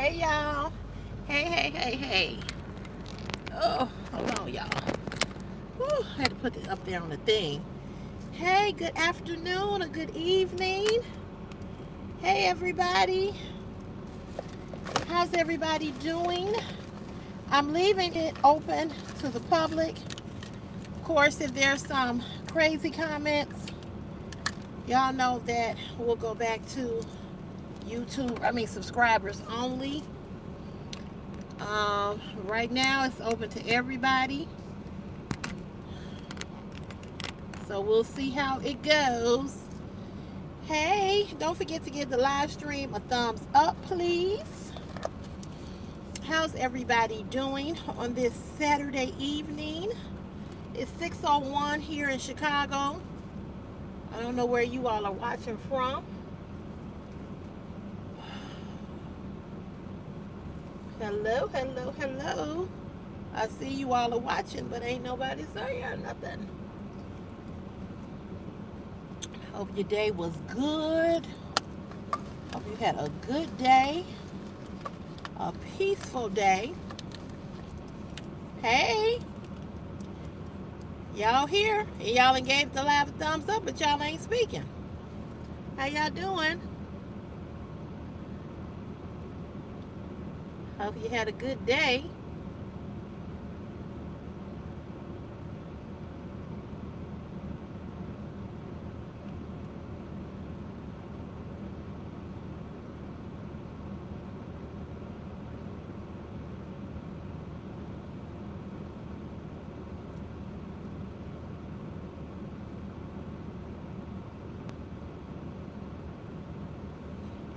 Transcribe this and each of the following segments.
Hey y'all. Hey. Oh, hold on, y'all. Whew, I had to put it up there on the thing. Hey, good afternoon or good evening. Hey everybody. How's everybody doing? I'm leaving it open to the public. Of course, if there's some crazy comments, y'all know that we'll go back to subscribers only. Right now it's open to everybody, so we'll see how it goes. Hey, don't forget to give the live stream a thumbs up, please. How's everybody doing on this Saturday evening? It's 6:01 here in Chicago. I don't know where you all are watching from. Hello. I see you all are watching, but ain't nobody saying nothing. Hope your day was good. Hope you had a good day. A peaceful day. Hey. Y'all here? Y'all done gave the live a thumbs up, but y'all ain't speaking. How y'all doing? Hope you had a good day.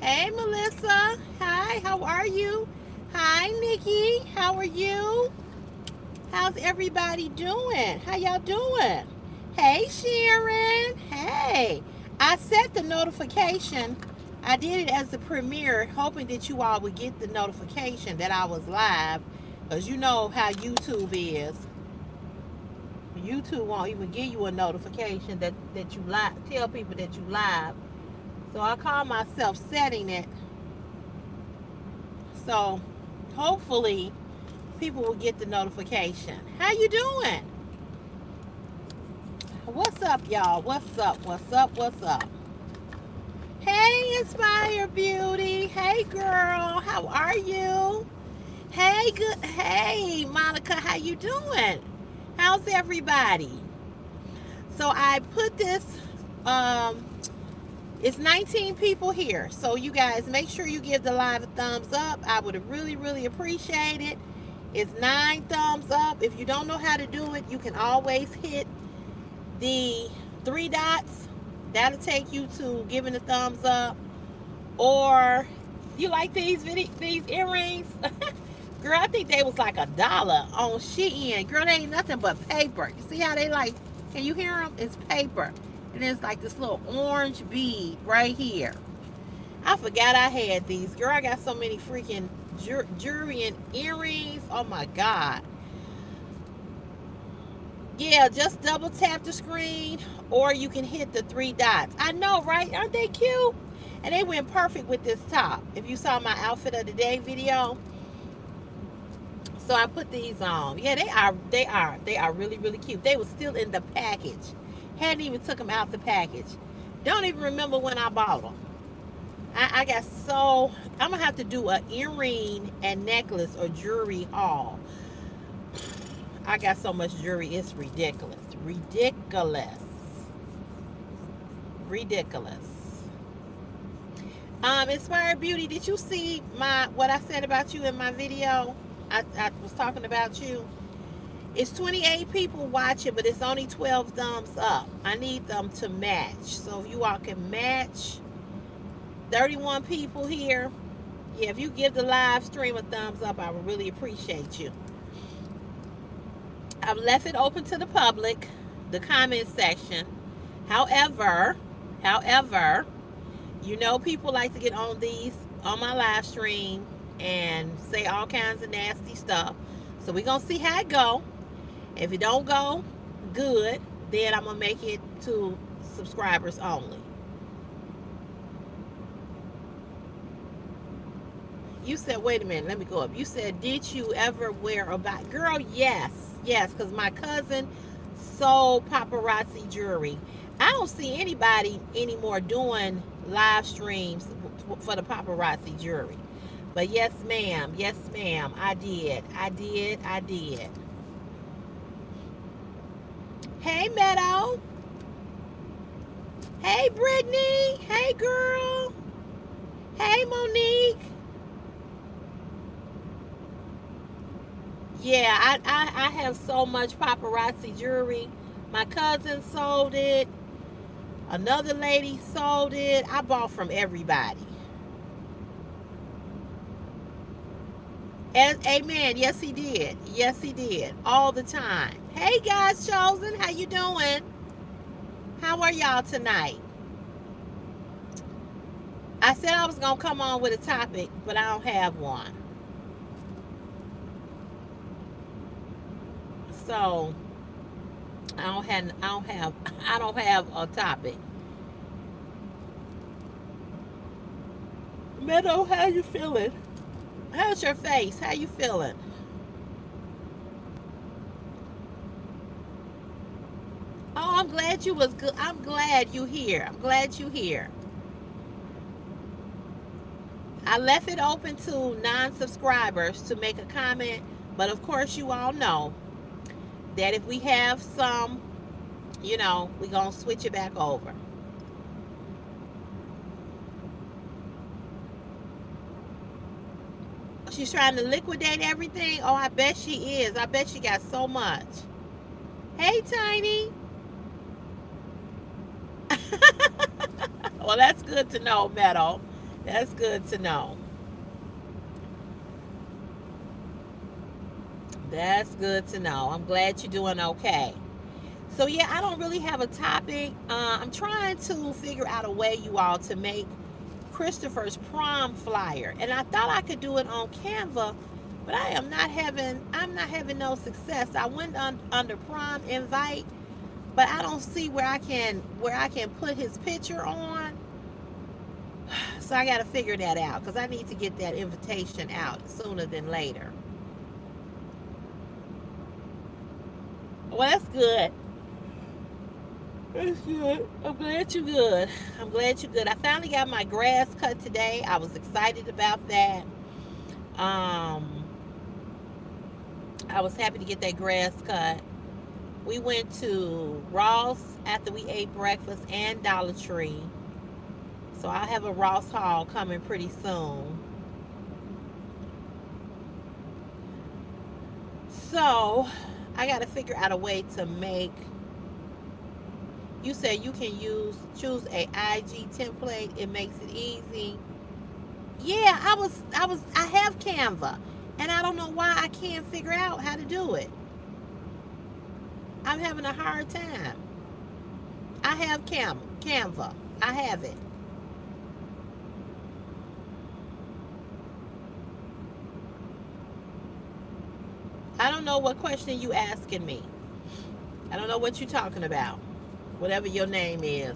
Hey, Melissa. Hi, how are you? Hi, Nikki. How are you? How's everybody doing? How y'all doing? Hey, Sharon. Hey. I set the notification. I did it as the premiere, hoping that you all would get the notification that I was live. Because you know how YouTube is. YouTube won't even give you a notification that you live. Tell people that you live. So I call myself setting it. So hopefully people will get the notification. How you doing? What's up, y'all? What's up? Hey, Inspire Beauty. Hey, girl. How are you? Hey, good. Hey, Monica. How you doing? How's everybody? So I put this, it's 19 people here. So you guys make sure you give the live a thumbs up. I would really appreciate it. It's 9 thumbs up. If you don't know how to do it, you can always hit the 3 dots. That'll take you to giving a thumbs up. Or you like these earrings? Girl, I think they was like $1 on Shein. Girl, they ain't nothing but paper. You see how they like, can you hear them? It's paper. And there's like this little orange bead right here. I forgot I had these. Girl, I got so many freaking jewelry and earrings. Oh my God. Yeah, just double tap the screen or you can hit the 3 dots. I know, right? Aren't they cute? And they went perfect with this top. If you saw my outfit of the day video. So I put these on. Yeah, they are really cute. They were still in the package. Hadn't even took them out the package. Don't even remember when I bought them. I got so, I'm gonna have to do an earring and necklace or jewelry haul. I got so much jewelry, it's ridiculous. Inspired Beauty, did you see what I said about you in my video? I was talking about you. It's 28 people watching, but it's only 12 thumbs up. I need them to match. So if you all can match 31 people here, yeah, if you give the live stream a thumbs up, I would really appreciate you. I've left it open to the public, the comment section. However, you know people like to get on my live stream and say all kinds of nasty stuff. So we're going to see how it go. If it don't go good, then I'm going to make it to subscribers only. You said, wait a minute, let me go up. You said, did you ever wear a bag? Girl, yes. Yes, because my cousin sold paparazzi jewelry. I don't see anybody anymore doing live streams for the paparazzi jewelry. But yes, ma'am. Yes, ma'am. I did. I did. I did. Hey, Meadow. Hey, Brittany. Hey, girl. Hey, Monique. Yeah, I have so much paparazzi jewelry. My cousin sold it. Another lady sold it. I bought from everybody. And amen. Yes, he did. Yes, he did. All the time. Hey guys, chosen. How you doing? How are y'all tonight? I said I was gonna come on with a topic, but I don't have one. So I don't have a topic. Meadow, how you feeling? How's your face? How you feeling? Oh, I'm glad you was good. I'm glad you here. I'm glad you here. I left it open to non-subscribers to make a comment, but of course you all know that if we have some, we're going to switch it back over. She's trying to liquidate everything. Oh, I bet she is. I bet she got so much. Hey, Tiny. Well, that's good to know, Meadow. That's good to know. That's good to know. I'm glad you're doing okay. So, yeah, I don't really have a topic. I'm trying to figure out a way, you all, to make Christopher's prom flyer. And I thought I could do it on Canva, but I'm not having no success. I went under prom invite, but I don't see where I can put his picture on. So I got to figure that out because I need to get that invitation out sooner than later. Well, that's good. That's good. I'm glad you're good. I'm glad you're good. I finally got my grass cut today. I was excited about that. Um, I was happy to get that grass cut. We went to Ross after we ate breakfast and Dollar Tree. So I'll have a Ross haul coming pretty soon. So I got to figure out a way to make. You said you can choose a IG template. It makes it easy. Yeah, I have Canva, and I don't know why I can't figure out how to do it. I'm having a hard time. I have Canva. I have it. I don't know what question you asking me. I don't know what you're talking about. Whatever your name is.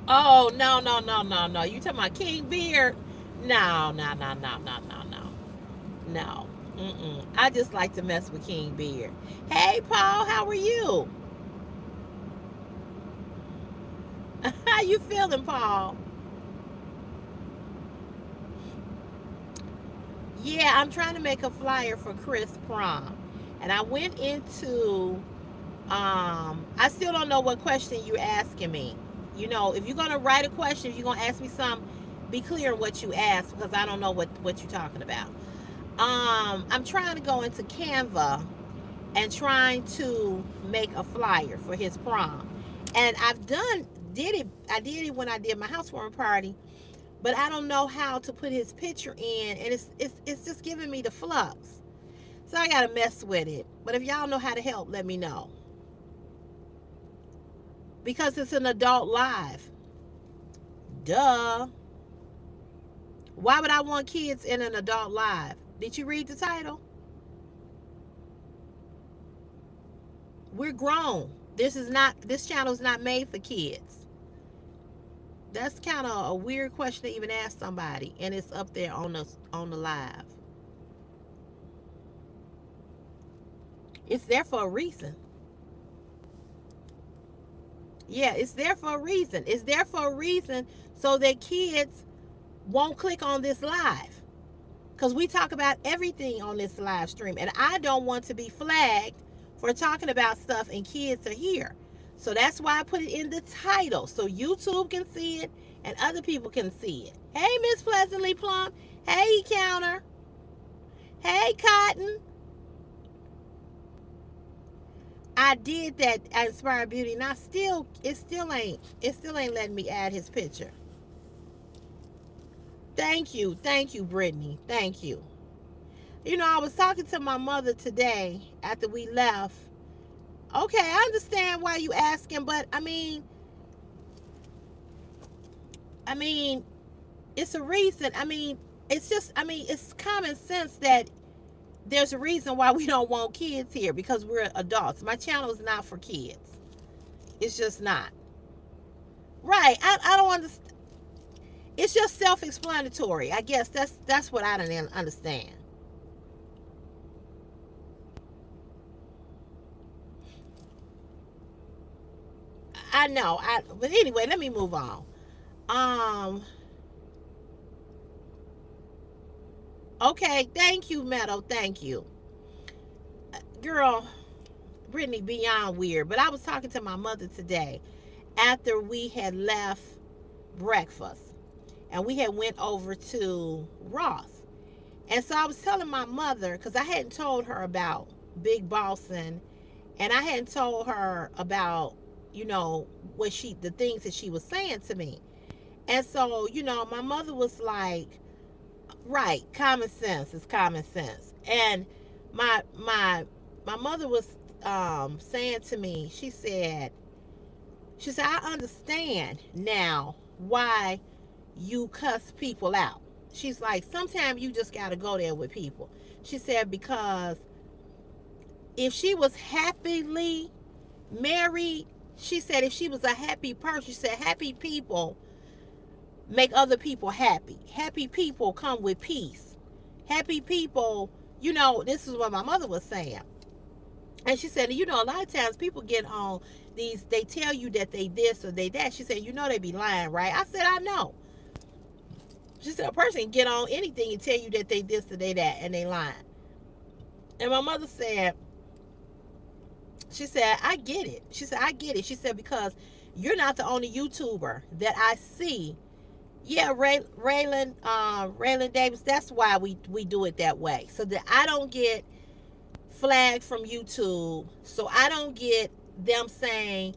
Oh, no, no, no, no, no. You talking about King Beard? No, no, no, no, no, no, no. No. Mm-mm. I just like to mess with King Beard. Hey, Paul, how are you? How you feeling, Paul? Yeah, I'm trying to make a flyer for Chris prom. And I went into I still don't know what question you're asking me. If you're gonna write a question, if you're gonna ask me something, be clear on what you ask because I don't know what you're talking about. I'm trying to go into Canva and trying to make a flyer for his prom. And I did it when I did my housewarming party, but I don't know how to put his picture in, and it's just giving me the flux. So I gotta mess with it. But if y'all know how to help, let me know. Because it's an adult live. Duh. Why would I want kids in an adult live? Did you read the title? We're grown. This channel is not made for kids. That's kind of a weird question to even ask somebody, and it's up there on the live. It's there for a reason. Yeah, it's there for a reason. It's there for a reason so that kids won't click on this live. Because we talk about everything on this live stream. And I don't want to be flagged for talking about stuff and kids are here. So that's why I put it in the title. So YouTube can see it and other people can see it. Hey, Miss Pleasantly Plump. Hey, Counter. Hey, Cotton. I did that at Inspired Beauty, and it still ain't letting me add his picture. Thank you, Brittany. Thank you. You know, I was talking to my mother today after we left. Okay, I understand why you asking, but I mean, it's a reason. It's common sense that there's a reason why we don't want kids here, because we're adults. My channel is not for kids. It's just not. Right. I don't understand. It's just self-explanatory. I guess that's what I don't understand. I know. But anyway, let me move on. Okay, thank you, Meadow. Thank you. Girl, Brittany, beyond weird. But I was talking to my mother today after we had left breakfast. And we had went over to Ross. And so I was telling my mother, because I hadn't told her about Big Boston, and I hadn't told her about, the things that she was saying to me. And so, my mother was like, right, common sense is common sense. And my mother was saying to me, she said, I understand now why you cuss people out. She's like, sometimes you just got to go there with people. She said, because if she was happily married, she said if she was a happy person, she said happy people make other people happy. Happy people come with peace. Happy people, this is what my mother was saying. And she said, a lot of times people get on these, they tell you that they this or they that. She said, they be lying, right? I said, I know. She said, a person can get on anything and tell you that they this or they that, and they lying. And my mother said, she said, I get it. She said, I get it. She said, because you're not the only YouTuber that I see. Yeah, Raylan Davis, that's why we do it that way. So that I don't get flagged from YouTube. So I don't get them saying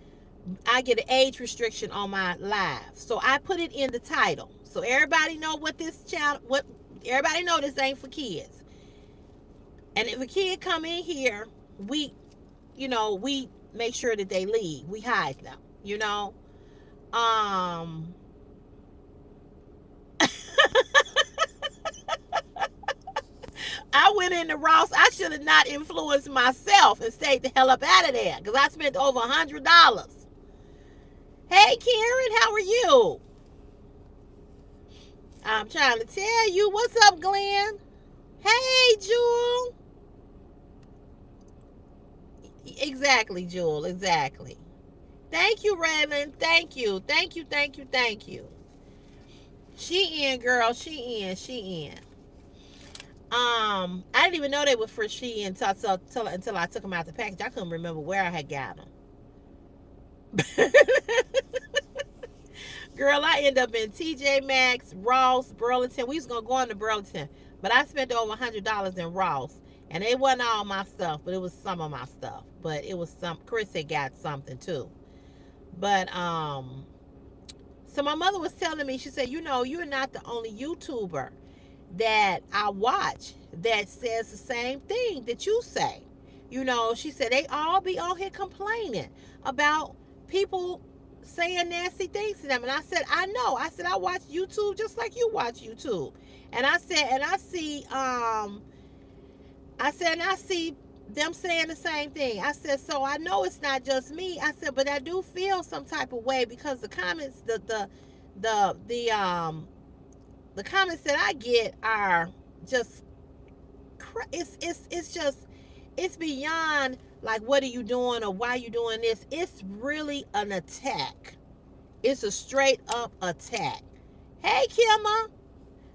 I get an age restriction on my live. So I put it in the title. So everybody know everybody know this ain't for kids. And if a kid come in here, we make sure that they leave. We hide them, I went into Ross. I should have not influenced myself and stayed the hell up out of there, because I spent over $100. Hey, Karen, how are you? I'm trying to tell you. What's up, Glenn? Hey, Jewel. Exactly, Jewel. Exactly. Thank you, Raven. Thank you. She in, girl. She in. I didn't even know they were for she until I took them out the package. I couldn't remember where I had got them. Girl, I end up in TJ Maxx, Ross, Burlington. We was gonna go into Burlington, but I spent over $100 in Ross, and it wasn't all my stuff, but it was some of my stuff. But it was some. Chris had got something too. But so my mother was telling me, she said, you're not the only YouTuber that I watch that says the same thing that you say. She said they all be on here complaining about people saying nasty things to them. And I said, I know. I said, I watch YouTube just like you watch YouTube. And I said, and I see them saying the same thing. I said, so I know it's not just me. I said, but I do feel some type of way, because the comments, the comments that I get are just it's just it's beyond like what are you doing or why are you doing this. It's really an attack. It's a straight up attack. Hey Kimma,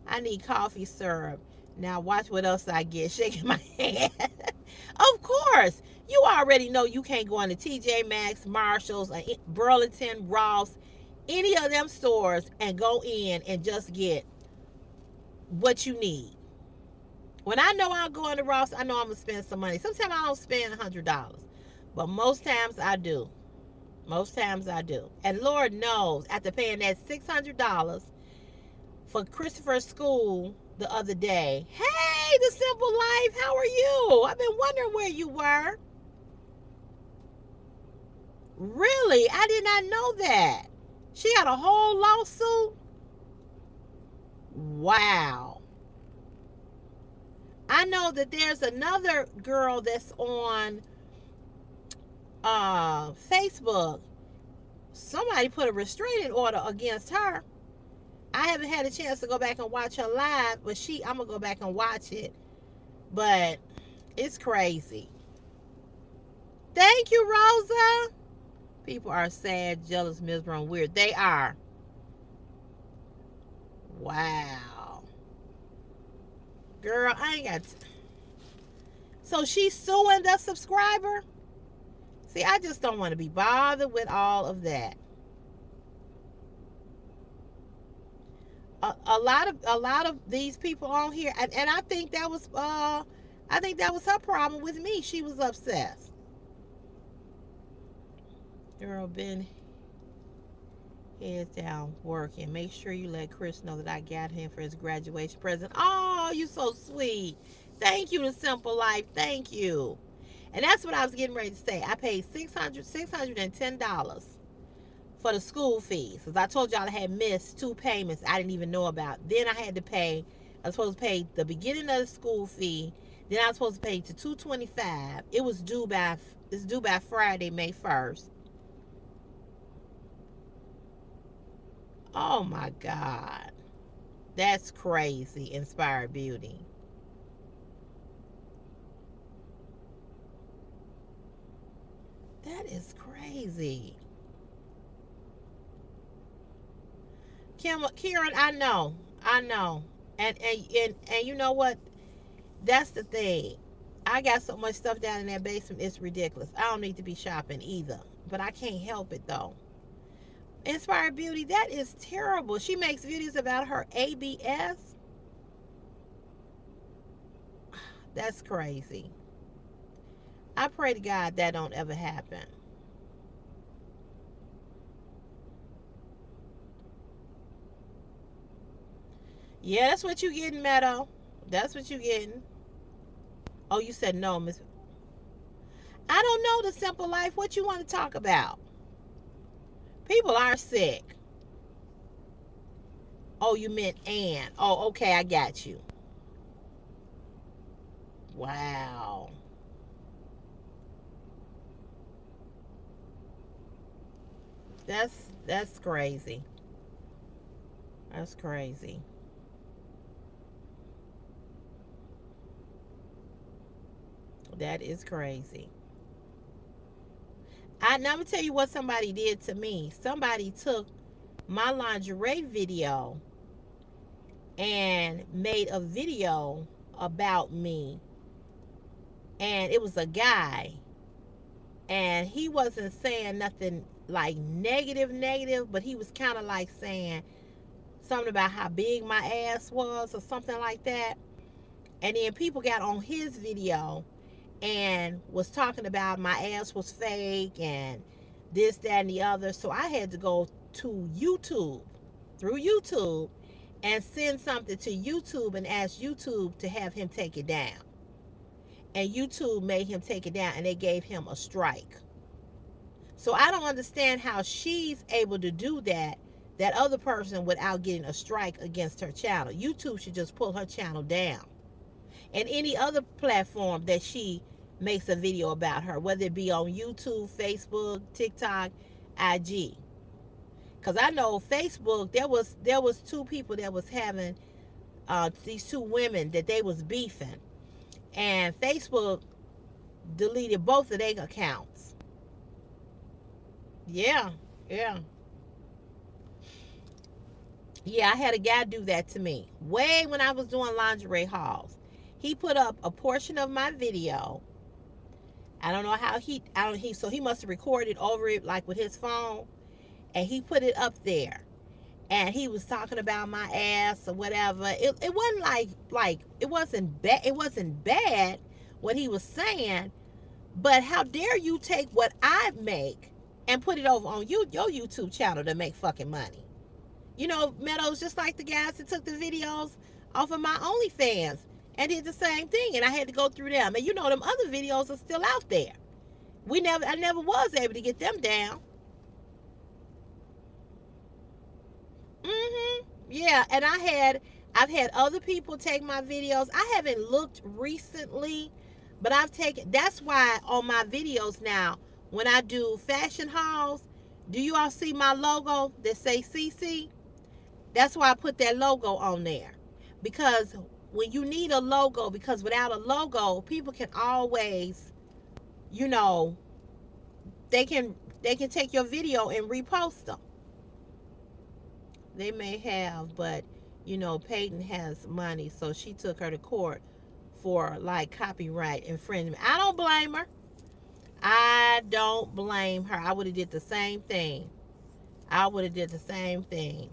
I need coffee syrup. Now watch what else I get. Shaking my head. Of course, you already know you can't go into TJ Maxx, Marshalls, Burlington, Ross, any of them stores and go in and just get what you need. When I know I'm going to Ross, I know I'm gonna spend some money. Sometimes I don't spend $100, but most times I do. Most times I do. And Lord knows, after paying that $600 for Christopher's school the other day, hey, the Simple Life, how are you? I've been wondering where you were. Really? I did not know that. She had a whole lawsuit? Wow. I know that there's another girl that's on Facebook. Somebody put a restraining order against her. I haven't had a chance to go back and watch her live, but I'm gonna go back and watch it. But it's crazy. Thank you, Rosa. People are sad, jealous, miserable, and weird. They are. Wow. Girl, I ain't got. So she's suing the subscriber? See, I just don't want to be bothered with all of that. A lot of these people on here, and I think that was her problem with me. She was obsessed. Girl, been heads down working. Make sure you let Chris know that I got him for his graduation present. Oh, you so sweet. Thank you to Simple Life. Thank you. And that's what I was getting ready to say. I paid $610 for the school fees. Because I told y'all I had missed 2 payments I didn't even know about. Then I had to pay, I was supposed to pay the beginning of the school fee. Then I was supposed to pay to $225. It's due by Friday, May 1st. Oh my God. That's crazy, Inspired Beauty. That is crazy. Karen, I know. And you know what? That's the thing. I got so much stuff down in that basement, it's ridiculous. I don't need to be shopping either. But I can't help it though. Inspired Beauty, that is terrible. She makes videos about her ABS. That's crazy. I pray to God that don't ever happen. Yeah, that's what you getting, Meadow. That's what you getting. Oh, you said no, Miss. I don't know the Simple Life. What you want to talk about? People are sick. Oh, you meant Ann. Oh, okay, I got you. Wow. That's crazy. That's crazy. That is crazy. Now I'm gonna tell you what somebody did to me. Somebody took my lingerie video and made a video about me, and it was a guy, and he wasn't saying nothing like negative, but he was kind of like saying something about how big my ass was or something like that. And then people got on his video and was talking about my ass was fake and this, that, and the other. So I had to go to YouTube, through YouTube, and send something to YouTube and ask YouTube to have him take it down. And YouTube made him take it down, and they gave him a strike. So I don't understand how she's able to do that other person, without getting a strike against her channel. YouTube should just pull her channel down. And any other platform that she makes a video about her, whether it be on YouTube, Facebook, TikTok, IG. Cause I know Facebook, there was two people that was having these two women that they was beefing, and Facebook deleted both of their accounts. Yeah, yeah, yeah. I had a guy do that to me way when I was doing lingerie hauls. He put up a portion of my video. I don't know how I don't he so he must have recorded over it like with his phone, and he put it up there, and he was talking about my ass or whatever. It wasn't like it wasn't bad what he was saying, but how dare you take what I make and put it over on your YouTube channel to make fucking money? You know, Meadows, just like the guys that took the videos off of my OnlyFans and did the same thing, and I had to go through them. And you know, them other videos are still out there. I never was able to get them down. Yeah, and I've had other people take my videos. I haven't looked recently, but I've taken. That's why on my videos now, when I do fashion hauls, do you all see my logo that say CC? That's why I put that logo on there, because when you need a logo, because without a logo, people can always, you know, they can take your video and repost them. They may have, but you know, Peyton has money, so she took her to court for like copyright infringement. I don't blame her. I don't blame her. I would have did the same thing. I would have did the same thing.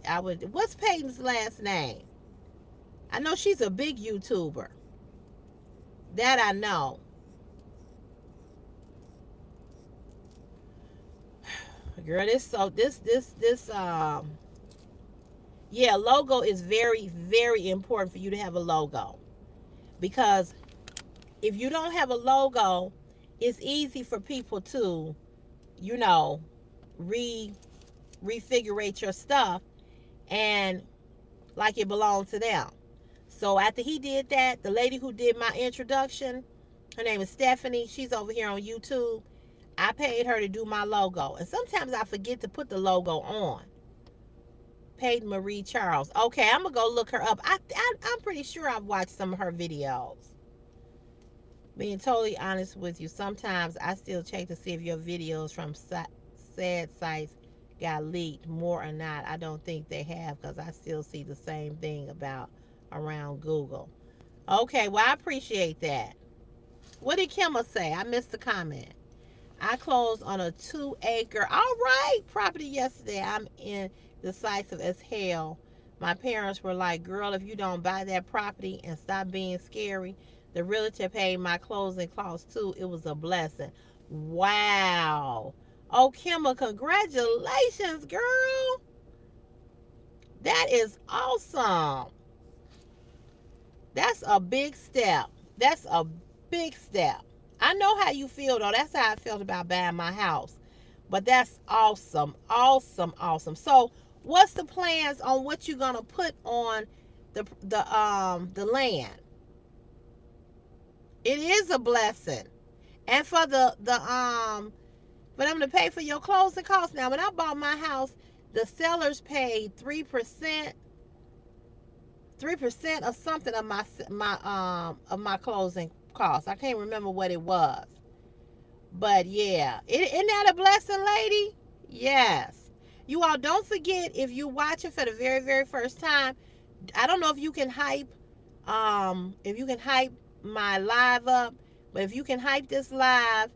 I would. What's Peyton's last name? I know she's a big YouTuber. That I know. Girl, this yeah, logo is very, very important for you to have a logo, because if you don't have a logo, it's easy for people to, you know, re refigurate your stuff and like it belonged to them. So after he did that, the lady who did my introduction, her name is Stephanie. She's over here on YouTube. I paid her to do my logo, and sometimes I forget to put the logo on. Peyton Marie Charles. Okay, I'm gonna go look her up. I'm pretty sure I've watched some of her videos. Being totally honest with you, sometimes I still check to see if your videos from sad sites got leaked more or not. I don't think they have, because I still see the same thing about around Google. Okay, well, I appreciate that. What did Kimma say? I missed the comment. I closed on a 2-acre, all right, property yesterday. I'm indecisive as hell. My parents were like, girl, if you don't buy that property and stop being scary. The realtor paid my closing costs too. It was a blessing. Wow. Oh, Kimma, congratulations, girl. That is awesome. That's a big step. That's a big step. I know how you feel, though. That's how I felt about buying my house. But that's awesome. Awesome, awesome. So what's the plans on what you're gonna put on the land? It is a blessing. And for for them to pay for your closing costs. Now, when I bought my house, the sellers paid 3%, 3% of something of my closing costs. I can't remember what it was. But yeah, isn't that a blessing, lady? Yes. You all don't forget, if you watch it for the very, very first time, I don't know if you can hype my live up, but if you can hype this live,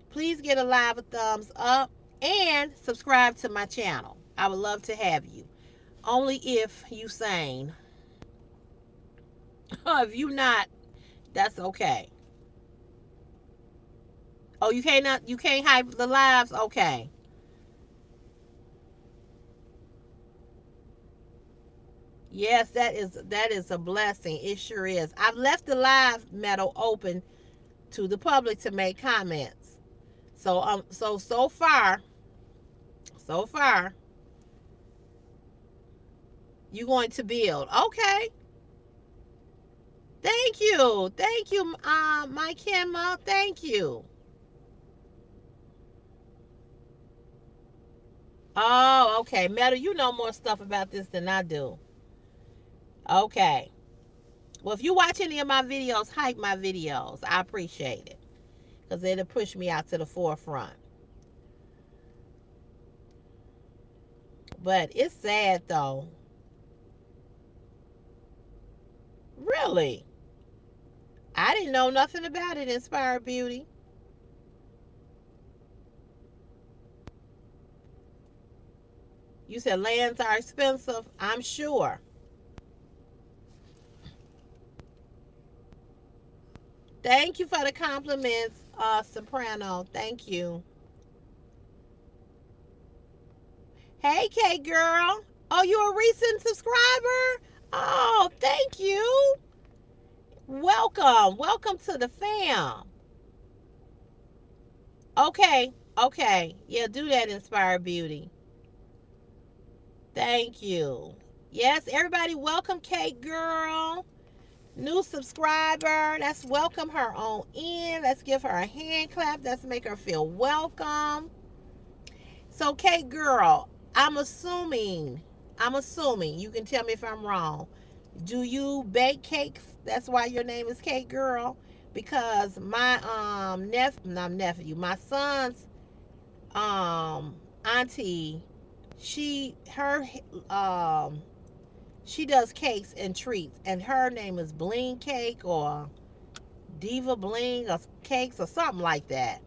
please get a live a thumbs up and subscribe to my channel. I would love to have you. Only if you sane. If you not, that's okay. Oh, you can't hype the lives? Okay. Yes, that is a blessing. It sure is. I've left the live metal open to the public to make comments. So far, you're going to build. Okay. Thank you. Thank you, my Kimma. Thank you. Oh, okay. Metal, you know more stuff about this than I do. Okay. Well, if you watch any of my videos, hype my videos. I appreciate it. Because it'll push me out to the forefront. But it's sad, though. Really. I didn't know nothing about it, Inspired Beauty. You said lands are expensive. I'm sure. Thank you for the compliments, Soprano. Thank you. Hey, K girl. Oh, you a recent subscriber? Oh, thank you. Welcome. Welcome to the fam. Okay. Okay. Yeah, do that, Inspired Beauty. Thank you. Yes, everybody, welcome Kate Girl. New subscriber. Let's welcome her on in. Let's give her a hand clap. Let's make her feel welcome. So, Kate Girl, I'm assuming, you can tell me if I'm wrong. Do you bake cakes? That's why your name is Kate Girl? Because my nephew, my son's auntie, she her she does cakes and treats, and her name is Bling Cake or Diva Bling or Cakes or something like that.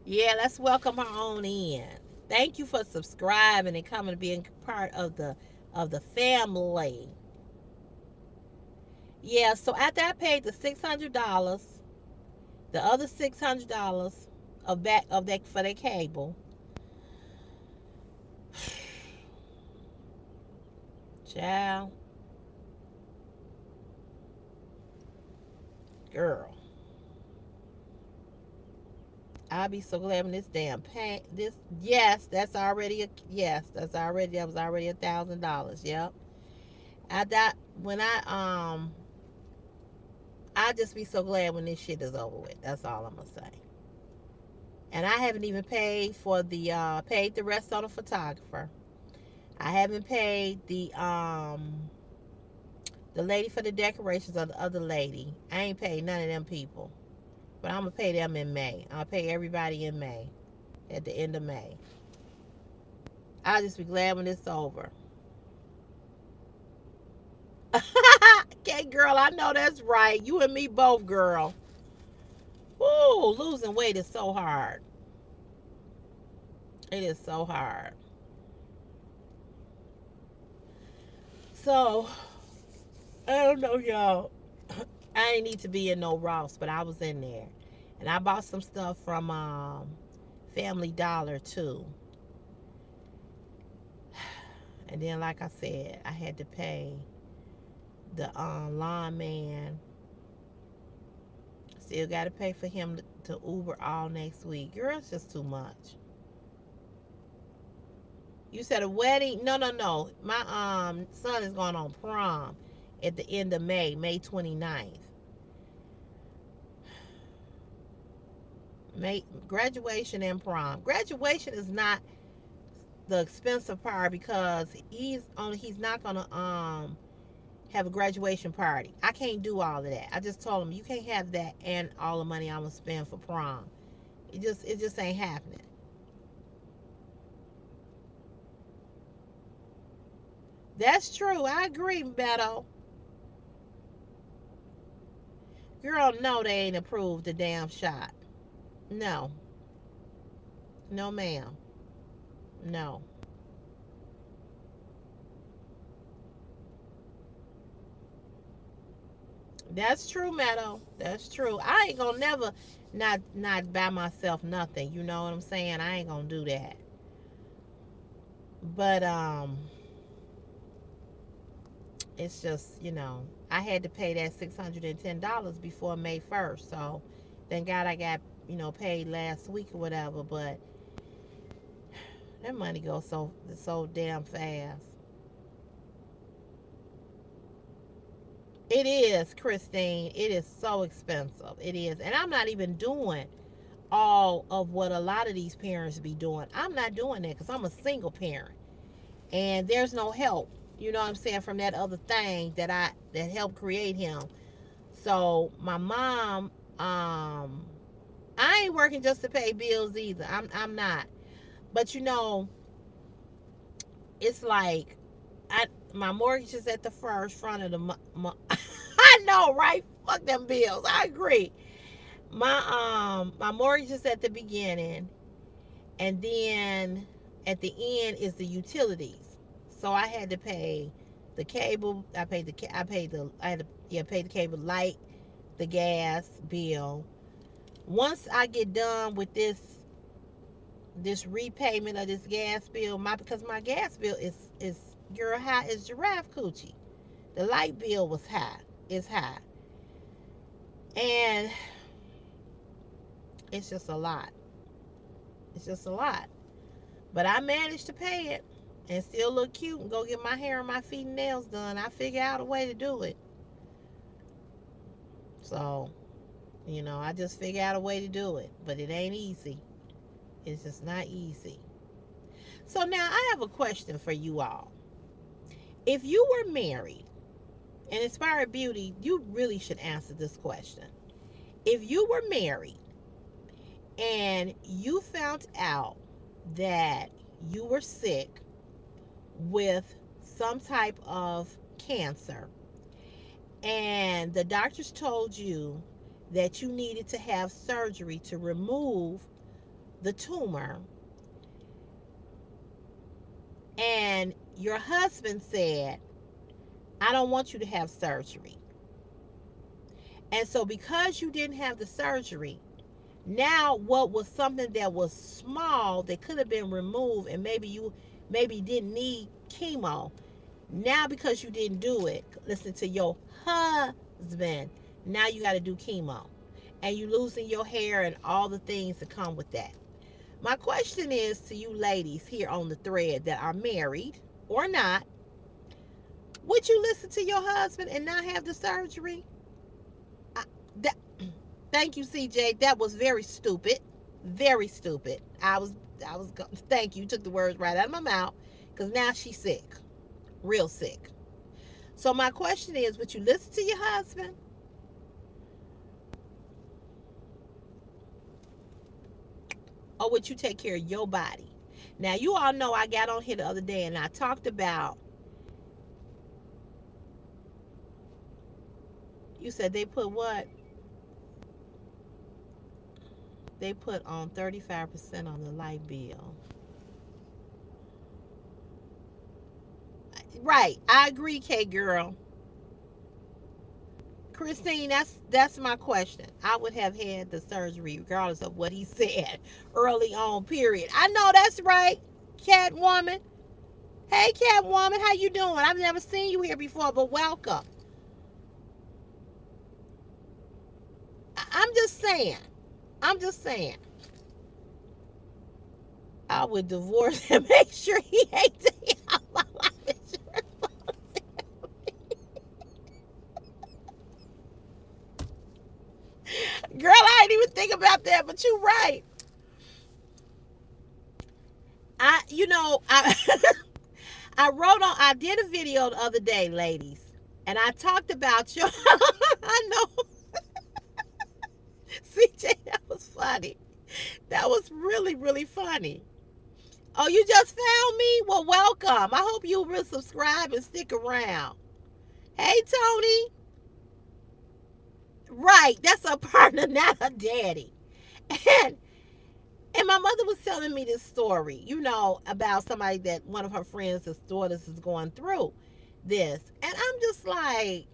Yeah, let's welcome her on in. Thank you for subscribing and coming to being part of the family. Yeah, so after I paid the $600, the other $600 of that for the cable, child, girl, I'll be so glad when this damn pay this. Yes, that was already $1,000. Yep. I that when I just be so glad when this shit is over with. That's all I'm gonna say. And I haven't even paid the rest on the photographer. I haven't paid the lady for the decorations or the other lady. I ain't paid none of them people. But I'm gonna pay them in May. I'll pay everybody in May. At the end of May. I'll just be glad when it's over. Okay, girl, I know that's right. You and me both, girl. Ooh, losing weight is so hard. It is so hard. So, I don't know, y'all. I ain't need to be in no Ross, but I was in there. And I bought some stuff from Family Dollar too. And then, like I said, I had to pay the lawn man. Still got to pay for him to Uber all next week. Girl, it's just too much. You said a wedding? No, no, no. My son is going on prom at the end of May, May 29th. May graduation and prom. Graduation is not the expensive part because he's not gonna have a graduation party. I can't do all of that. I just told him you can't have that and all the money I'm gonna spend for prom. It just ain't happening. That's true. I agree, Beto. Girl, no, they ain't approved the damn shot. No. No, ma'am. No. That's true, Meadow. That's true. I ain't gonna never not buy myself nothing. You know what I'm saying? I ain't gonna do that. But it's just, I had to pay that $610 before May 1st. So thank God I got, paid last week or whatever, but that money goes so damn fast. It is, Christine. It is so expensive. It is. And I'm not even doing all of what a lot of these parents be doing. I'm not doing that because I'm a single parent and there's no help, you know what I'm saying, from that other thing that helped create him. So my mom, I ain't working just to pay bills either. I'm not. But you know, it's like I my mortgage is at the first front of the I know, right? Fuck them bills. I agree. My mortgage is at the beginning, and then at the end is the utilities. So I had to pay the cable. I had to, yeah, pay the cable, light, the gas bill. Once I get done with this repayment of this gas bill, because my gas bill is girl high as giraffe coochie. The light bill was high. It's high. And it's just a lot. It's just a lot. But I managed to pay it and still look cute and go get my hair and my feet and nails done. I figure out a way to do it. So, you know, I just figure out a way to do it. But it ain't easy. It's just not easy. So now I have a question for you all. If you were married, and Inspired Beauty, you really should answer this question. If you were married and you found out that you were sick with some type of cancer and the doctors told you that you needed to have surgery to remove the tumor, and your husband said, I don't want you to have surgery. And so because you didn't have the surgery, now what was something that was small that could have been removed and maybe didn't need chemo, now because you didn't do it, listen to your husband, now you got to do chemo. And you losing your hair and all the things that come with that. My question is to you ladies here on the thread that are married or not, would you listen to your husband and not have the surgery? I, that, Thank you, CJ. That was very stupid. Very stupid. Thank you. You took the words right out of my mouth because now she's sick. Real sick. So my question is, would you listen to your husband? Or would you take care of your body? Now, you all know I got on here the other day and I talked about, you said they put what? They put on 35% on the light bill. Right. I agree, K girl. Christine, that's my question. I would have had the surgery regardless of what he said early on, period. I know that's right, Catwoman. Hey, Catwoman, how you doing? I've never seen you here before, but welcome. I'm just saying. I'm just saying. I would divorce and make sure he ain't taking out my life insurance. Girl, I didn't even think about that, but you're right. You know, I did a video the other day, ladies, and I talked about your, I know, CJ, that was funny. That was really, really funny. Oh, you just found me? Well, welcome. I hope you will subscribe and stick around. Hey, Tony. Right, that's a partner, not a daddy. And and my mother was telling me this story, you know, about somebody that one of her friends' daughters is going through this. And I'm just like,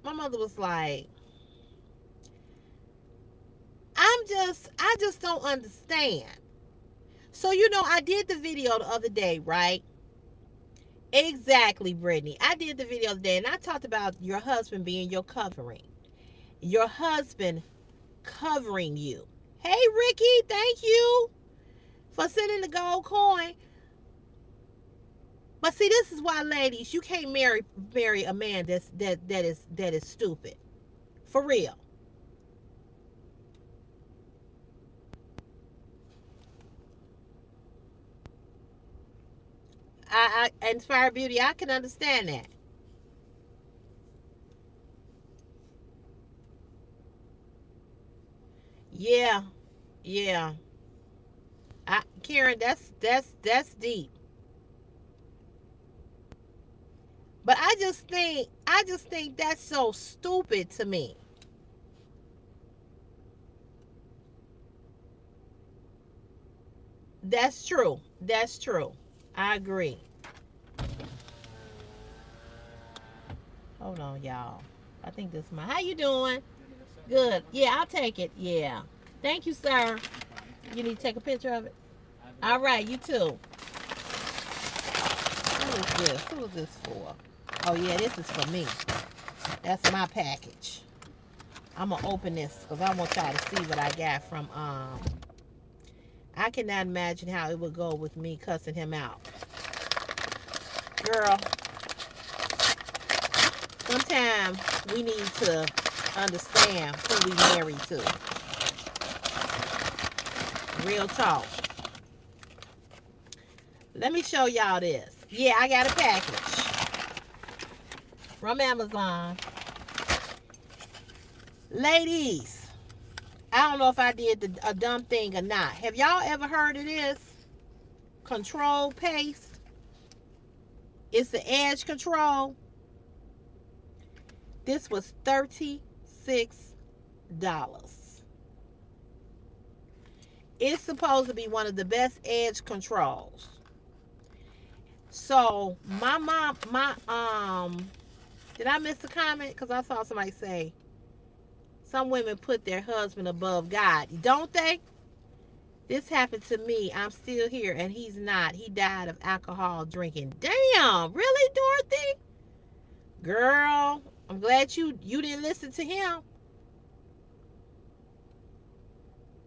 my mother was like, I just don't understand. So, you know, I did the video the other day, right? Exactly, Brittany. I did the video the other day and I talked about your husband being your covering. Your husband covering you. Hey, Ricky, thank you for sending the gold coin. But see, this is why, ladies, you can't marry a man that is stupid. For real. I Inspired Beauty, I can understand that. Yeah, yeah. Karen, that's deep. But I just think that's so stupid to me. That's true. That's true. I agree. Hold on, y'all. I think this is my. How you doing? Good. Yeah, I'll take it. Yeah. Thank you, sir. You need to take a picture of it. All right, you too. Who is this? Who is this for? Oh yeah, this is for me. That's my package. I'm gonna open this because I want y'all to see what I got from. I cannot imagine how it would go with me cussing him out, girl. Sometimes we need to understand who we married to. Real talk. Let me show y'all this. Yeah, I got a package from Amazon. Ladies, I don't know if I did a dumb thing or not. Have y'all ever heard of this? Control paste. It's the edge control. This was $36. It's supposed to be one of the best edge controls. So my mom, did I miss a comment? Because I saw somebody say some women put their husband above God, don't they? This happened to me. I'm still here, and he's not. He died of alcohol drinking. Damn, really, Dorothy? Girl, I'm glad you didn't listen to him.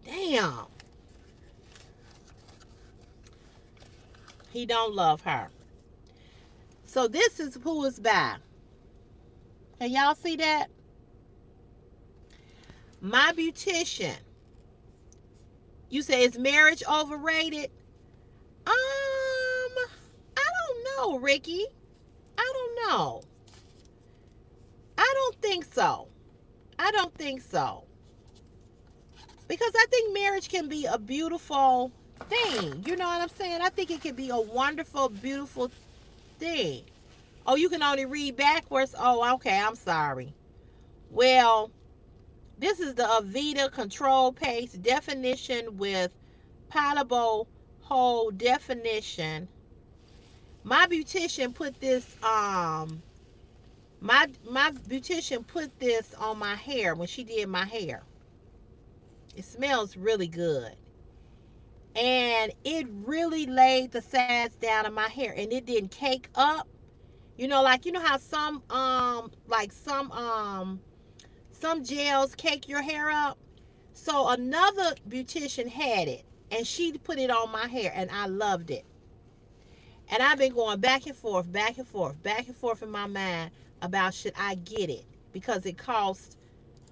Damn, he don't love her. So this is who it's by. Can y'all see that? My beautician. You say is marriage overrated? I don't know, Ricky. I don't know. I don't think so. I don't think so. Because I think marriage can be a beautiful thing. You know what I'm saying? I think it can be a wonderful, beautiful thing. Oh, you can only read backwards? Oh, okay. I'm sorry. Well, this is the Avita Control Paste definition with palatable whole definition. My beautician put this my beautician put this on my hair when she did my hair. It smells really good. And it really laid the sides down of my hair and it didn't cake up. Like how some gels cake your hair up. So another beautician had it and she put it on my hair and I loved it. And I've been going back and forth, back and forth, back and forth in my mind about should I get it because it cost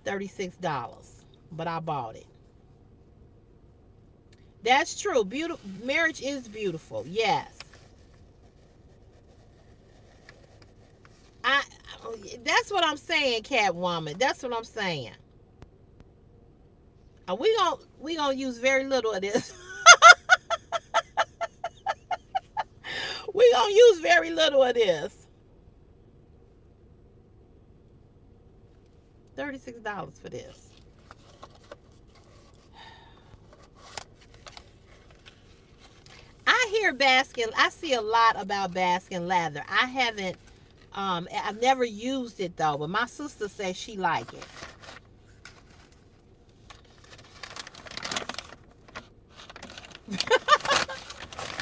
$36, but I bought it. That's true. Beautiful marriage is beautiful. Yes. I that's what I'm saying, Catwoman. That's what I'm saying. We gonna use very little of this. We gonna use very little of this. $36 for this. I see a lot about basking leather. I haven't I've never used it though, but my sister says she like it.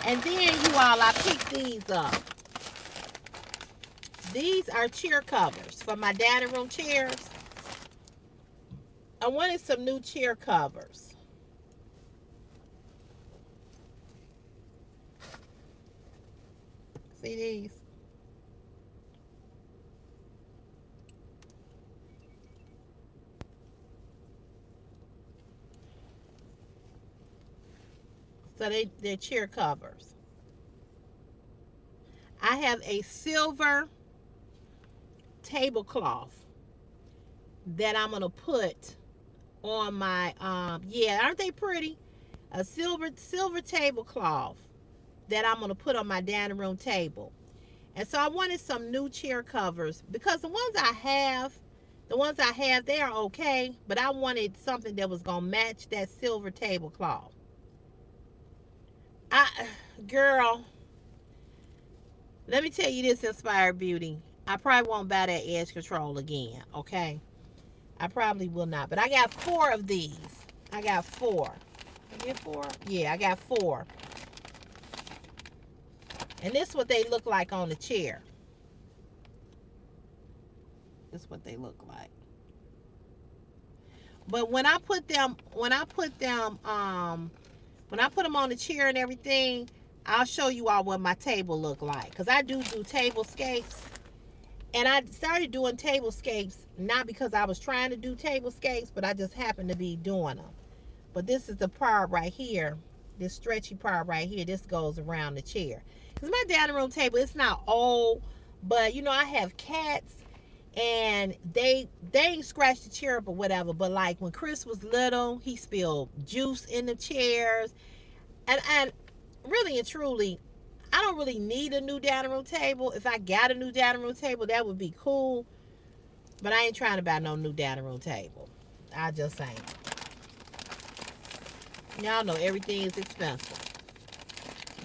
And then you all, I picked these up. These are chair covers for my dining room chairs. I wanted some new chair covers. See these? So they're chair covers. I have a silver tablecloth that I'm gonna put on my yeah, aren't they pretty? A silver tablecloth that I'm gonna put on my dining room table. And so I wanted some new chair covers because the ones I have, they are okay, but I wanted something that was gonna match that silver tablecloth. I Girl, let me tell you this, Inspired Beauty. I probably won't buy that edge control again, okay? I probably will not. But I got 4 of these. I got 4. I get 4? Yeah, I got 4. And this is what they look like on the chair. This is what they look like. But when I put them on the chair and everything, I'll show you all what my table look like. Because I do tablescapes. And I started doing tablescapes not because I was trying to do tablescapes, but I just happened to be doing them. But this is the part right here, this stretchy part right here. This goes around the chair. Because my dining room table, it's not old, but you know, I have cats and they ain't scratched the chair up or whatever. But like when Chris was little, he spilled juice in the chairs. And really and truly, I don't really need a new dining room table. If I got a new dining room table, that would be cool. But I ain't trying to buy no new dining room table. I just ain't. Y'all know everything is expensive.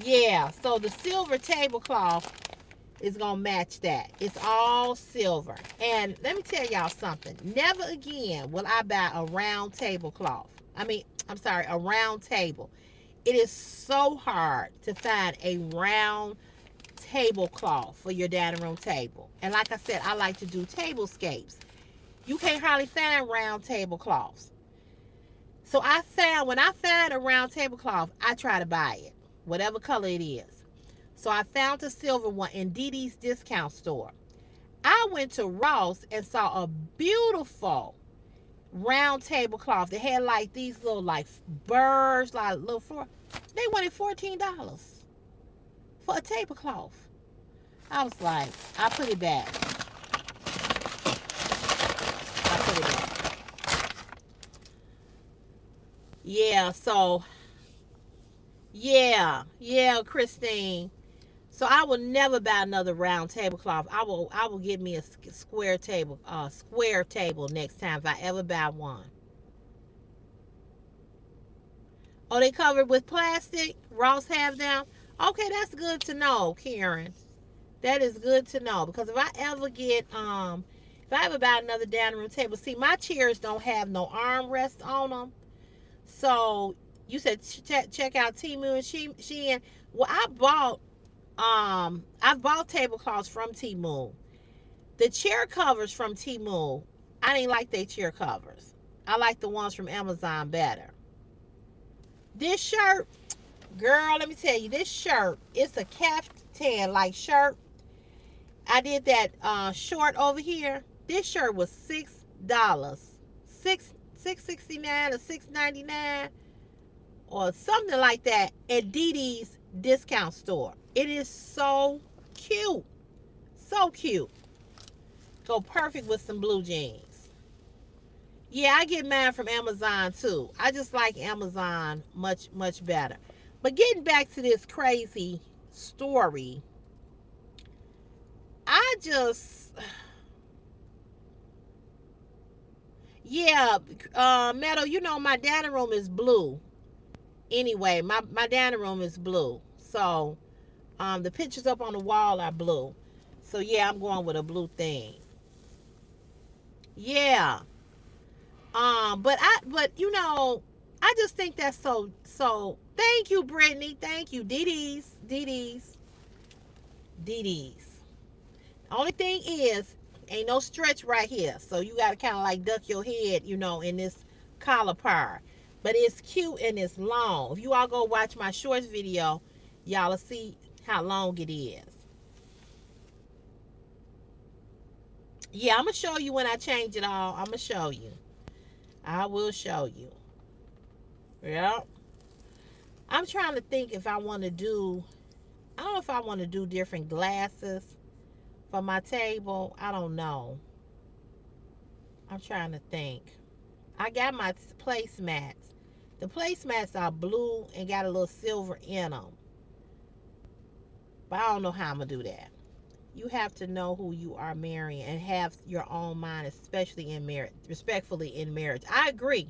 Yeah, so the silver tablecloth is going to match that. It's all silver. And let me tell y'all something. Never again will I buy a round tablecloth. A round table. It is so hard to find a round tablecloth for your dining room table. And like I said, I like to do tablescapes. You can't hardly find round tablecloths. So when I find a round tablecloth, I try to buy it, whatever color it is. So I found a silver one in Dee Dee's discount store. I went to Ross and saw a beautiful round tablecloth. They had like these little like birds, like little floor. They wanted $14 for a tablecloth. I was like, I put it back. Yeah, so yeah, Christine. So I will never buy another round tablecloth. I will get me a square table next time if I ever buy one. Oh, they covered with plastic? Ross have them? Okay, that's good to know, Karen. That is good to know. Because if I ever buy another dining room table, see, my chairs don't have no armrest on them. So you said check out Temu and Shein. Well, I've bought tablecloths from Temu. The chair covers from Temu, I didn't like their chair covers. I like the ones from Amazon better. This shirt, girl, let me tell you, this shirt, it's a caftan like shirt. I did that short over here. This shirt was $6. $6.69 or $6.99 or something like that at Dee Dee's discount store. It is so cute. So cute. Go perfect with some blue jeans. Yeah, I get mine from Amazon too. I just like Amazon much better. But getting back to this crazy story, yeah, Meadow, you know my dining room is blue. Anyway, my dining room is blue. So, the pictures up on the wall are blue. So yeah, I'm going with a blue theme. Yeah. But you know, I just think that's so. Thank you, Brittany. Thank you, Dee Dee's. Only thing is, ain't no stretch right here, so you gotta kind of like duck your head, you know, in this collar part. But it's cute and it's long. If you all go watch my shorts video, y'all will see how long it is. Yeah, I'm gonna show you when I change it all. I'm gonna show you. I will show you. Yeah. I'm trying to think if I want to do. I don't know if I want to do different glasses for my table. I don't know. I'm trying to think. I got my placemats. The placemats are blue and got a little silver in them. But I don't know how I'm going to do that. You have to know who you are marrying and have your own mind, especially in marriage, respectfully in marriage. I agree.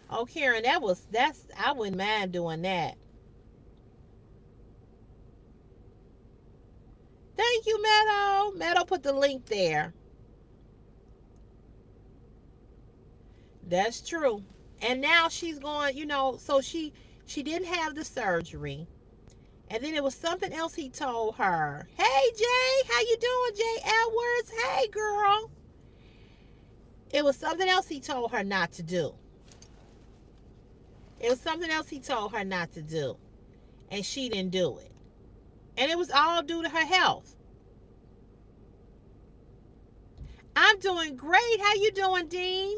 Oh, Karen, I wouldn't mind doing that. Thank you, Meadow. Meadow put the link there. That's true. And now she's going, so she didn't have the surgery. And then it was something else he told her. Hey, Jay, how you doing, Jay Edwards? Hey, girl. It was something else he told her not to do. It was something else he told her not to do. And she didn't do it. And it was all due to her health. I'm doing great. How you doing, Dean?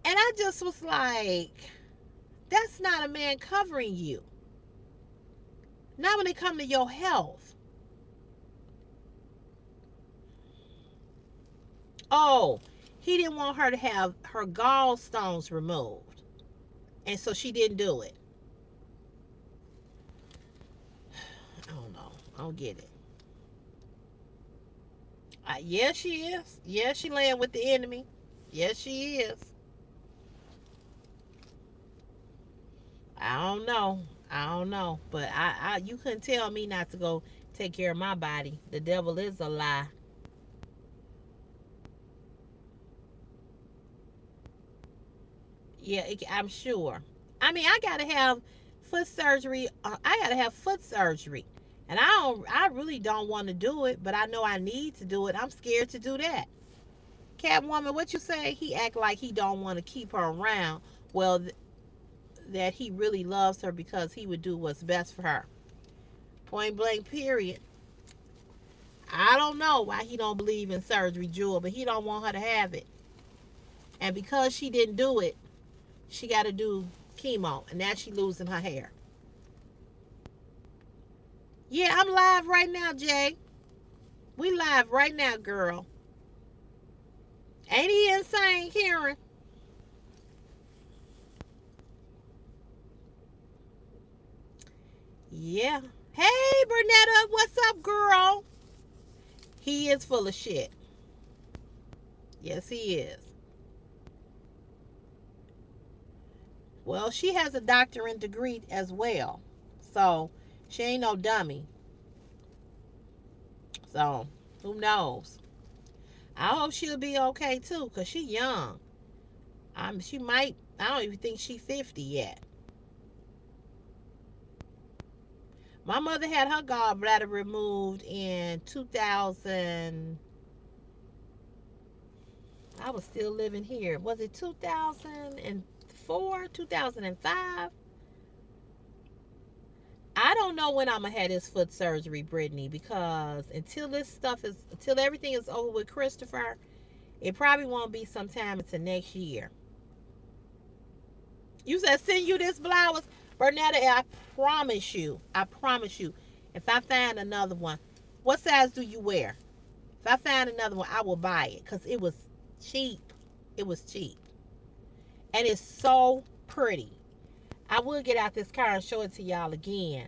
And I just was like, that's not a man covering you. Not when it comes to your health. Oh, he didn't want her to have her gallstones removed. And so she didn't do it. I don't know. I don't get it. Yes, she is. Yes, she laying with the enemy. Yes, she is. I don't know. I don't know. But you couldn't tell me not to go take care of my body. The devil is a lie. Yeah, I'm sure. I mean, I gotta have foot surgery. I gotta have foot surgery, and I really don't want to do it, but I know I need to do it. I'm scared to do that. Catwoman, what you say? He act like he don't want to keep her around. Well, that he really loves her because he would do what's best for her. Point blank. Period. I don't know why he don't believe in surgery, Jewel, but he don't want her to have it. And because she didn't do it, she got to do chemo, and now she losing her hair. Yeah, I'm live right now, Jay. We live right now, girl. Ain't he insane, Karen? Yeah. Hey, Bernetta, what's up, girl? He is full of shit. Yes, he is. Well, she has a doctorate degree as well. So, she ain't no dummy. So, who knows? I hope she'll be okay too, because she young. She might, I don't even think she's 50 yet. My mother had her gallbladder removed in 2000. I was still living here. Was it 2004, 2005? I don't know when I'm gonna have this foot surgery, Brittany, because until everything is over with Christopher, it probably won't be sometime until next year. You said send you this blouse, Bernetta. I promise you, if I find another one, what size do you wear? If I find another one, I will buy it because it was cheap. It was cheap, and it's so pretty. I will get out this car and show it to y'all again,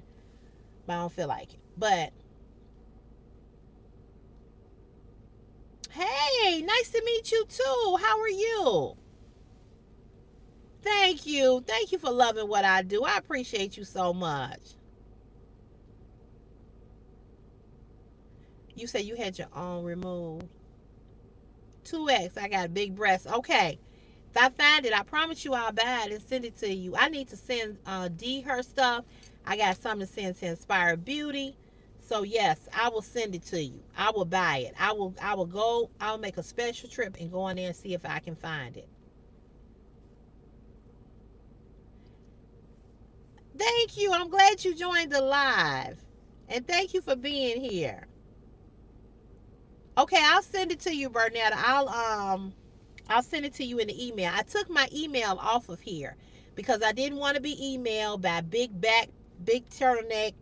but I don't feel like it. But hey, nice to meet you too. How are you? Thank you. Thank you for loving what I do. I appreciate you so much. You said you had your own removed. 2X. I got big breasts. Okay. If I find it, I promise you I'll buy it and send it to you. I need to send D her stuff. I got something to send to Inspire Beauty. So yes, I will send it to you. I will buy it. I'll make a special trip and go in there and see if I can find it. Thank you. I'm glad you joined the live. And thank you for being here. Okay, I'll send it to you, Bernetta. I'll send it to you in the email. I took my email off of here because I didn't want to be emailed by big back, big turtleneck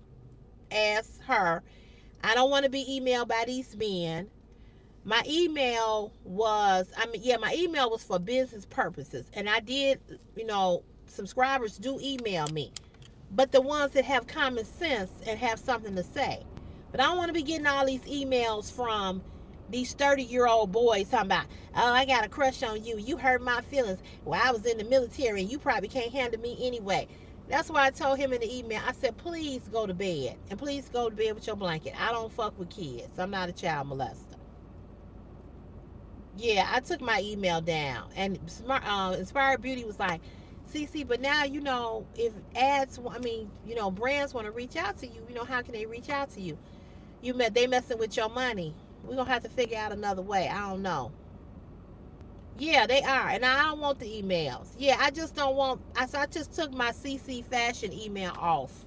ass her. I don't want to be emailed by these men. My email was, my email was for business purposes. And I did, subscribers do email me. But the ones that have common sense and have something to say. But I don't want to be getting all these emails from these 30-year-old boys talking about, oh, I got a crush on you. You hurt my feelings. Well, I was in the military and you probably can't handle me anyway. That's why I told him in the email, I said, please go to bed. And please go to bed with your blanket. I don't fuck with kids. I'm not a child molester. Yeah, I took my email down. And Inspired Beauty was like, CC, but now, if brands want to reach out to you, how can they reach out to you? They messing with your money. We're going to have to figure out another way. I don't know. Yeah, they are. And I don't want the emails. Yeah, I just don't want, I just took my CC Fashion email off.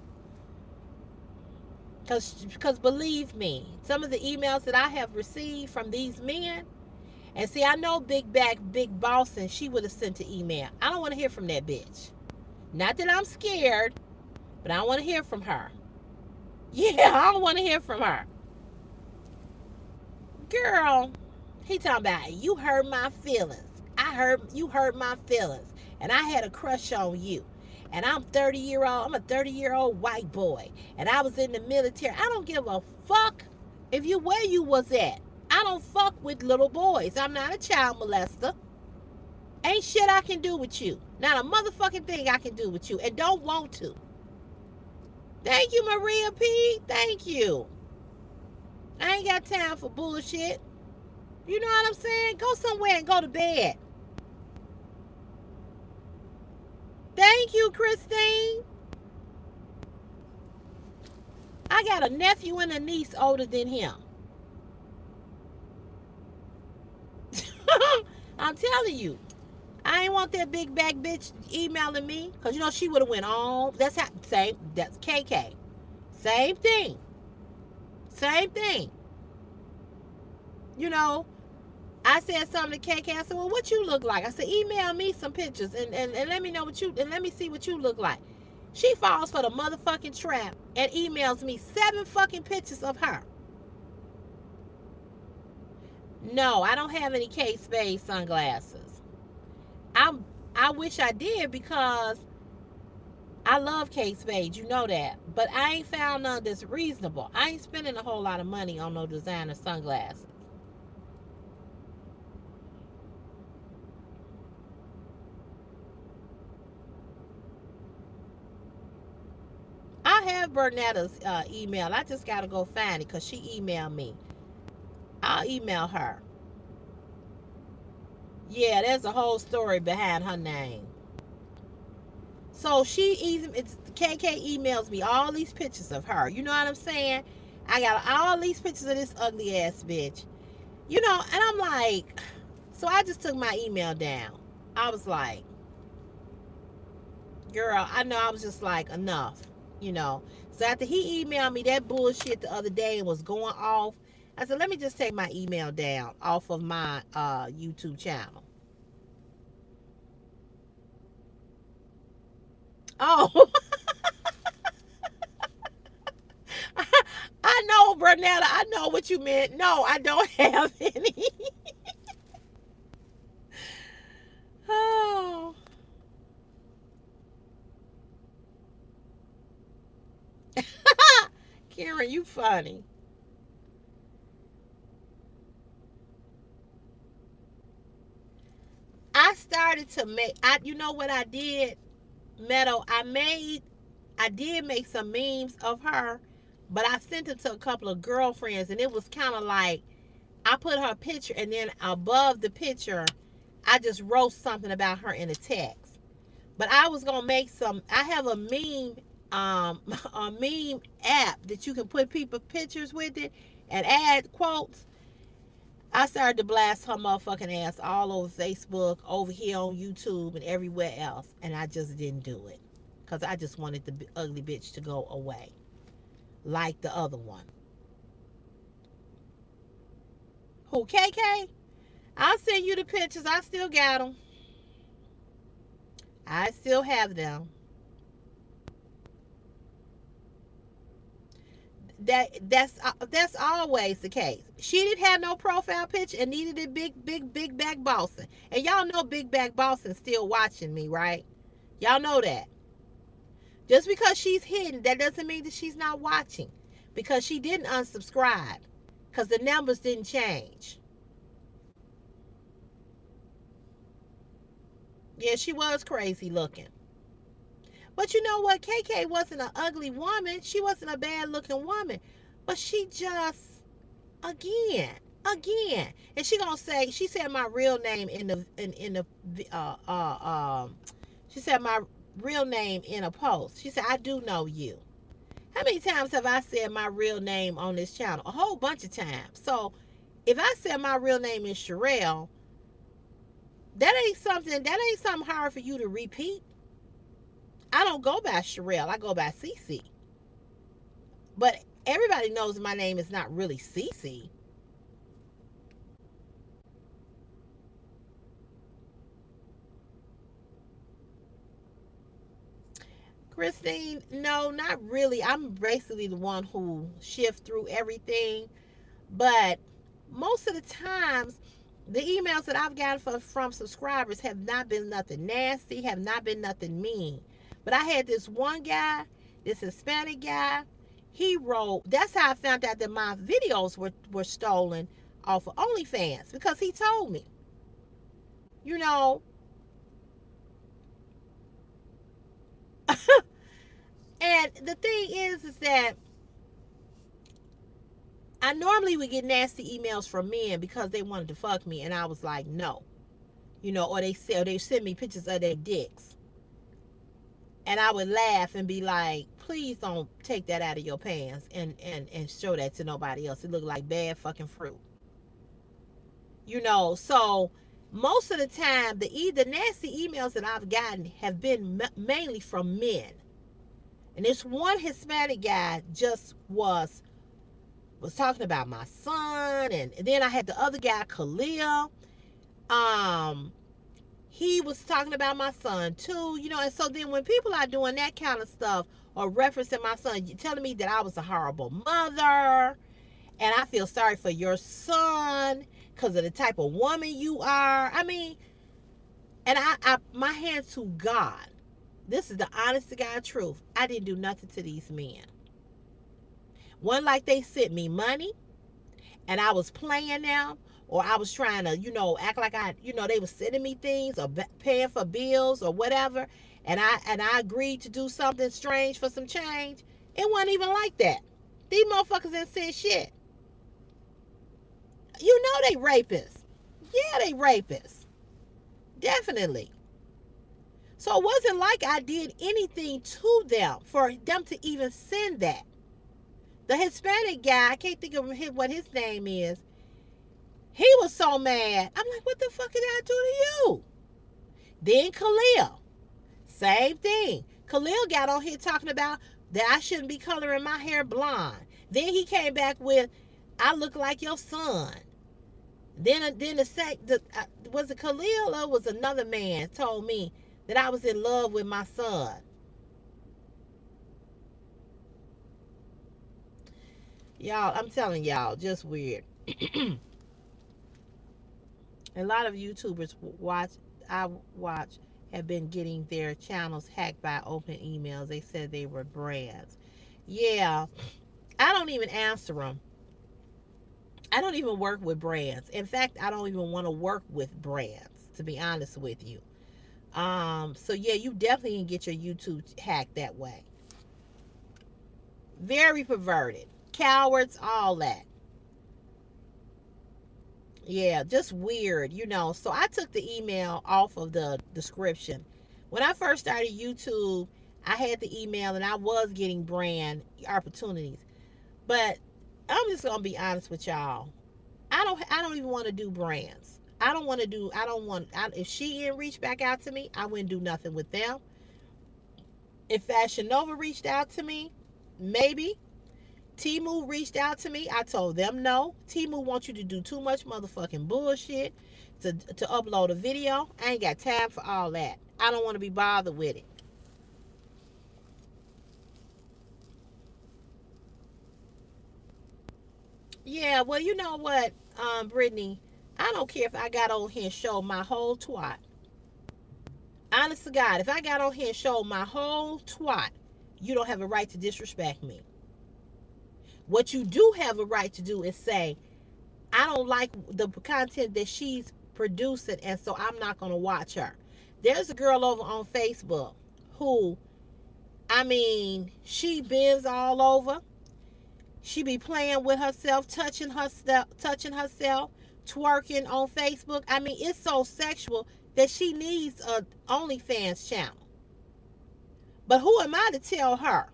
Because believe me, some of the emails that I have received from these men, and see, I know Big Back, Big Boss, and she would have sent an email. I don't want to hear from that bitch. Not that I'm scared, but I don't want to hear from her. Yeah, I don't want to hear from her. Girl, he talking about, you hurt my feelings. You hurt my feelings. And I had a crush on you. And I'm a 30-year-old white boy. And I was in the military. I don't give a fuck where you was at. I don't fuck with little boys. I'm not a child molester. Ain't shit I can do with you. Not a motherfucking thing I can do with you. And don't want to. Thank you, Maria P. Thank you. I ain't got time for bullshit. You know what I'm saying? Go somewhere and go to bed. Thank you, Christine. I got a nephew and a niece older than him. I'm telling you. I ain't want that big back bitch emailing me. Because, she would have went on. That's KK. Same thing. I said something to KK. I said, well, what you look like? I said, email me some pictures and let me know and let me see what you look like. She falls for the motherfucking trap and emails me 7 fucking pictures of her. No, I don't have any Kate Spade sunglasses. I wish I did because I love Kate Spade, you know that. But I ain't found none that's reasonable. I ain't spending a whole lot of money on no designer sunglasses. I have Bernetta's email. I just got to go find it because she emailed me. I'll email her. Yeah, there's a whole story behind her name. So KK emails me all these pictures of her. You know what I'm saying? I got all these pictures of this ugly ass bitch. And I'm like, so I just took my email down. I was like, girl, I know I was just like, enough. So after he emailed me that bullshit the other day and was going off, I said, let me just take my email down off of my YouTube channel. Oh, I know, Bernetta. I know what you meant. No, I don't have any. Oh. Karen, you funny. I started to make, you know what I did, Meadow? I did make some memes of her, but I sent them to a couple of girlfriends, and it was kind of like, I put her picture, and then above the picture, I just wrote something about her in a text. But I was gonna make I have a meme, a meme app that you can put people pictures with it and add quotes. I started to blast her motherfucking ass all over Facebook, over here on YouTube, and everywhere else. And I just didn't do it. Because I just wanted the ugly bitch to go away. Like the other one. Who, KK? I'll send you the pictures. I still got them. I still have them. That's always the case. She didn't have no profile picture and needed a big back bossing. And y'all know big back bossing still watching me, right? Y'all know that. Just because she's hidden, that doesn't mean that she's not watching. Because she didn't unsubscribe. Because the numbers didn't change. Yeah, she was crazy looking. But you know what? KK wasn't an ugly woman. She wasn't a bad looking woman. But she just, again, and she gonna say, she said my real name in the she said my real name in a post. She said, I do know you. How many times have I said my real name on this channel? A whole bunch of times. So if I said my real name is Sherelle, that ain't something hard for you to repeat. I don't go by Sherelle. I go by Cece. But everybody knows my name is not really Cece. Christine, no, not really. I'm basically the one who shift through everything. But most of the times, the emails that I've gotten from subscribers have not been nothing nasty, have not been nothing mean. But I had this one guy, this Hispanic guy, he wrote, that's how I found out that my videos were stolen off of OnlyFans, because he told me, you know, and the thing is that I normally would get nasty emails from men because they wanted to fuck me, and I was like, no, or they send me pictures of their dicks, and I would laugh and be like, please don't take that out of your pants and show that to nobody else. It looked like bad fucking fruit, So most of the time, the nasty emails that I've gotten have been mainly from men, and this one Hispanic guy just was talking about my son, and then I had the other guy, Khalil. Um, he was talking about my son too, and so then when people are doing that kind of stuff or referencing my son, telling me that I was a horrible mother and I feel sorry for your son because of the type of woman you are. I mean, and I my hands to God, this is the honest to God truth. I didn't do nothing to these men. One, like they sent me money and I was playing them, or I was trying to, act like they were sending me things or paying for bills or whatever, and I agreed to do something strange for some change. It wasn't even like that. These motherfuckers didn't say shit. They rapists. Yeah, they rapists. Definitely. So it wasn't like I did anything to them for them to even send that. The Hispanic guy, I can't think of what his name is. He was so mad. I'm like, what the fuck did I do to you? Then Khalil, same thing. Khalil got on here talking about that I shouldn't be coloring my hair blonde. Then he came back with, I look like your son. Then was it Khalil or was another man told me that I was in love with my son. Y'all, I'm telling y'all, just weird. A lot of YouTubers I watch have been getting their channels hacked by open emails. They said they were brands. Yeah, I don't even answer them. I don't even work with brands. In fact, I don't even want to work with brands, to be honest with you. So yeah, you definitely can get your YouTube hacked that way. Very perverted. Cowards, all that. Yeah, just weird, So I took the email off of the description. When I first started YouTube, I had the email and I was getting brand opportunities. But I'm just gonna be honest with y'all. I don't even want to do brands. If she reached back out to me, I wouldn't do nothing with them. If Fashion Nova reached out to me, maybe. Timu reached out to me. I told them no. Timu wants you to do too much motherfucking bullshit. to upload a video. I ain't got time for all that. I don't want to be bothered with it. Yeah, well, you know what, Brittany, I don't care if I got on here and showed my whole twat. Honest to God, if I got on here and showed my whole twat, you don't have a right to disrespect me. What you do have a right to do is say, I don't like the content that she's producing, and so I'm not going to watch her. There's a girl over on Facebook who, I mean, she bends all over. She be playing with herself, touching herself, twerking on Facebook. I mean, it's so sexual that she needs a OnlyFans channel. But who am I to tell her?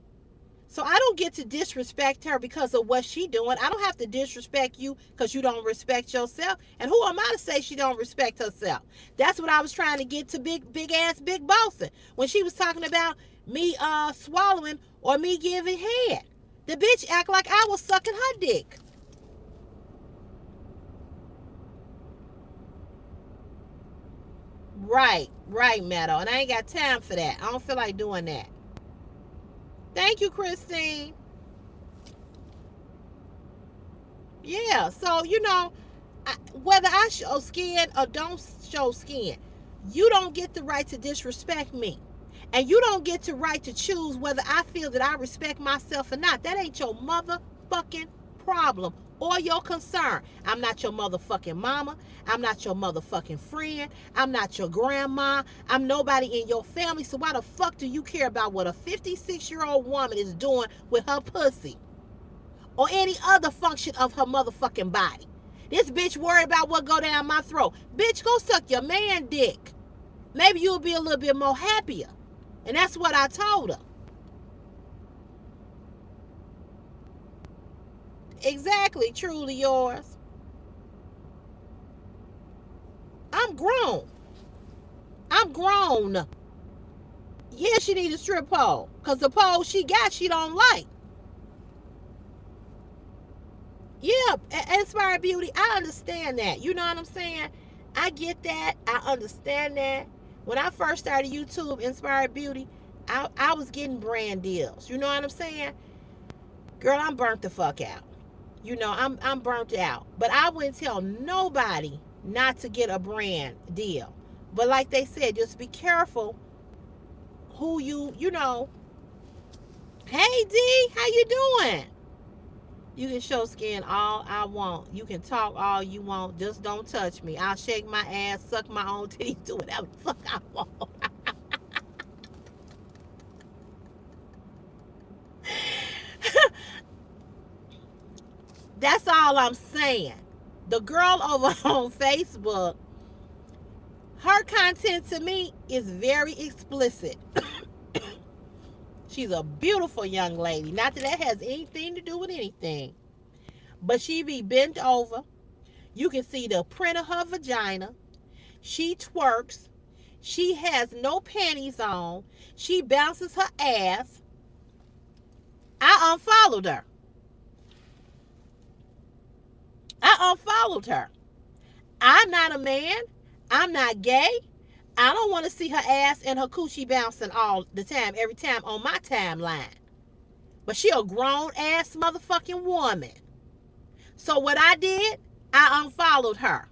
So I don't get to disrespect her because of what she doing. I don't have to disrespect you because you don't respect yourself. And who am I to say she don't respect herself? That's what I was trying to get to big ass Big Bossin when she was talking about me swallowing or me giving head. The bitch act like I was sucking her dick. Right, Meadow. And I ain't got time for that. I don't feel like doing that. Thank you, Christine. Yeah, so, whether I show skin or don't show skin, you don't get the right to disrespect me. And you don't get the right to choose whether I feel that I respect myself or not. That ain't your motherfucking problem or your concern. I'm not your motherfucking mama. I'm not your motherfucking friend. I'm not your grandma. I'm nobody in your family. So why the fuck do you care about what a 56-year-old woman is doing with her pussy or any other function of her motherfucking body? This bitch worried about what go down my throat. Bitch, go suck your man dick. Maybe you'll be a little bit more happier. And that's what I told her. Exactly, truly yours. I'm grown. I'm grown. Yeah, she need a strip pole. Because the pole she got, she don't like. Yeah, Inspired Beauty, I understand that. You know what I'm saying? I get that. I understand that. When I first started YouTube, Inspired Beauty, I was getting brand deals. You know what I'm saying? Girl, I'm burnt the fuck out. I'm burnt out. But I wouldn't tell nobody not to get a brand deal. But like they said, just be careful who Hey D, how you doing? You can show skin all I want. You can talk all you want. Just don't touch me. I'll shake my ass, suck my own titties, do whatever the fuck I want. That's all I'm saying. The girl over on Facebook, her content to me is very explicit. She's a beautiful young lady. Not that that has anything to do with anything. But she be bent over. You can see the print of her vagina. She twerks. She has no panties on. She bounces her ass. I unfollowed her. I'm not a man. I'm not gay. I don't want to see her ass and her coochie bouncing all the time, every time on my timeline. But she a grown ass motherfucking woman. So what I did, I unfollowed her.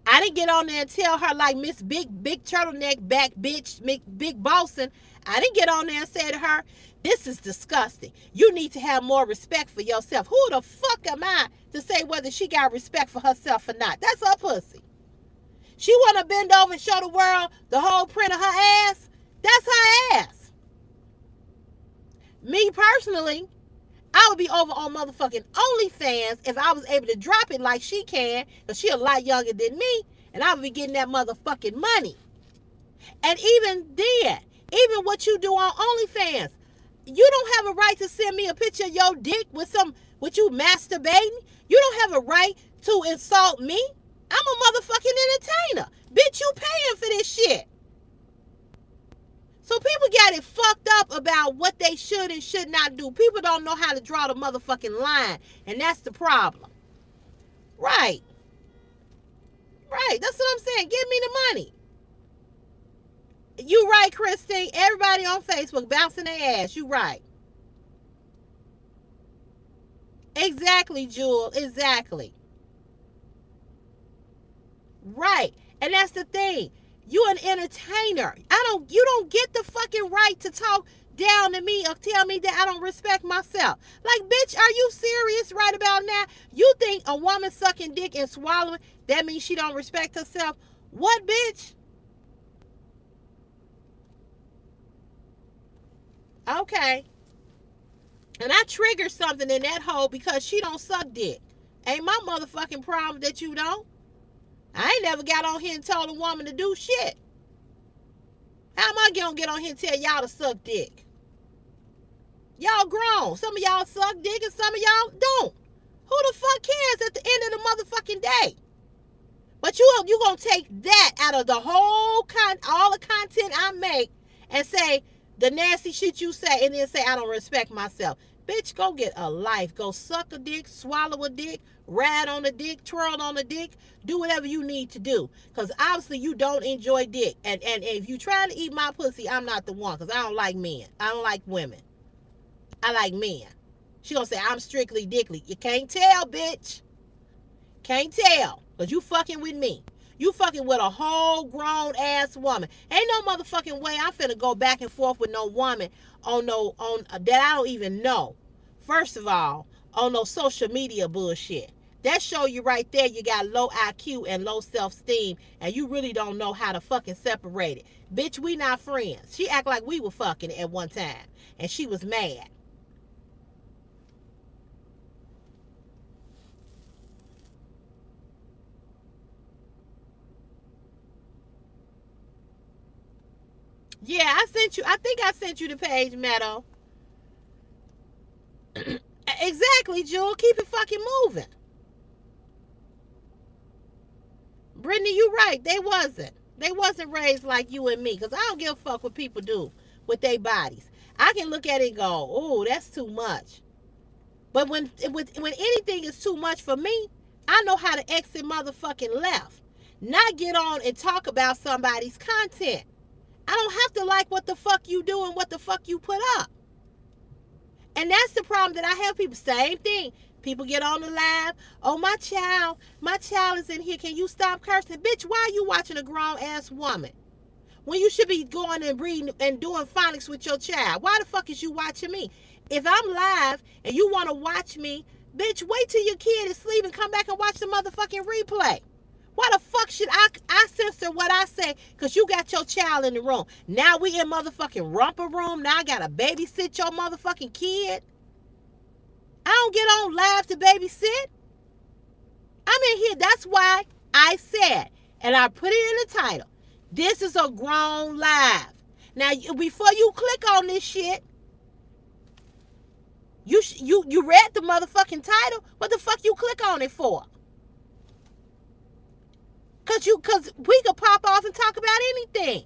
I didn't get on there and tell her like Miss Big Turtleneck back bitch, Big Bossin. I didn't get on there and say to her, this is disgusting. You need to have more respect for yourself. Who the fuck am I to say whether she got respect for herself or not? That's her pussy. She want to bend over and show the world the whole print of her ass. That's her ass. Me personally, I would be over on motherfucking OnlyFans if I was able to drop it like she can, because she a lot younger than me, and I would be getting that motherfucking money. And even then, even what you do on OnlyFans, you don't have a right to send me a picture of your dick with you masturbating. You don't have a right to insult me. I'm a motherfucking entertainer. Bitch, you paying for this shit. So people got it fucked up about what they should and should not do. People don't know how to draw the motherfucking line. And that's the problem. Right. Right. That's what I'm saying. Give me the money. You right, Christine. Everybody on Facebook bouncing their ass. You right. Exactly, Jewel. Exactly. Right. And that's the thing. You an entertainer. You don't get the fucking right to talk down to me or tell me that I don't respect myself. Like, bitch, are you serious right about now? You think a woman sucking dick and swallowing, that means she don't respect herself? What, bitch? Okay. And I triggered something in that hole because she don't suck dick. Ain't my motherfucking problem that you don't. I ain't never got on here and told a woman to do shit. How am I gonna get on here and tell y'all to suck dick? Y'all grown. Some of y'all suck dick and some of y'all don't. Who the fuck cares at the end of the motherfucking day? But you gonna take that out of the whole all the content I make and say the nasty shit you say and then say I don't respect myself. Bitch, go get a life. Go suck a dick, swallow a dick, ride on a dick, twirl on a dick, do whatever you need to do. Because obviously you don't enjoy dick. And if you trying to eat my pussy, I'm not the one. Because I don't like men. I don't like women. I like men. She gonna say I'm strictly dickly. You can't tell, bitch. Can't tell. Because you fucking with me. You fucking with a whole grown ass woman. Ain't no motherfucking way I'm finna go back and forth with no woman on that I don't even know. First of all, on no social media bullshit. That show you right there you got low IQ and low self-esteem and you really don't know how to fucking separate it. Bitch, we not friends. She act like we were fucking at one time and she was mad. Yeah, I sent you. I think I sent you the page, Meadow. Exactly, Jewel. Keep it fucking moving. Brittany, you right. They wasn't. They wasn't raised like you and me. Because I don't give a fuck what people do with their bodies. I can look at it and go, oh, that's too much. But when anything is too much for me, I know how to exit motherfucking left. Not get on and talk about somebody's content. I don't have to like what the fuck you do and what the fuck you put up. And that's the problem that I have people. Same thing. People get on the live. Oh, my child is in here. Can you stop cursing? Bitch, why are you watching a grown ass woman? When you should be going and reading and doing phonics with your child. Why the fuck is you watching me? If I'm live and you want to watch me, bitch, wait till your kid is asleep and come back and watch the motherfucking replay. Why the fuck should I censor what I say? Because you got your child in the room. Now we in motherfucking romper room. Now I got to babysit your motherfucking kid. I don't get on live to babysit. I'm in here. That's why I said, and I put it in the title, this is a grown live. Now, before you click on this shit, you read the motherfucking title. What the fuck you click on it for? Cause we could pop off and talk about anything.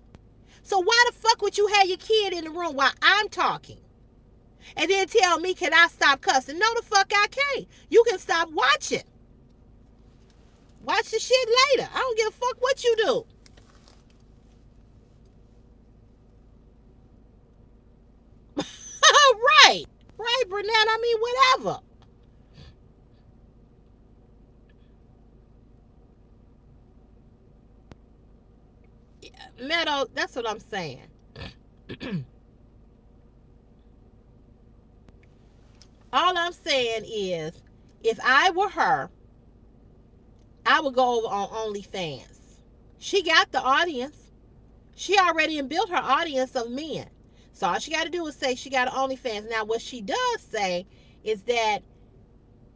So why the fuck would you have your kid in the room while I'm talking? And then tell me, can I stop cussing? No, the fuck I can't. You can stop watching. Watch the shit later. I don't give a fuck what you do. Right. Right, Burnett. I mean, whatever. Meadow, that's what I'm saying. All I'm saying is, if I were her, I would go over on OnlyFans. She got the audience. She already built her audience of men. So all she got to do is say she got an OnlyFans. Now, what she does say is that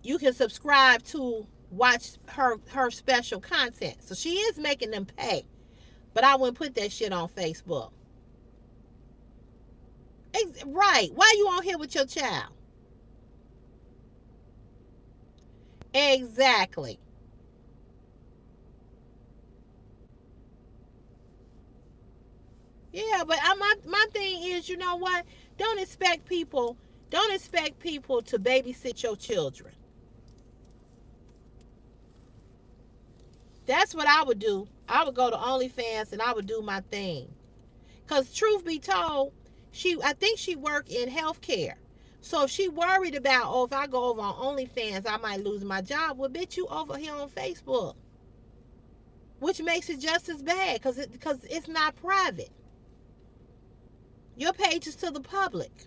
you can subscribe to watch her special content. So she is making them pay. But I wouldn't put that shit on Facebook. Right. Why you on here with your child? Exactly. Yeah, but my thing is, you know what? Don't expect people to babysit your children. That's what I would do. I would go to OnlyFans and I would do my thing. Cause truth be told, I think she worked in healthcare. So if she worried about, oh, if I go over on OnlyFans, I might lose my job. Well, bitch, you over here on Facebook, which makes it just as bad because it's not private. Your page is to the public.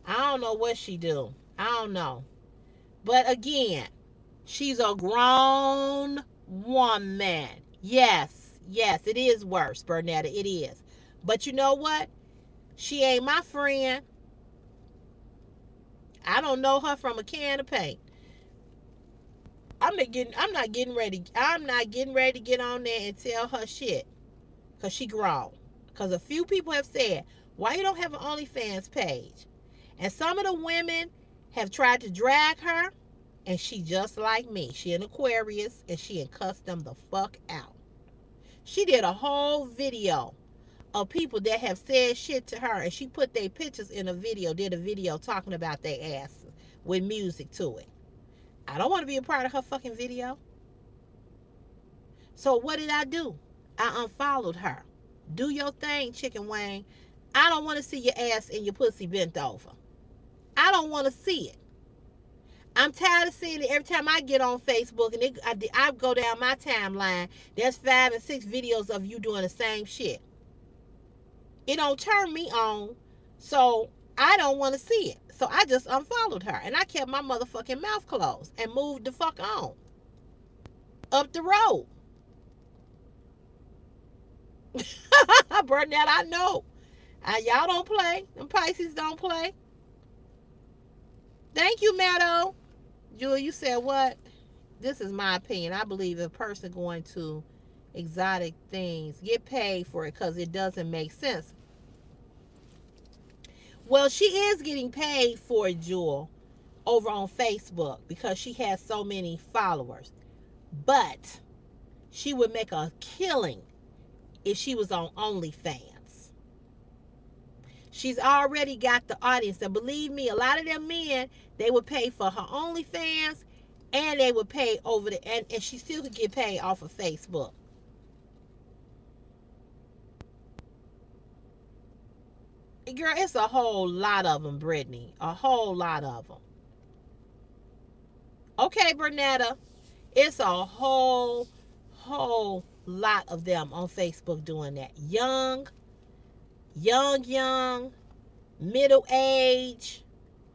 I don't know what she do. I don't know. But again, she's a grown woman. Yes, it is worse, Bernetta. It is. But you know what? She ain't my friend. I don't know her from a can of paint. I'm not getting ready to get on there and tell her shit. Cause she grown. Cause a few people have said, why you don't have an OnlyFans page? And some of the women have tried to drag her, and she just like me. She an Aquarius, and she cussed them the fuck out. She did a whole video of people that have said shit to her, and she put their pictures in a video, did a video talking about their asses with music to it. I don't want to be a part of her fucking video. So what did I do? I unfollowed her. Do your thing, Chicken Wang. I don't want to see your ass and your pussy bent over. I don't want to see it. I'm tired of seeing it every time I get on Facebook and I go down my timeline. There's 5 and 6 videos of you doing the same shit. It don't turn me on, so I don't want to see it. So I just unfollowed her, and I kept my motherfucking mouth closed and moved the fuck on up the road. Bernadette, I know. Y'all don't play. Them Pisces don't play. Thank you, Maddo. Jewel, you said what? This is my opinion. I believe a person going to exotic things get paid for it because it doesn't make sense. Well, she is getting paid for it, Jewel, over on Facebook because she has so many followers. But she would make a killing if she was on OnlyFans. She's already got the audience. And believe me, a lot of them men, they would pay for her OnlyFans and they would pay over and she still could get paid off of Facebook. Girl, it's a whole lot of them, Brittany. A whole lot of them. Okay, Bernetta. It's a whole lot of them on Facebook doing that. Young, middle age,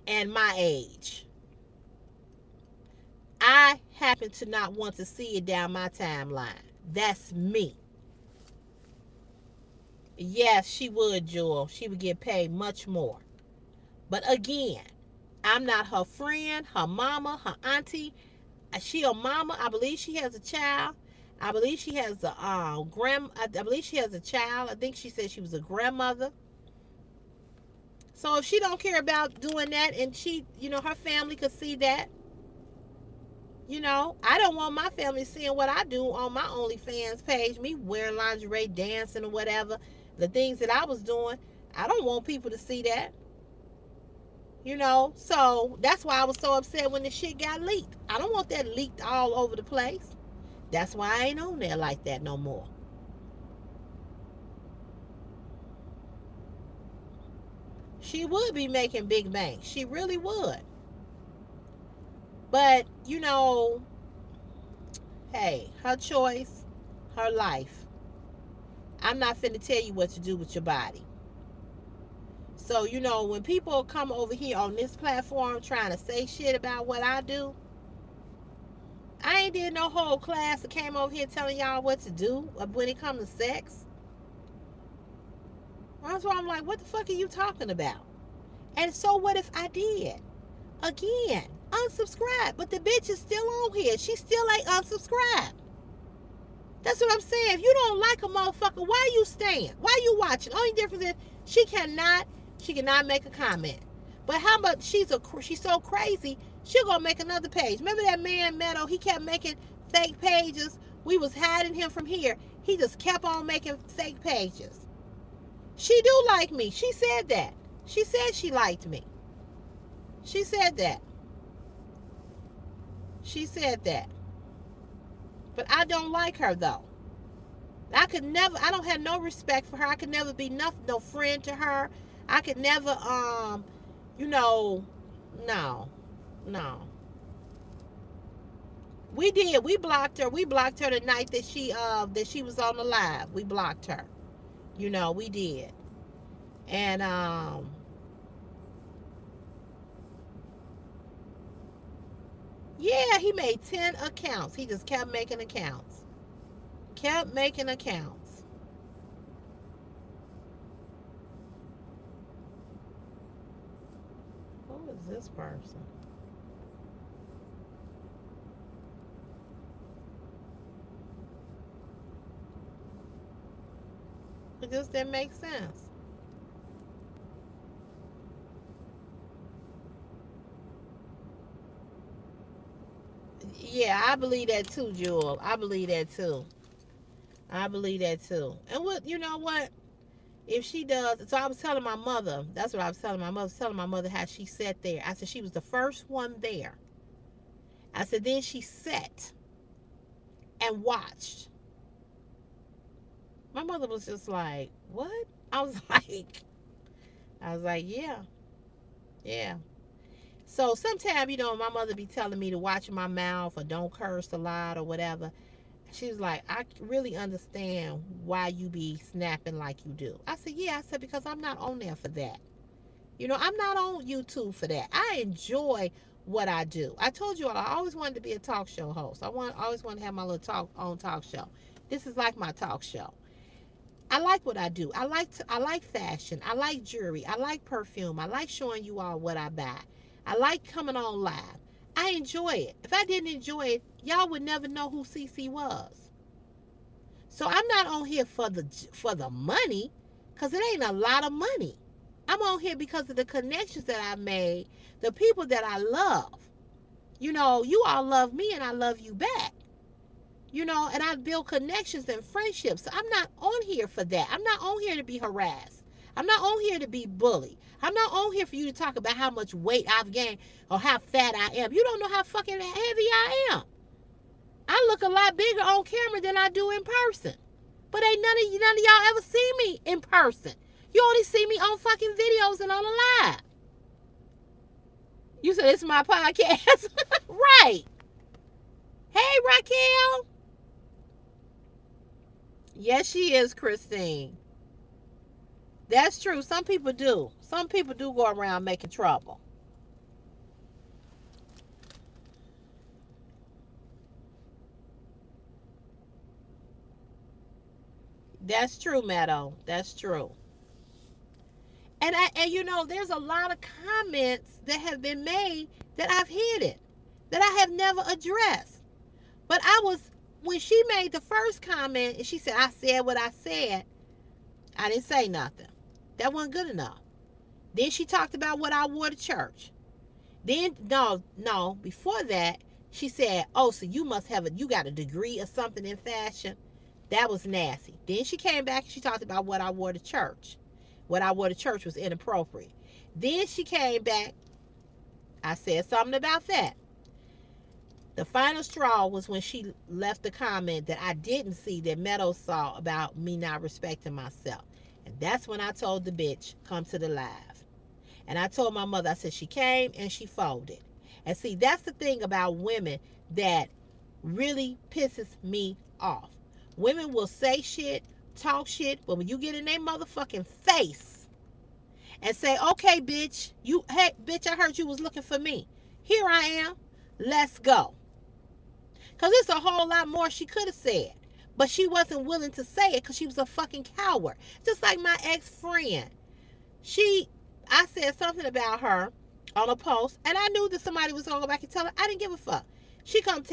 and my age. I happen to not want to see it down my timeline. That's me. Yes, she would, Jewel. She would get paid much more. But again, I'm not her friend, her mama, her auntie. She a mama. I believe she has a child. I believe she has a I believe she has a child. I think she said she was a grandmother. So if she don't care about doing that, and she, her family could see that, I don't want my family seeing what I do on my OnlyFans page, me wearing lingerie, dancing or whatever, the things that I was doing. I don't want people to see that. So that's why I was so upset when the shit got leaked. I don't want that leaked all over the place. That's why I ain't on there like that no more. She would be making big banks. She really would. But, hey, her choice, her life. I'm not finna tell you what to do with your body. So, when people come over here on this platform trying to say shit about what I do, I ain't did no whole class that came over here telling y'all what to do when it comes to sex. That's why I'm like, what the fuck are you talking about? And so what if I did? Again, unsubscribe. But the bitch is still on here. She still ain't unsubscribed. That's what I'm saying. If you don't like a motherfucker, why are you staying? Why are you watching? Only difference is she cannot make a comment. But how about she's so crazy, she'll go make another page. Remember that man Meadow? He kept making fake pages. We was hiding him from here. He just kept on making fake pages. She do like me. She said that. She said she liked me. She said that. She said that. But I don't like her though. I don't have no respect for her. I could never be no friend to her. I could never, you know, no, no. We did. We blocked her. We blocked her the night that she was on the live. We blocked her. You know, we did. And yeah, he made 10 accounts. He just kept making accounts. Kept making accounts. Who is this person? It just didn't make sense. Yeah, I believe that too, Jewel. I believe that too. I believe that too. And what you know what? If she does, so I was telling my mother. That's what I was telling my mother. I was telling my mother how she sat there. I said she was the first one there. I said then she sat and watched. My mother was just like, "What?" I was like, "Yeah, yeah." So sometimes, my mother be telling me to watch my mouth or don't curse a lot or whatever. She was like, I really understand why you be snapping like you do. I said, yeah. I said, because I'm not on there for that. I'm not on YouTube for that. I enjoy what I do. I told you all I always wanted to be a talk show host. Always want to have my little talk show. This is like my talk show. I like what I do. I like fashion. I like jewelry. I like perfume. I like showing you all what I buy. I like coming on live. I enjoy it. If I didn't enjoy it, y'all would never know who CC was. So I'm not on here for the money, cause it ain't a lot of money. I'm on here because of the connections that I made, the people that I love. You all love me and I love you back. And I build connections and friendships. So I'm not on here for that. I'm not on here to be harassed. I'm not on here to be bullied. I'm not on here for you to talk about how much weight I've gained or how fat I am. You don't know how fucking heavy I am. I look a lot bigger on camera than I do in person. But ain't none of y'all ever see me in person. You only see me on fucking videos and on a live. You said it's my podcast. Right. Hey, Raquel. Yes, she is, Christine. That's true. Some people do. Some people do go around making trouble. That's true, Meadow. That's true. And there's a lot of comments that have been made that I've hidden, that I have never addressed. But when she made the first comment and she said, I said what I said, I didn't say nothing. That wasn't good enough. Then she talked about what I wore to church. Then, no, before that, she said, oh, so you you got a degree or something in fashion. That was nasty. Then she came back and she talked about what I wore to church. What I wore to church was inappropriate. Then she came back. I said something about that. The final straw was when she left the comment that I didn't see that Meadows saw about me not respecting myself. And that's when I told the bitch, come to the live. And I told my mother, I said, she came and she folded. And see, that's the thing about women that really pisses me off. Women will say shit, talk shit, but when you get in their motherfucking face and say, okay, bitch, hey, bitch, I heard you was looking for me. Here I am. Let's go. Because it's a whole lot more she could have said. But she wasn't willing to say it because she was a fucking coward. Just like my ex-friend. I said something about her on a post, and I knew that somebody was going to go back and tell her. I didn't give a fuck. She come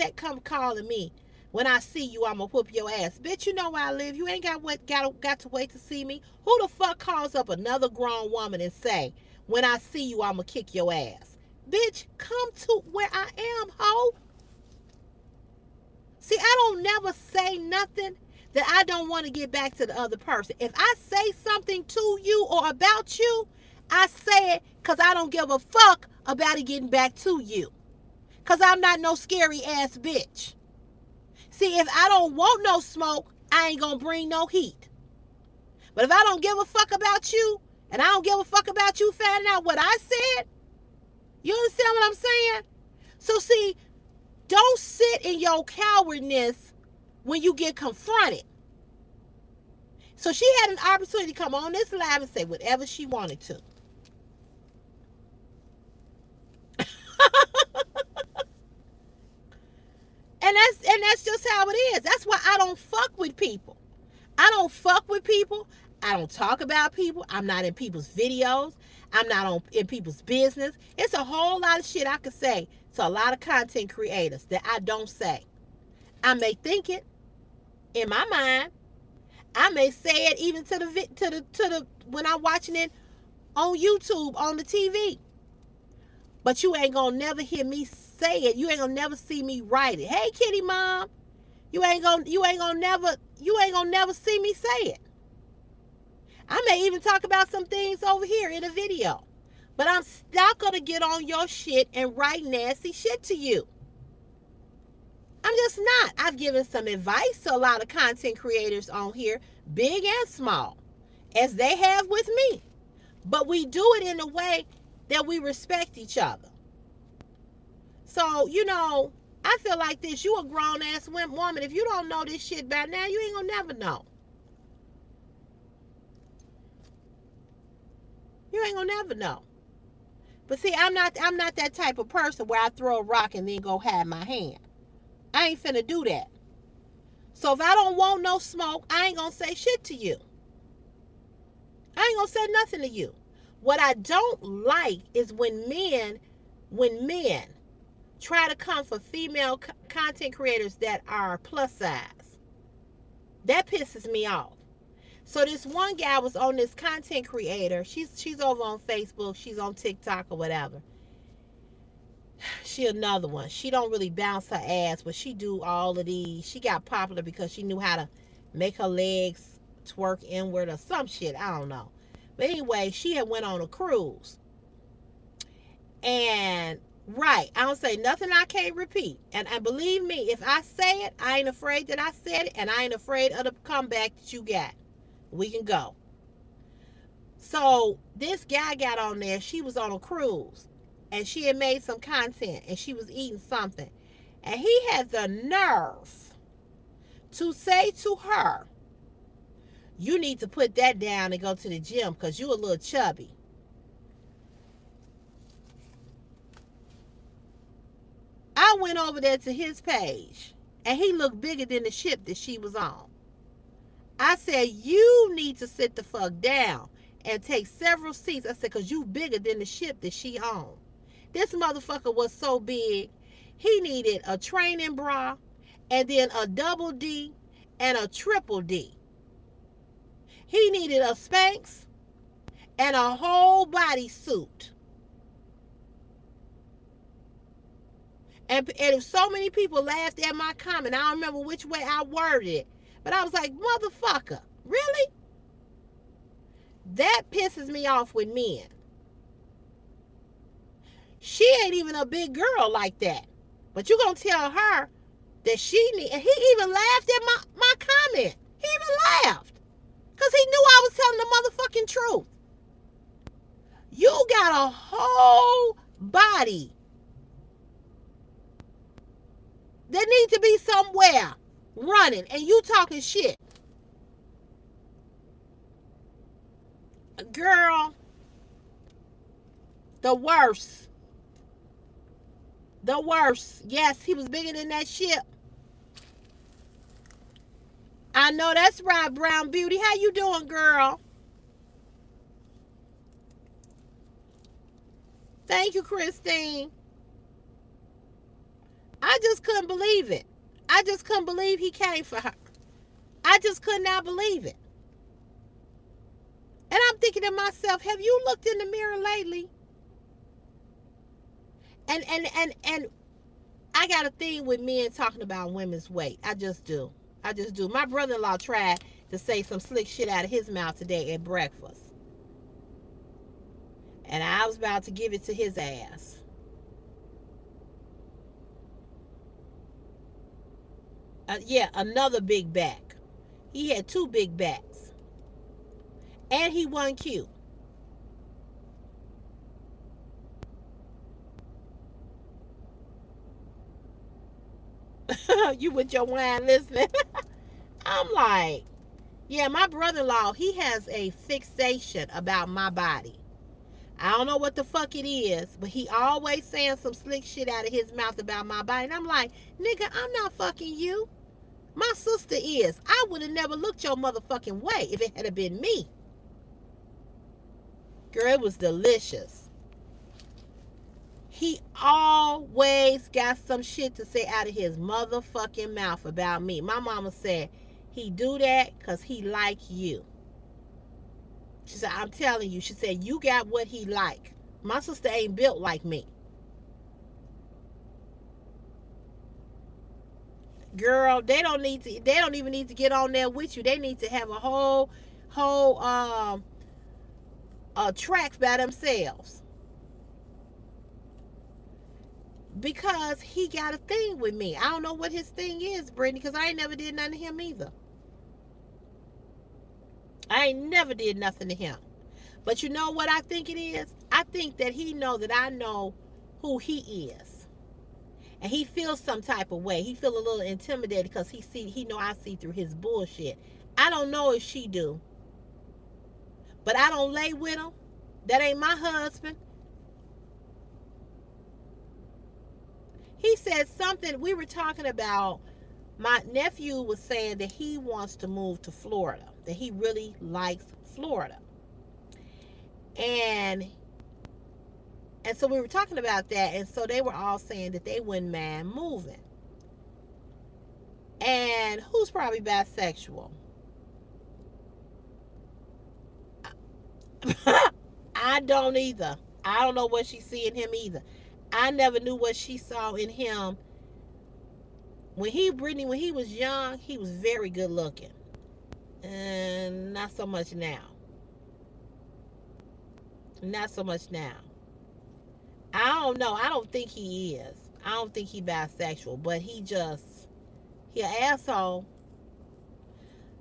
calling me. When I see you, I'm going to whoop your ass. Bitch, you know where I live. You ain't got to wait to see me. Who the fuck calls up another grown woman and say, when I see you, I'm going to kick your ass? Bitch, come to where I am, ho. See, I don't never say nothing that I don't want to get back to the other person. If I say something to you or about you, I say it because I don't give a fuck about it getting back to you. Because I'm not no scary ass bitch. See, if I don't want no smoke, I ain't going to bring no heat. But if I don't give a fuck about you, and I don't give a fuck about you finding out what I said, you understand what I'm saying? So see, don't sit in your cowardness when you get confronted. So she had an opportunity to come on this live and say whatever she wanted to. And that's just how it is. That's why I don't fuck with people. I don't fuck with people. I don't talk about people. I'm not in people's videos. I'm not in people's business. It's a whole lot of shit I could say to a lot of content creators that I don't say. I may think it in my mind. I may say it even to the when I'm watching it on YouTube on the TV. But you ain't gonna never hear me say it. You ain't gonna never see me write it. Hey, kitty mom, you ain't gonna never see me say it. I may even talk about some things over here in a video, but I'm not gonna get on your shit and write nasty shit to you. I'm just not. I've given some advice to a lot of content creators on here, big and small, as they have with me. But we do it in a way that we respect each other. So, I feel like this. You a grown-ass woman. If you don't know this shit by now, you ain't gonna never know. You ain't gonna never know. But see, I'm not that type of person where I throw a rock and then go hide my hand. I ain't finna do that. So if I don't want no smoke, I ain't gonna say shit to you. I ain't gonna say nothing to you. What I don't like is when men try to come for female content creators that are plus size. That pisses me off. So this one guy was on this content creator. She's over on Facebook. She's on TikTok or whatever. She another one. She don't really bounce her ass, but she do all of these. She got popular because she knew how to make her legs twerk inward or some shit. I don't know. But anyway, she had went on a cruise. And, right, I don't say nothing I can't repeat. And believe me, if I say it, I ain't afraid that I said it, and I ain't afraid of the comeback that you got. We can go. So, this guy got on there. She was on a cruise. And she had made some content. And she was eating something. And he had the nerve to say to her, you need to put that down and go to the gym because you a little chubby. I went over there to his page, and he looked bigger than the ship that she was on. I said, you need to sit the fuck down and take several seats. I said, because you bigger than the ship that she on. This motherfucker was so big, he needed a training bra, and then a double D, and a triple D. He needed a Spanx and a whole body suit. And so many people laughed at my comment. I don't remember which way I worded it. But I was like, motherfucker, really? That pisses me off with men. She ain't even a big girl like that. But you gonna tell her that she need, and he even laughed at my comment. He even laughed. Because he knew I was telling the motherfucking truth. You got a whole body that need to be somewhere running, and you talking shit. Girl, the worst. The worst. Yes, he was bigger than that ship. I know that's right, Brown Beauty. How you doing, girl? Thank you, Christine. I just couldn't believe it. I just couldn't believe he came for her. I just could not believe it. And I'm thinking to myself, have you looked in the mirror lately? And I got a thing with men talking about women's weight. I just do. I just do. My brother-in-law tried to say some slick shit out of his mouth today at breakfast. And I was about to give it to his ass. Yeah, another big back. He had two big backs. And he wasn't cute. You with your wine listening? I'm like, yeah, my brother in law, he has a fixation about my body. I don't know what the fuck it is, but he always saying some slick shit out of his mouth about my body. And I'm like, nigga, I'm not fucking you. My sister is. I would have never looked your motherfucking way if it had been me. Girl, it was delicious. He always got some shit to say out of his motherfucking mouth about me. My mama said he do that because he like you. She said, I'm telling you. She said, you got what he like. My sister ain't built like me. Girl, they don't even need to get on there with you. They need to have a whole tracks by themselves. Because he got a thing with me. I don't know what his thing is, Brittany, because I ain't never did nothing to him either. I ain't never did nothing to him. But you know what I think it is? I think that he know that I know who he is. And he feels some type of way. He feel a little intimidated because he know I see through his bullshit. I don't know if she do. But I don't lay with him. That ain't my husband. He said something, we were talking about, my nephew was saying that he wants to move to Florida, that he really likes Florida. And so we were talking about that, and so they were all saying that they wouldn't mind moving. And who's probably bisexual? I don't either. I don't know what she see in him either. I never knew what she saw in him. When he was young, he was very good looking. And not so much now. Not so much now. I don't know. I don't think he is. I don't think he bisexual, but he an asshole.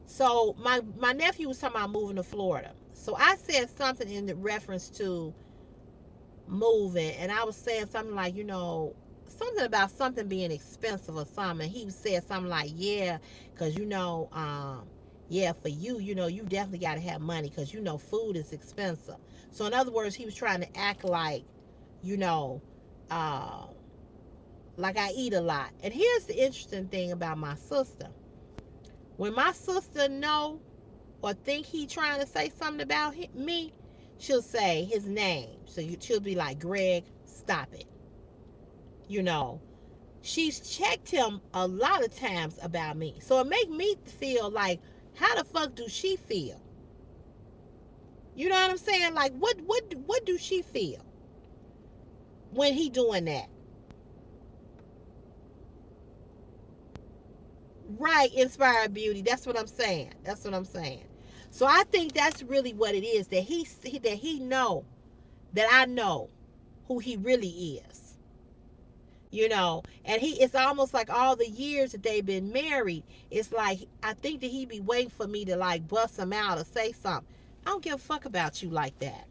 So my nephew was talking about moving to Florida. So I said something in reference to moving, and I was saying something like, something about something being expensive or something. He said something like, yeah, because yeah, for you, you definitely got to have money because food is expensive. So in other words, he was trying to act like, you know, uh, like I eat a lot. And here's the interesting thing about my sister. When my sister know or think he trying to say something about me, she'll say his name. So she'll be like, Greg, stop it. She's checked him a lot of times about me. So it make me feel like, how the fuck do she feel? You know what I'm saying? Like, what do she feel when he doing that? Right, inspired beauty. That's what I'm saying. So I think that's really what it is, that he know that I know who he really is. And it's almost like all the years that they've been married, it's like I think that he be waiting for me to like bust him out or say something. I don't give a fuck about you like that.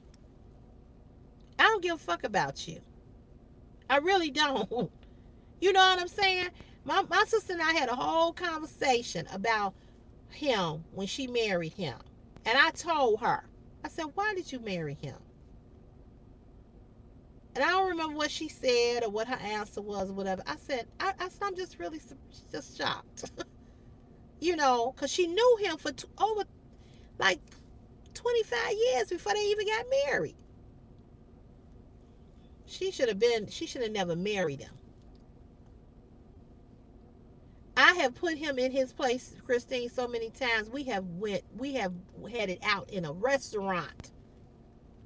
I don't give a fuck about you. I really don't. You know what I'm saying? My sister and I had a whole conversation about him when she married him. And I told her, I said, why did you marry him? And I don't remember what she said or what her answer was or whatever. I said, I'm just really just shocked. Because she knew him for over like 25 years before they even got married. She should have never married him. I have put him in his place, Christine, so many times. We have had it out in a restaurant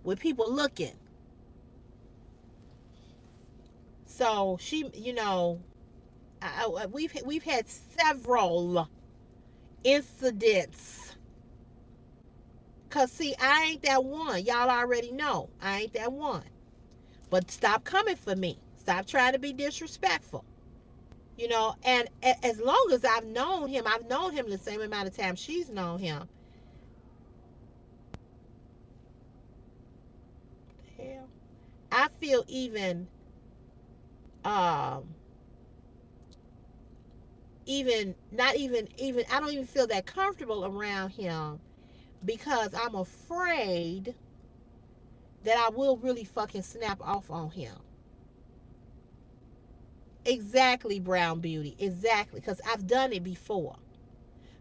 with people looking. So we've had several incidents Cause see, I ain't that one. Y'all already know I ain't that one. But stop coming for me. Stop trying to be disrespectful. And as long as I've known him the same amount of time she's known him. Hell, I feel um even not even I don't even feel that comfortable around him because I'm afraid that I will really fucking snap off on him. Exactly, Brown Beauty. Exactly. Because I've done it before.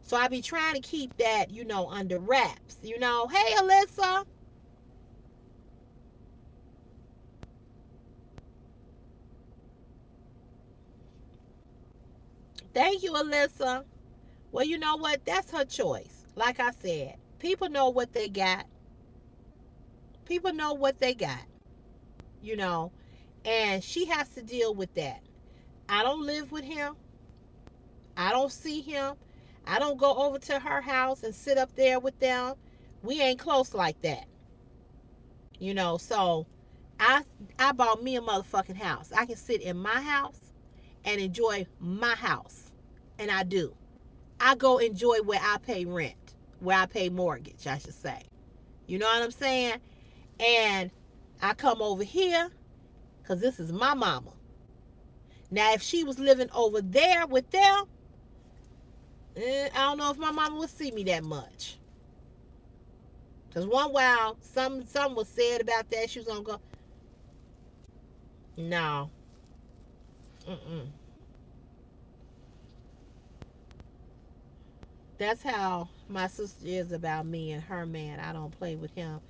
So I be trying to keep that, under wraps. Hey, Alyssa. Thank you, Alyssa. Well, you know what? That's her choice. Like I said, people know what they got. People know what they got, you know, and she has to deal with that. I don't live with him. I don't see him. I don't go over to her house and sit up there with them. We ain't close like that. So I I bought me a motherfucking house. I can sit in my house and enjoy my house. And I do. I go enjoy where I pay rent, where I pay mortgage, I should say. You know what I'm saying? And I come over here because this is my mama. Now, if she was living over there with them, I don't know if my mama would see me that much. Because one while, something was said about that. She was going to go, no. Mm-mm. That's how my sister is about me and her man. I don't play with him.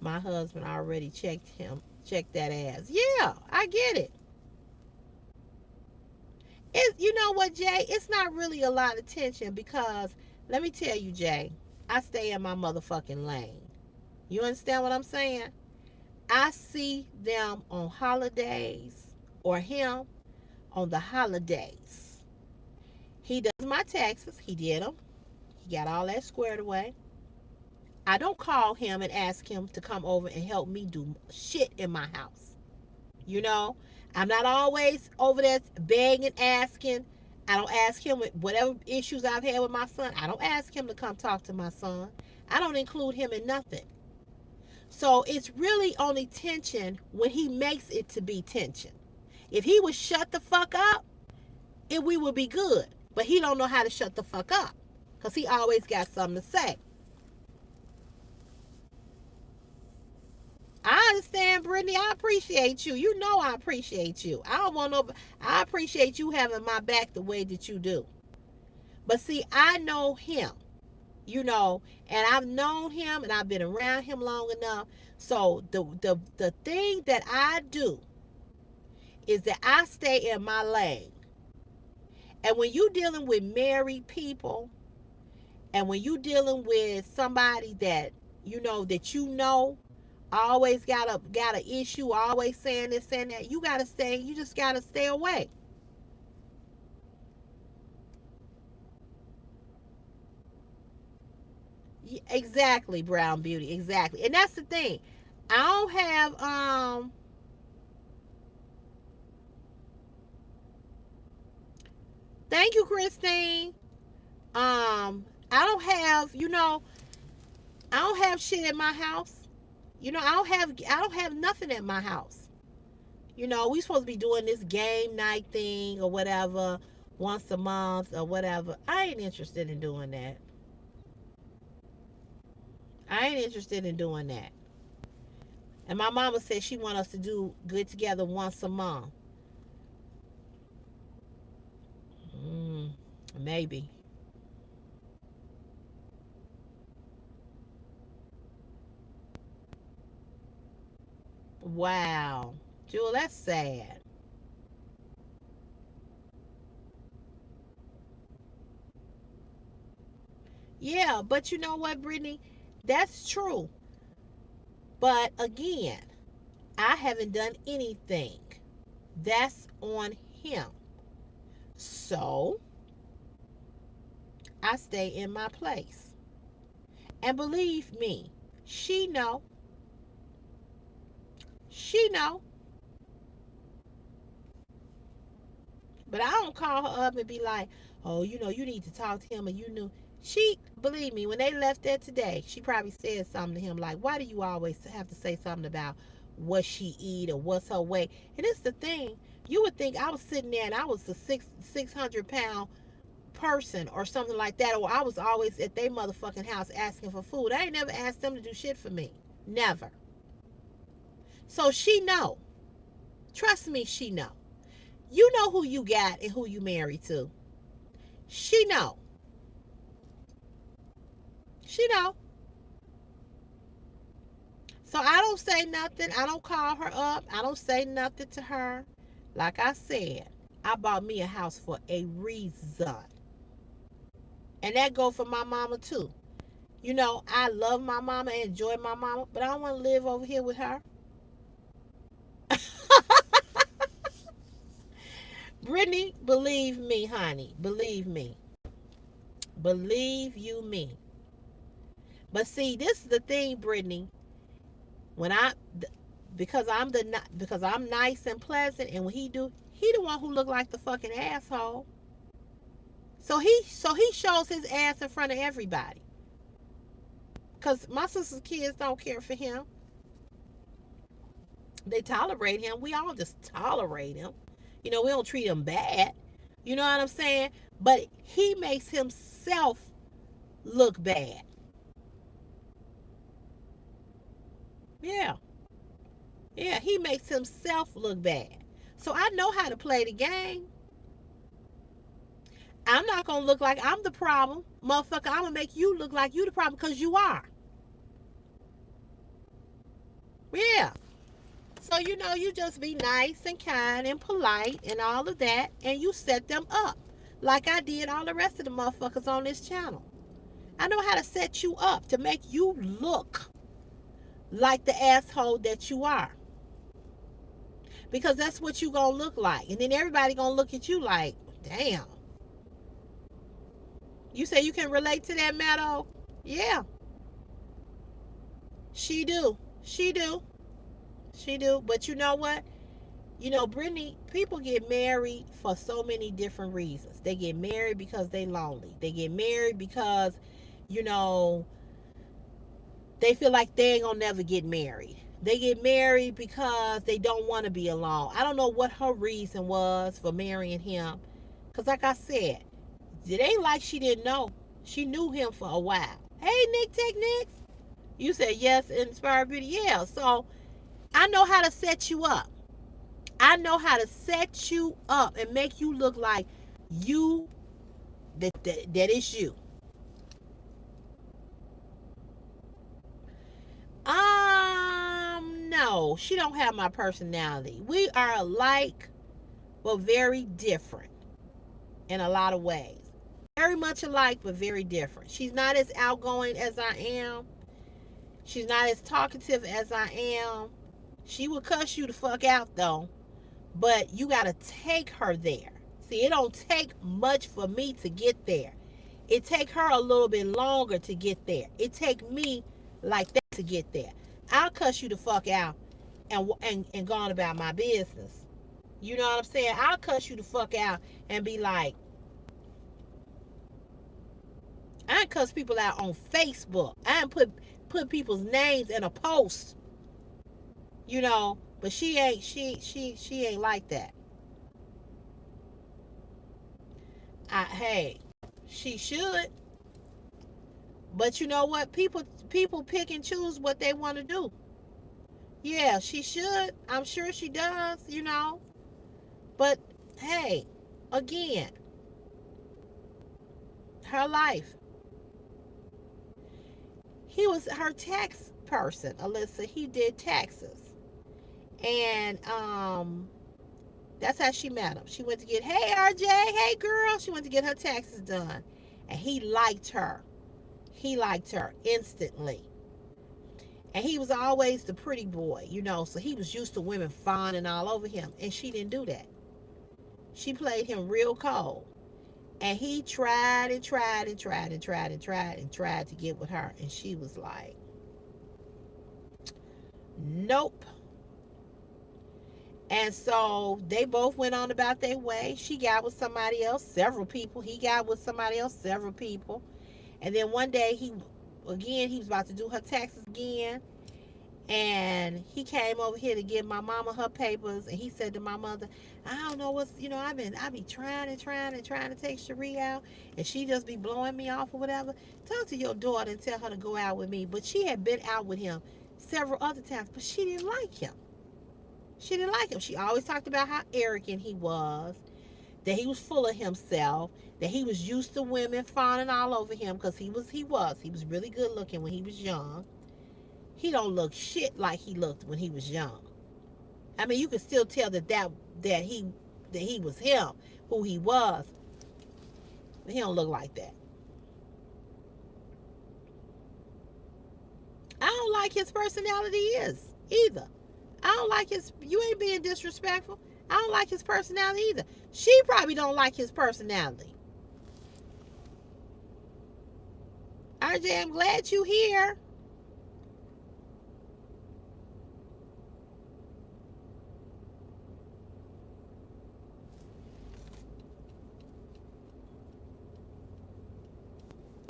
My husband already checked that ass. Yeah, I get it. You know what, Jay? It's not really a lot of tension because let me tell you, Jay, I stay in my motherfucking lane. You understand what I'm saying? I see them on holidays or him on the holidays. He does my taxes. He did them. He got all that squared away. I don't call him and ask him to come over and help me do shit in my house. You know, I'm not always over there begging, asking. I don't ask him with whatever issues I've had with my son. I don't ask him to come talk to my son. I don't include him in nothing. So it's really only tension when he makes it to be tension. If he would shut the fuck up, we would be good. But he don't know how to shut the fuck up because he always got something to say. I understand, Brittany. I appreciate you. You know I appreciate you. I don't want no. I appreciate you having my back the way that you do. But see, I know him, and I've known him, and I've been around him long enough. So the thing that I do is that I stay in my lane. And when you dealing with married people, and when you dealing with somebody that always got an issue, always saying this, saying that, you just gotta stay away. Exactly, Brown Beauty, exactly. And that's the thing. I don't have thank you, Christine. I don't have, I don't have shit in my house. I don't have nothing at my house. We supposed to be doing this game night thing or whatever once a month or whatever. I ain't interested in doing that. I ain't interested in doing that. And my mama said she want us to do good together once a month. Mm, maybe. Wow. Jewel, that's sad. Yeah, but you know what, Brittany? That's true. But again, I haven't done anything. That's on him. So I stay in my place. And believe me, She know. She know. But I don't call her up and be like, oh, you need to talk to him, and you knew. She, believe me, when they left there today, she probably said something to him like, why do you always have to say something about what she eat or what's her weight? And it's the thing, you would think I was sitting there and I was a 600 pound person or something like that, or I was always at their motherfucking house asking for food. I ain't never asked them to do shit for me. Never. So she know. Trust me, she know. You know who you got and who you married to. She know. She know. So I don't say nothing. I don't call her up. I don't say nothing to her. Like I said, I bought me a house for a reason. And that go for my mama too. I love my mama and enjoy my mama, but I don't want to live over here with her. Brittany, believe me, honey. Believe me. Believe you me. But see, this is the thing, Brittany. When I because I'm nice and pleasant, and when he the one who look like the fucking asshole. So he shows his ass in front of everybody. Cause my sister's kids don't care for him. They tolerate him. We all just tolerate him. We don't treat him bad. You know what I'm saying? But he makes himself look bad. Yeah. Yeah, he makes himself look bad. So I know how to play the game. I'm not going to look like I'm the problem. Motherfucker, I'm going to make you look like you the problem because you are. Yeah. So, you just be nice and kind and polite and all of that, and you set them up like I did all the rest of the motherfuckers on this channel. I know how to set you up to make you look like the asshole that you are. Because that's what you gonna look like. And then everybody gonna look at you like, damn. You say you can relate to that, Meadow? Yeah. She do. She do. She do. But you know what? Brittany, people get married for so many different reasons. They get married because they lonely. They get married because, you know, they feel like they ain't gonna never get married. They get married because they don't want to be alone. I don't know what her reason was for marrying him. Because like I said, it ain't like she didn't know. She knew him for a while. Hey, Nick Technics. You said yes, Inspired Beauty. Yeah, so I know how to set you up. I know how to set you up and make you look like you, that is you. No, she don't have my personality. We are alike, but very different in a lot of ways. Very much alike, but very different. She's not as outgoing as I am. She's not as talkative as I am. She will cuss you the fuck out though, but you gotta take her there. See, it don't take much for me to get there. It take her a little bit longer to get there. It take me like that to get there. I'll cuss you the fuck out and go on about my business. You know what I'm saying? I'll cuss you the fuck out and be like, I ain't cuss people out on Facebook. I ain't put people's names in a post. But she ain't like that. Hey, she should. But you know what? People pick and choose what they want to do. Yeah, she should. I'm sure she does. But hey, again, her life. He was her tax person, Alyssa. He did taxes. And that's how she met him. She went to get, hey RJ, hey girl. She went to get her taxes done. And he liked her. He liked her instantly. And he was always the pretty boy, so he was used to women fawning all over him. And she didn't do that. She played him real cold. And he tried and tried and tried and tried and tried and tried to get with her. And she was like, Nope. And so they both went on about their way. She got with somebody else, several people. He got with somebody else, several people. And then one day he was about to do her taxes again. And he came over here to give my mama her papers, and he said to my mother, I don't know what's, I be trying and trying and trying to take Cherie out, and she just be blowing me off or whatever. Talk to your daughter and tell her to go out with me. But she had been out with him several other times, but she didn't like him. She didn't like him. She always talked about how arrogant he was, that he was full of himself, that he was used to women fawning all over him because he was really good looking when he was young. He don't look shit like he looked when he was young. I mean, you can still tell that he was him, who he was, but he don't look like that. I don't like his personality is either. I don't like his. You ain't being disrespectful. I don't like his personality either. She probably don't like his personality. RJ, I'm glad you here.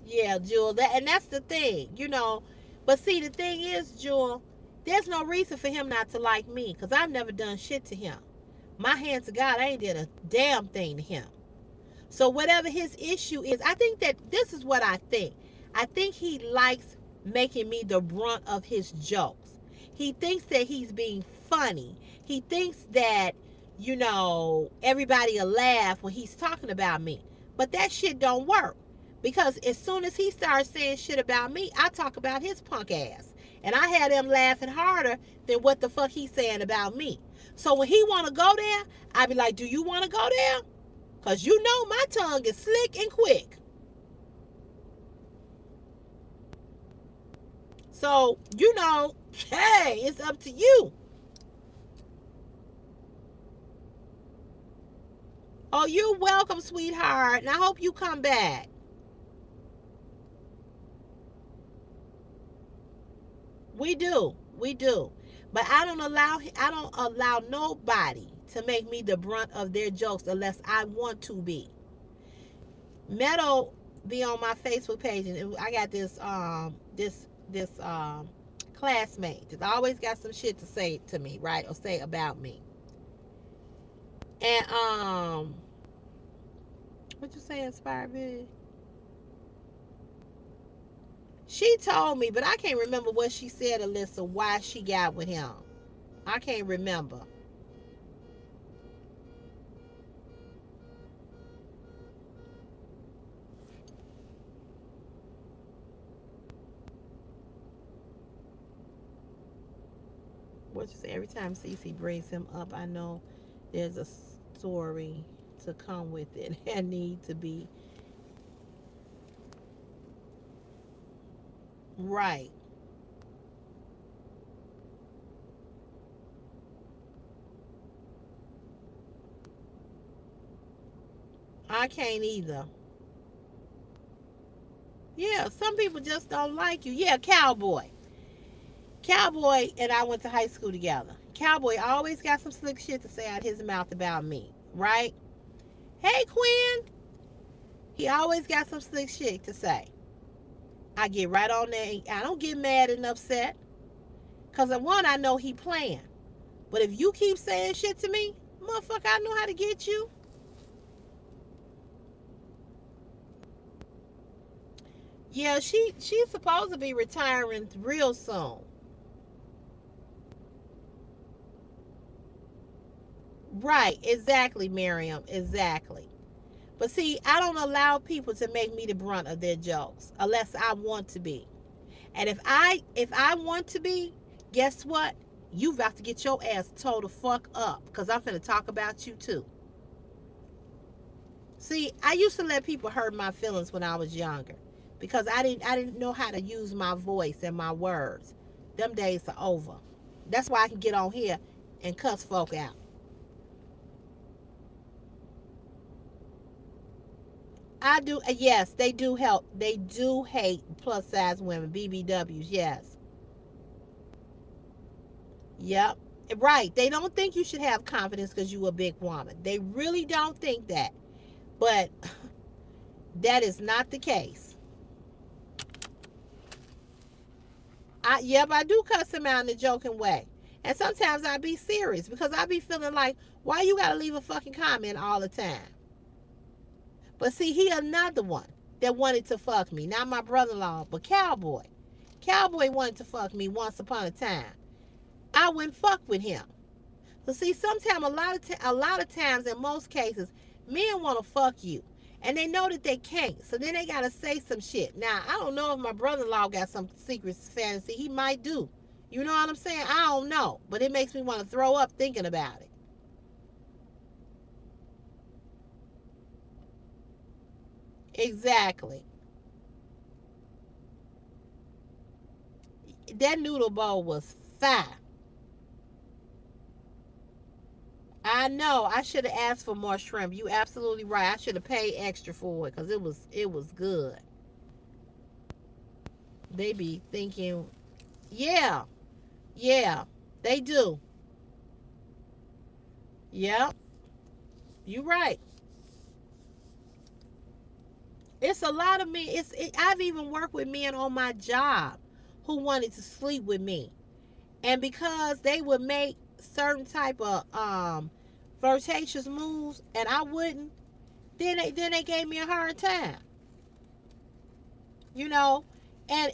Yeah, Jewel. That's the thing. But see, the thing is, Jewel, there's no reason for him not to like me because I've never done shit to him. My hand to God, I ain't did a damn thing to him. So whatever his issue is, I think that this is what I think. I think he likes making me the brunt of his jokes. He thinks that he's being funny. He thinks that, everybody will laugh when he's talking about me. But that shit don't work. Because as soon as he starts saying shit about me, I talk about his punk ass. And I had him laughing harder than what the fuck he's saying about me. So when he want to go there, I be like, do you want to go there? Because you know my tongue is slick and quick. So, hey, it's up to you. Oh, you're welcome, sweetheart. And I hope you come back. We do. We do. But I don't allow nobody to make me the brunt of their jokes unless I want to be. Meadow be on my Facebook page, and I got this classmate that always got some shit to say to me, right, or say about me. And what you say, Inspired Vision? She told me, but I can't remember what she said, Alyssa, why she got with him. I can't remember. What you say? Every time Cece brings him up, I know there's a story to come with it and need to be right. I can't either. Yeah, some people just don't like you. Yeah, Cowboy. Cowboy and I went to high school together. Cowboy always got some slick shit to say out his mouth about me, right? Hey, Quinn. He always got some slick shit to say. I get right on there. I don't get mad and upset. Because, one, I know he playing. But if you keep saying shit to me, motherfucker, I know how to get you. Yeah, she's supposed to be retiring real soon. Right, exactly, Miriam, exactly. But see, I don't allow people to make me the brunt of their jokes unless I want to be. And if I want to be, guess what? You got to get your ass told the fuck up because I'm finna talk about you too. See, I used to let people hurt my feelings when I was younger because I didn't know how to use my voice and my words. Them days are over. That's why I can get on here and cuss folk out. I do. Yes, they do help. They do hate plus size women, BBWs. Yes. Yep. Right. They don't think you should have confidence because you a big woman. They really don't think that. But that is not the case. I do cuss him out in a joking way. And sometimes I be serious because I be feeling like, why you gotta leave a fucking comment all the time? But see, he another one that wanted to fuck me. Not my brother-in-law, but Cowboy. Cowboy wanted to fuck me once upon a time. I wouldn't fuck with him. So see, sometimes a lot of times, in most cases, men want to fuck you, and they know that they can't. So then they gotta say some shit. Now I don't know if my brother-in-law got some secret fantasy. He might do. You know what I'm saying? I don't know, but it makes me want to throw up thinking about it. Exactly. That noodle bowl was fire. I know. I should have asked for more shrimp. You absolutely right. I should have paid extra for it because it was good. They be thinking, yeah, yeah, they do. Yep, you right. It's a lot of men. I've even worked with men on my job who wanted to sleep with me, and because they would make certain type of flirtatious moves, and I wouldn't, then they gave me a hard time. You know, and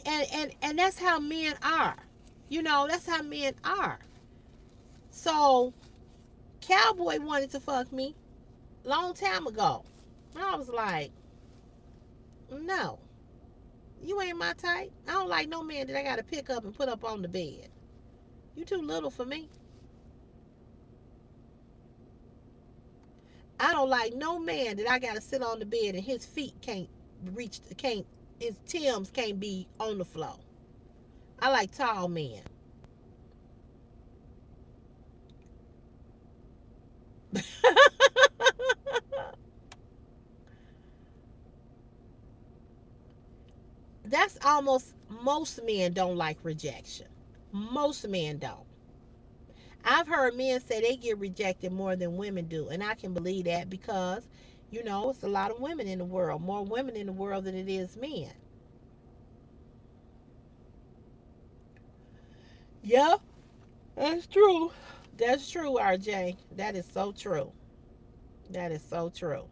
that's how men are. That's how men are. So Cowboy wanted to fuck me long time ago. And I was like, no, you ain't my type. I don't like no man that I gotta pick up and put up on the bed. You too little for me. I don't like no man that I gotta sit on the bed and his feet can't his Tim's can't be on the floor. I like tall men. That's almost most men don't like rejection. Most men don't. I've heard men say they get rejected more than women do, and I can believe that because, it's a lot of women in the world, more women in the world than it is men. Yeah, that's true. That's true, RJ. That is so true. That is so true.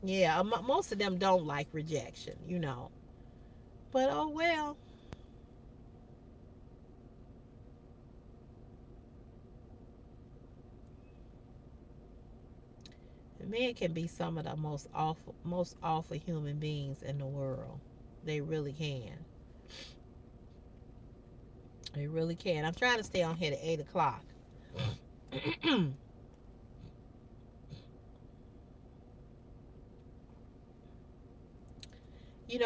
Yeah, most of them don't like rejection. But oh well. Men can be some of the most awful human beings in the world. They really can. They really can. I'm trying to stay on here at 8 o'clock.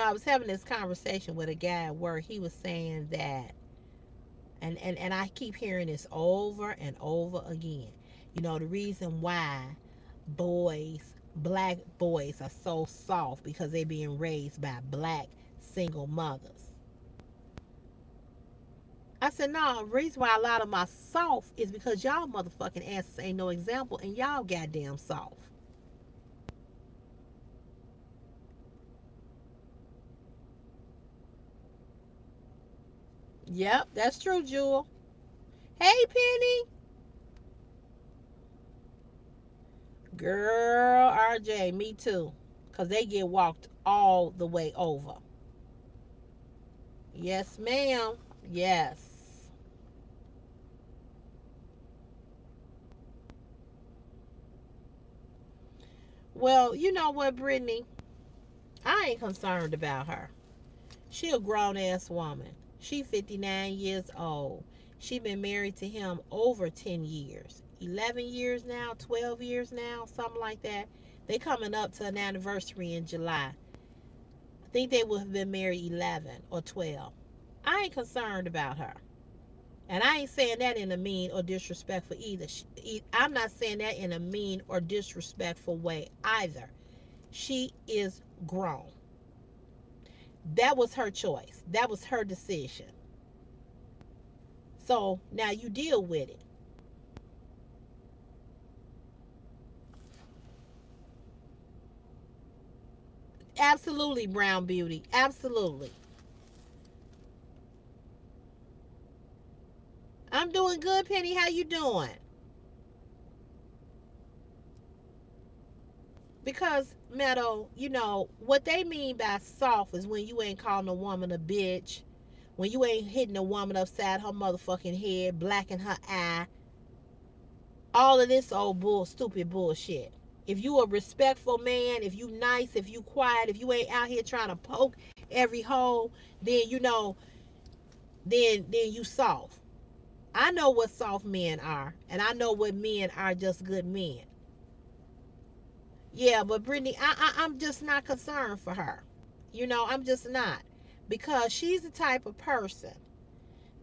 I was having this conversation with a guy where he was saying that, and I keep hearing this over and over again. The reason why black boys are so soft because they're being raised by black single mothers. I said, no, the reason why a lot of my soft is because y'all motherfucking asses ain't no example and y'all goddamn soft. Yep, that's true, Jewel. Hey, Penny. Girl, RJ, me too. Because they get walked all the way over. Yes, ma'am. Yes. Well, you know what, Brittany? I ain't concerned about her. She a grown ass woman. She 59 years old. She been married to him over 10 years. 11 years now, 12 years now, something like that. They coming up to an anniversary in July. I think they would have been married 11 or 12. I ain't concerned about her. And I ain't saying that in a mean or disrespectful either. I'm not saying that in a mean or disrespectful way either. She is grown. That was her choice. That was her decision. So now you deal with it. Absolutely, Brown Beauty. Absolutely. I'm doing good, Penny. How you doing? Because, Meadow, what they mean by soft is when you ain't calling a woman a bitch, when you ain't hitting a woman upside her motherfucking head, blacking her eye, all of this old stupid bullshit. If you a respectful man, if you nice, if you quiet, if you ain't out here trying to poke every hole, then then you soft. I know what soft men are, and I know what men are just good men. Yeah, but Brittany, I'm just not concerned for her. I'm just not. Because she's the type of person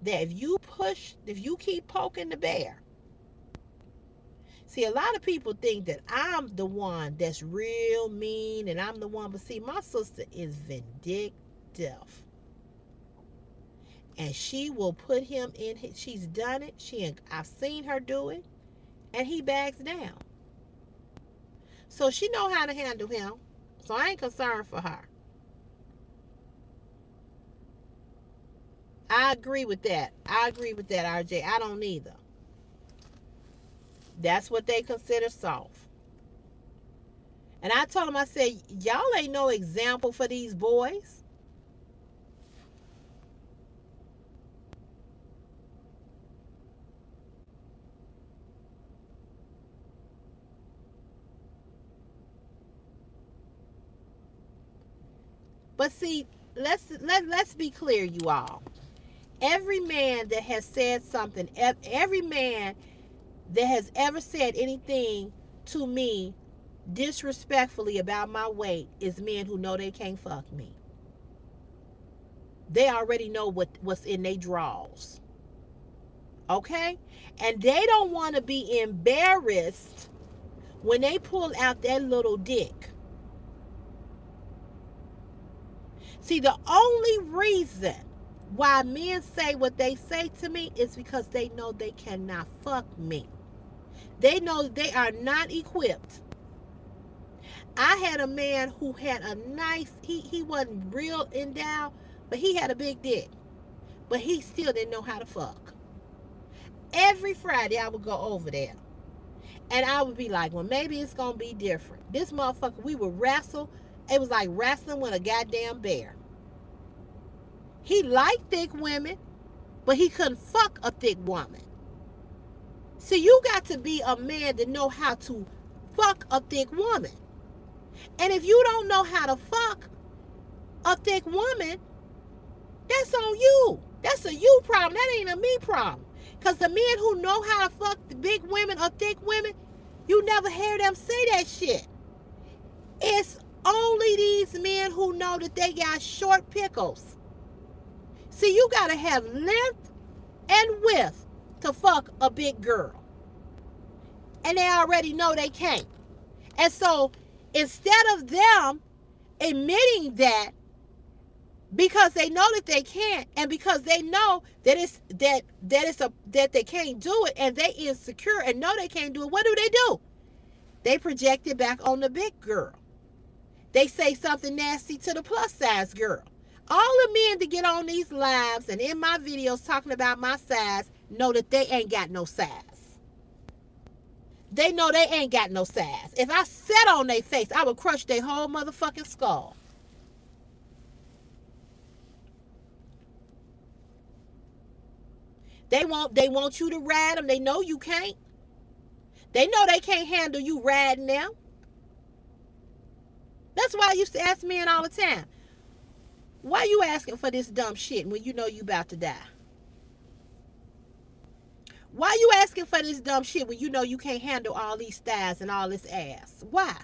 that if you keep poking the bear. See, a lot of people think that I'm the one that's real mean and I'm the one, but see, my sister is vindictive. And she will put him in she's done it. I've seen her do it, and he backs down. So she know how to handle him. So I ain't concerned for her. I agree with that. I agree with that, RJ. I don't either. That's what they consider soft. And I told him, I said, y'all ain't no example for these boys. But see, let's be clear, you all. Every man that has said something, every man that has ever said anything to me disrespectfully about my weight is men who know they can't fuck me. They already know what's in their drawers. Okay? And they don't want to be embarrassed when they pull out that little dick. See, the only reason why men say what they say to me is because they know they cannot fuck me. They know they are not equipped. I had a man who had a nice, he wasn't real endowed, but he had a big dick. But he still didn't know how to fuck. Every Friday I would go over there. And I would be like, well, maybe it's going to be different. This motherfucker, we would wrestle. It was like wrestling with a goddamn bear. He liked thick women, but he couldn't fuck a thick woman. See, you got to be a man to know how to fuck a thick woman. And if you don't know how to fuck a thick woman, that's on you. That's a you problem. That ain't a me problem. Because the men who know how to fuck the big women or thick women, you never hear them say that shit. It's only these men who know that they got short pickles. See, you got to have length and width to fuck a big girl. And they already know they can't. And so instead of them admitting that, because they know that they can't, and because they know that that they can't do it, and they insecure and know they can't do it, what do? They project it back on the big girl. They say something nasty to the plus size girl. All the men that get on these lives and in my videos talking about my size know that they ain't got no size. They know they ain't got no size. If I sat on their face, I would crush their whole motherfucking skull. They want you to ride them. They know you can't. They know they can't handle you riding them. That's why I used to ask men all the time, why you asking for this dumb shit when you know you about to die? Why you asking for this dumb shit when you know you can't handle all these thighs and all this ass? Why?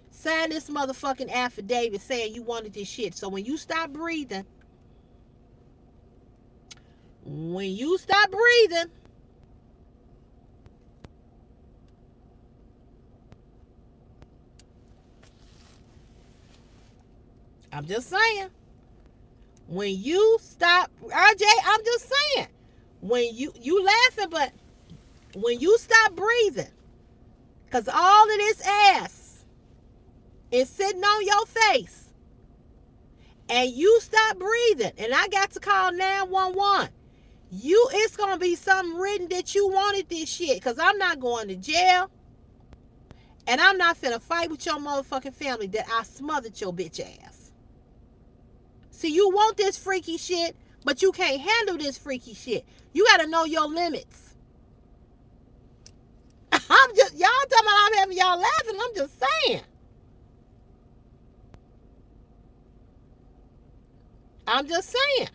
Sign this motherfucking affidavit saying you wanted this shit. So when you stop breathing, I'm just saying. When you stop, RJ, I'm just saying. When you laughing, but when you stop breathing, because all of this ass is sitting on your face, and you stop breathing, and I got to call 911, it's going to be something written that you wanted this shit, because I'm not going to jail, and I'm not finna fight with your motherfucking family that I smothered your bitch ass. See, you want this freaky shit, but you can't handle this freaky shit. You got to know your limits. Y'all talking about I'm having y'all laughing. I'm just saying. I'm just saying.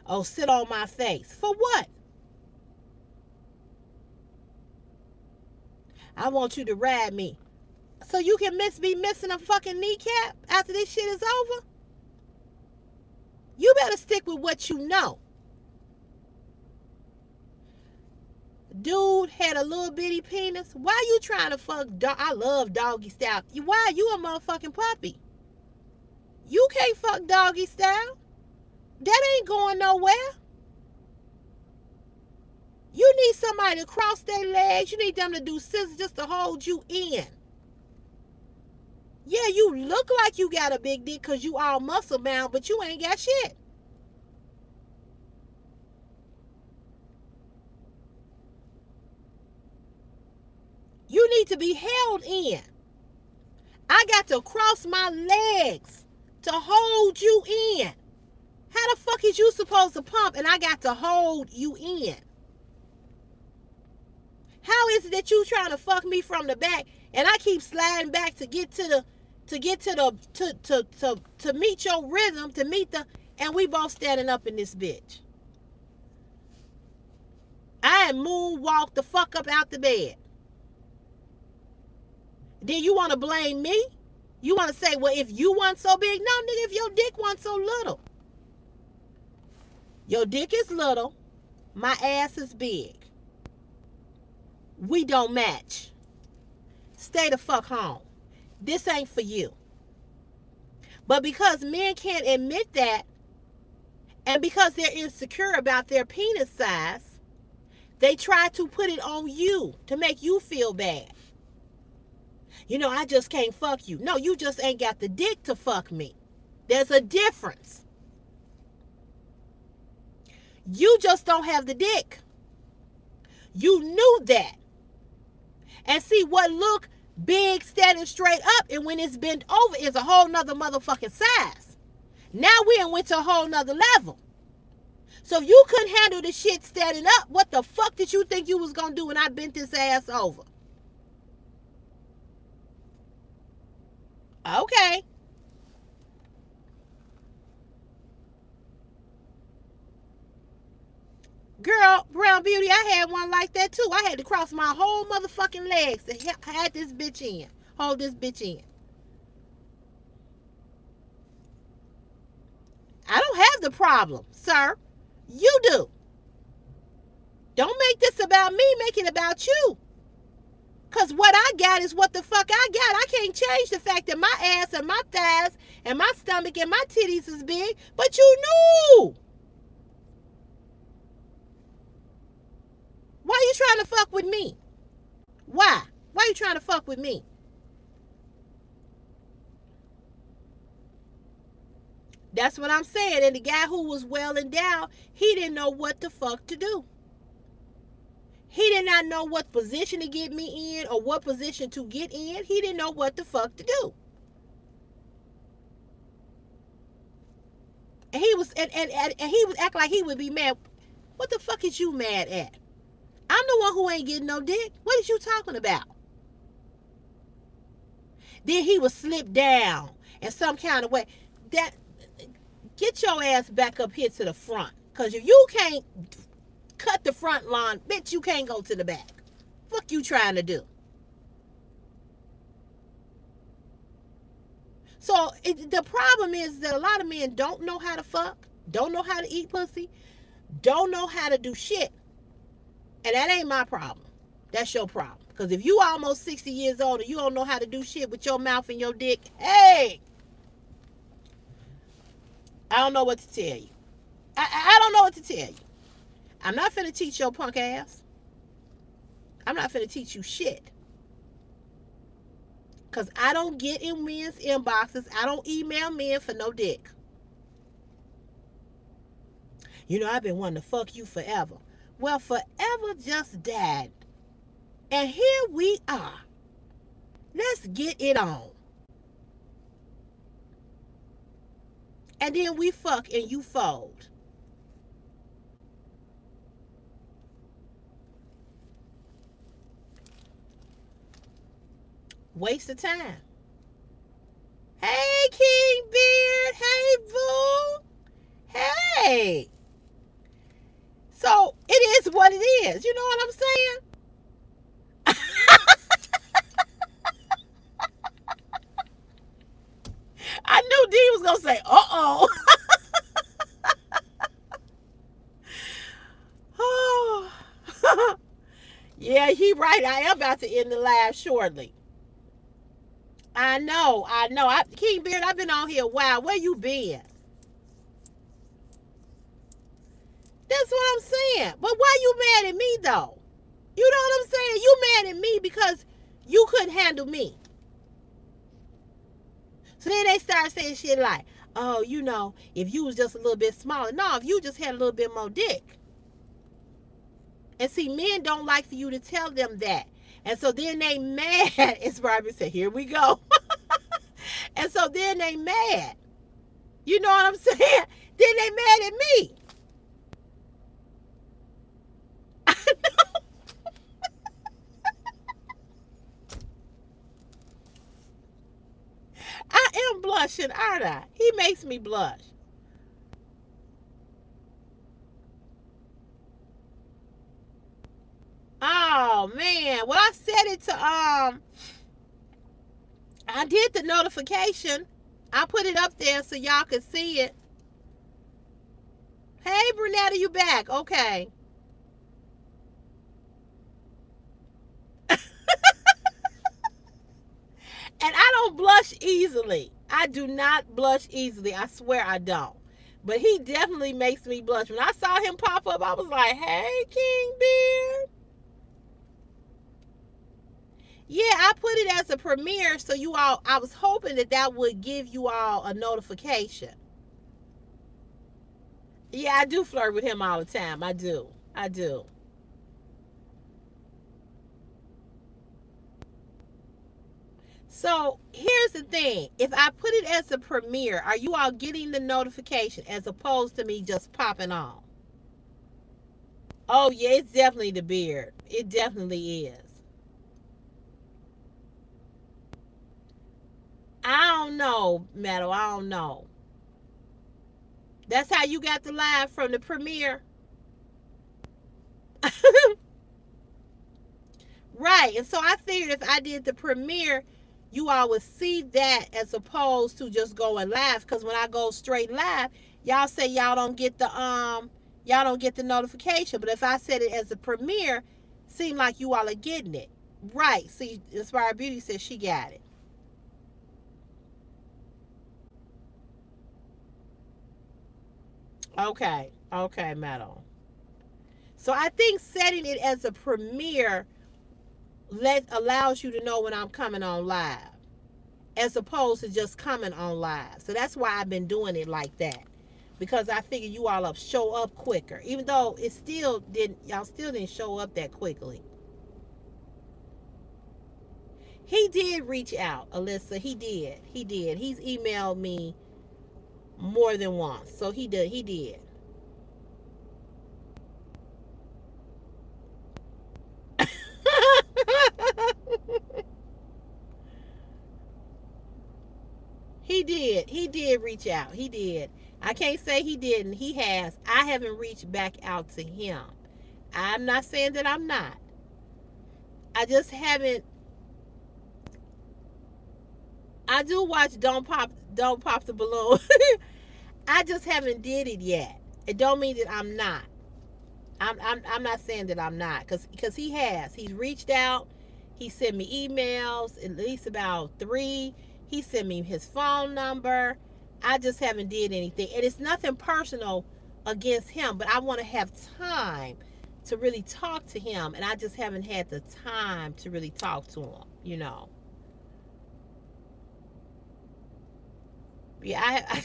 Oh, sit on my face. For what? I want you to ride me. So you can be missing a fucking kneecap after this shit is over? You better stick with what you know. Dude had a little bitty penis. Why you trying to fuck I love doggy style. Why you a motherfucking puppy? You can't fuck doggy style. That ain't going nowhere. You need somebody to cross their legs. You need them to do scissors just to hold you in. Yeah, you look like you got a big dick because you all muscle bound, but you ain't got shit. You need to be held in. I got to cross my legs to hold you in. How the fuck is you supposed to pump and I got to hold you in? How is it that you trying to fuck me from the back and I keep sliding back to meet your rhythm, and we both standing up in this bitch? I moonwalked the fuck up out the bed. Then you want to blame me? You want to say, well, if you want so big? No, nigga, if your dick wants so little. Your dick is little. My ass is big. We don't match. Stay the fuck home. This ain't for you. But because men can't admit that, and because they're insecure about their penis size, they try to put it on you to make you feel bad. You know, I just can't fuck you. No, you just ain't got the dick to fuck me. There's a difference. You just don't have the dick. You knew that. And see, what look big standing straight up and when it's bent over is a whole nother motherfucking size. Now we went to a whole nother level. So if you couldn't handle the shit standing up, what the fuck did you think you was gonna do when I bent this ass over? Okay. Girl, Brown Beauty, I had one like that too. I had to cross my whole motherfucking legs to have this bitch in. Hold this bitch in. I don't have the problem, sir. You do. Don't make this about me. Make it about you. Because what I got is what the fuck I got. I can't change the fact that my ass and my thighs and my stomach and my titties is big. But you knew. Why you trying to fuck with me? Why? Why you trying to fuck with me? That's what I'm saying. And the guy who was well endowed, he didn't know what the fuck to do. He did not know what position to get me in or what position to get in. He didn't know what the fuck to do. And he was and he would act like he would be mad. What the fuck is you mad at? I'm the one who ain't getting no dick. What is you talking about? Then he would slip down in some kind of way. That get your ass back up here to the front. Cause if you can't cut the front lawn, bitch, you can't go to the back. Fuck you trying to do? So the problem is that a lot of men don't know how to fuck, don't know how to eat pussy, don't know how to do shit. And that ain't my problem. That's your problem. Because if you almost 60 years old and you don't know how to do shit with your mouth and your dick, hey, I don't know what to tell you. I don't know what to tell you. I'm not finna teach your punk ass. I'm not finna teach you shit. Because I don't get in men's inboxes. I don't email men for no dick. You know, I've been wanting to fuck you forever. Well, forever just died. And here we are. Let's get it on. And then we fuck and you fold. Waste of time. Hey, King Beard. Hey, Boo. Hey. So, it is what it is. You know what I'm saying? I knew D was going to say, uh-oh. Oh. Yeah, he right. I am about to end the live shortly. I know. King Beard, I've been on here a while. Where you been? That's what I'm saying. But why you mad at me, though? You know what I'm saying? You mad at me because you couldn't handle me. So then they start saying shit like, oh, you know, if you was just a little bit smaller. No, if you just had a little bit more dick. And see, men don't like for you to tell them that. And so then they mad. It's Barbara said, here we go. And so then they mad. You know what I'm saying? Then they mad at me. I know. I am blushing, aren't I? He makes me blush. Oh man. Well, I set it to I did the notification. I put it up there so y'all could see it. Hey, Brunetta, you back? Okay. And I don't blush easily. I do not blush easily. I swear I don't. But he definitely makes me blush. When I saw him pop up, I was like, hey, King Beard. Yeah, I put it as a premiere, so you all, I was hoping that would give you all a notification. Yeah, I do flirt with him all the time. I do. So here's the thing. If I put it as a premiere, are you all getting the notification as opposed to me just popping on? Oh, yeah, it's definitely the beard. It definitely is. I don't know, Meadow. I don't know. That's how you got the live from the premiere? Right. And so I figured if I did the premiere, you all would see that as opposed to just going live. Because when I go straight live, y'all say y'all don't get the notification. But if I set it as a premiere, seem like you all are getting it. Right. See, Inspired Beauty says she got it. Okay. Okay, Meadow. So I think setting it as a premiere allows you to know when I'm coming on live, as opposed to just coming on live. So that's why I've been doing it like that, because I figure you all show up quicker, even though y'all still didn't show up that quickly. He did reach out, Alyssa. He did. He's emailed me more than once, so he did. He did reach out. He did. I can't say he didn't. He has. I haven't reached back out to him. I'm not saying that I'm not. I just haven't. I do watch Don't Pop the Balloon. I just haven't did it yet. It don't mean that I'm not. I'm not saying that I'm not, because he has. He's reached out. He sent me emails, at least about 3. He sent me his phone number. I just haven't did anything. And it's nothing personal against him, but I want to have time to really talk to him, and I just haven't had the time to really talk to him. Yeah,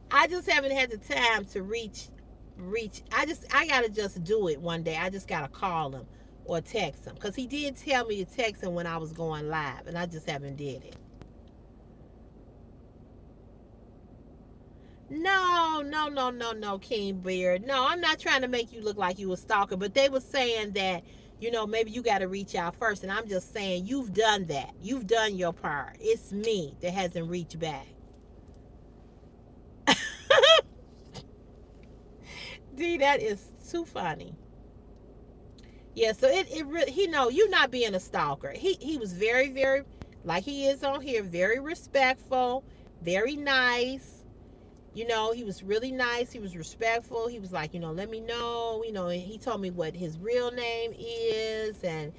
I just haven't had the time to reach. I gotta just do it one day. I just gotta call him or text him, because he did tell me to text him when I was going live, and I just haven't did it. No, no, no, no, no, King Beard. No, I'm not trying to make you look like you a stalker, but they were saying that, maybe you got to reach out first. And I'm just saying, you've done that. You've done your part. It's me that hasn't reached back. D, that is too funny. Yeah, so it really, you not being a stalker. He was very, very, like he is on here, very respectful, very nice. He was really nice. He was respectful. He was like, let me know. And he told me what his real name is, and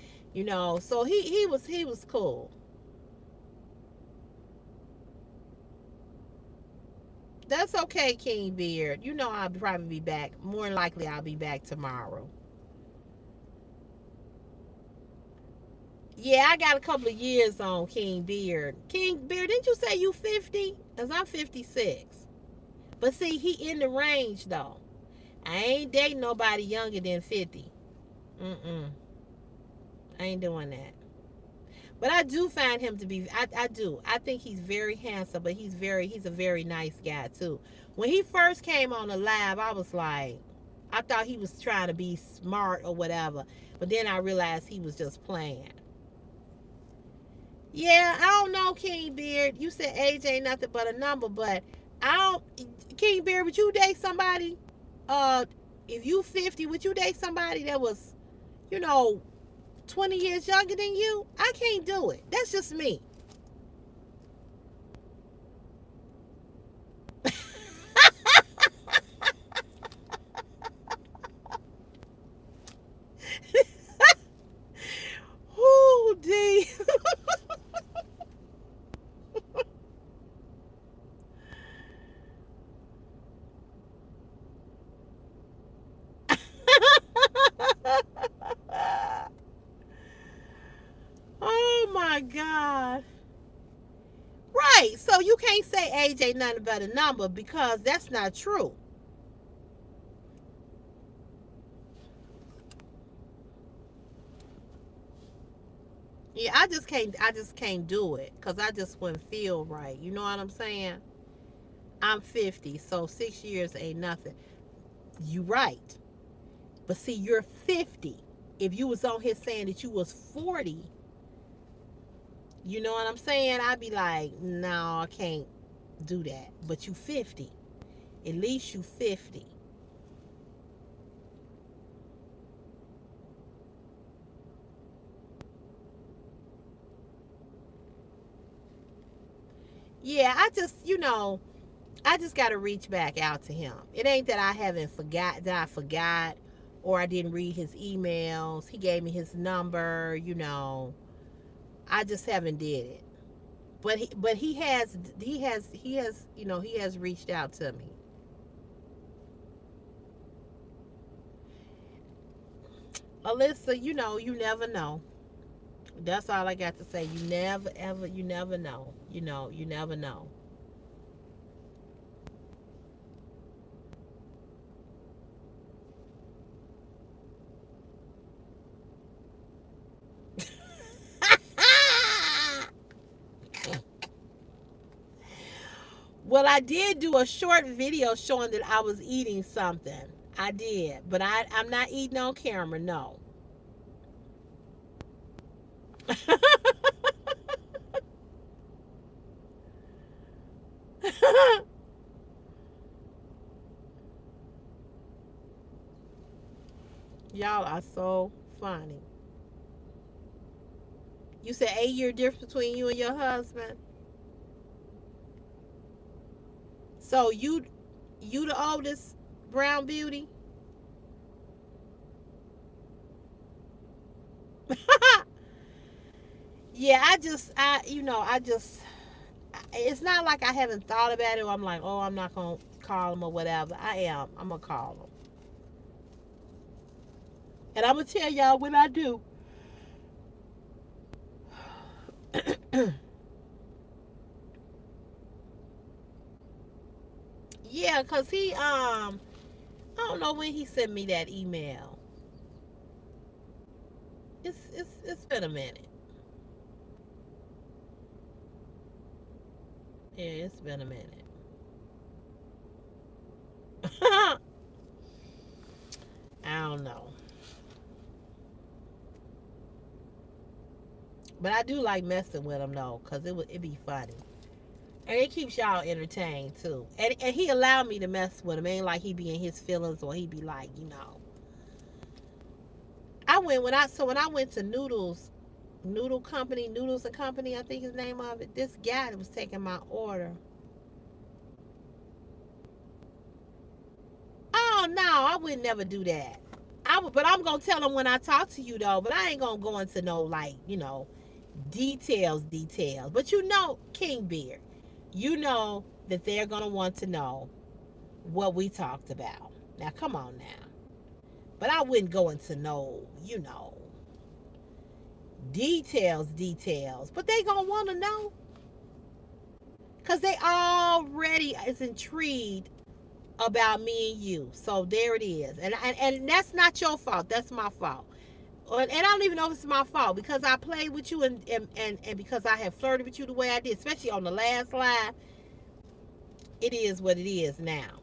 so he was cool. That's okay, King Beard. I'll probably be back. More than likely, I'll be back tomorrow. Yeah, I got a couple of years on King Beard. King Beard, didn't you say you 50? Cause I'm 56. But see, he in the range though. I ain't dating nobody younger than 50. Mm-mm. I ain't doing that. But I do find him to be. I do. I think he's very handsome, but he's a very nice guy too. When he first came on the live, I was like, I thought he was trying to be smart or whatever. But then I realized he was just playing. Yeah, I don't know, King Beard. You said age ain't nothing but a number, but I don't. King Beard, would you date somebody? Uh, if you 50, would you date somebody that was, you know, 20 years younger than you? I can't do it. That's just me. Ooh, D. Oh my God. Right. So you can't say age ain't nothing but a number because that's not true. Yeah, I just can't do it because I just wouldn't feel right. You know what I'm saying? I'm 50, so 6 years ain't nothing. You right. But see, you're 50. If you was on here saying that you was 40, you know what I'm saying? I'd be like, no, I can't do that. But you 50. At least you 50. Yeah, I just got to reach back out to him. It ain't that I haven't forgot that I forgot or I didn't read his emails. He gave me his number. I just haven't did it. But he has reached out to me. Alyssa, you never know. That's all I got to say. You never know. You never know. Well, I did do a short video showing that I was eating something. I did, but I'm not eating on camera. No. Y'all are so funny. You said 8 year difference between you and your husband. So you the oldest brown beauty. Yeah, I just, it's not like I haven't thought about it. Or I'm like, oh, I'm not gonna call him or whatever. I am. I'm gonna call him, and I'm gonna tell y'all when I do. Yeah, cause I don't know when he sent me that email. It's been a minute. Yeah, it's been a minute. I don't know, but I do like messing with him though, cause it be funny. And it keeps y'all entertained too. And he allowed me to mess with him. Ain't like he be in his feelings or he be like, I went when I went to Noodles and Company, I think his name of it. This guy that was taking my order. Oh no, I would never do that. But I'm gonna tell him when I talk to you though. But I ain't gonna go into no like details. But King Beard, you know that they're gonna want to know what we talked about. Now come on now. But I wouldn't go into no details. But they gonna want to know because they already is intrigued about me and you. So there it is, and that's not your fault. That's my fault. And I don't even know if it's my fault because I played with you and because I have flirted with you the way I did, especially on the last live. It is what it is now.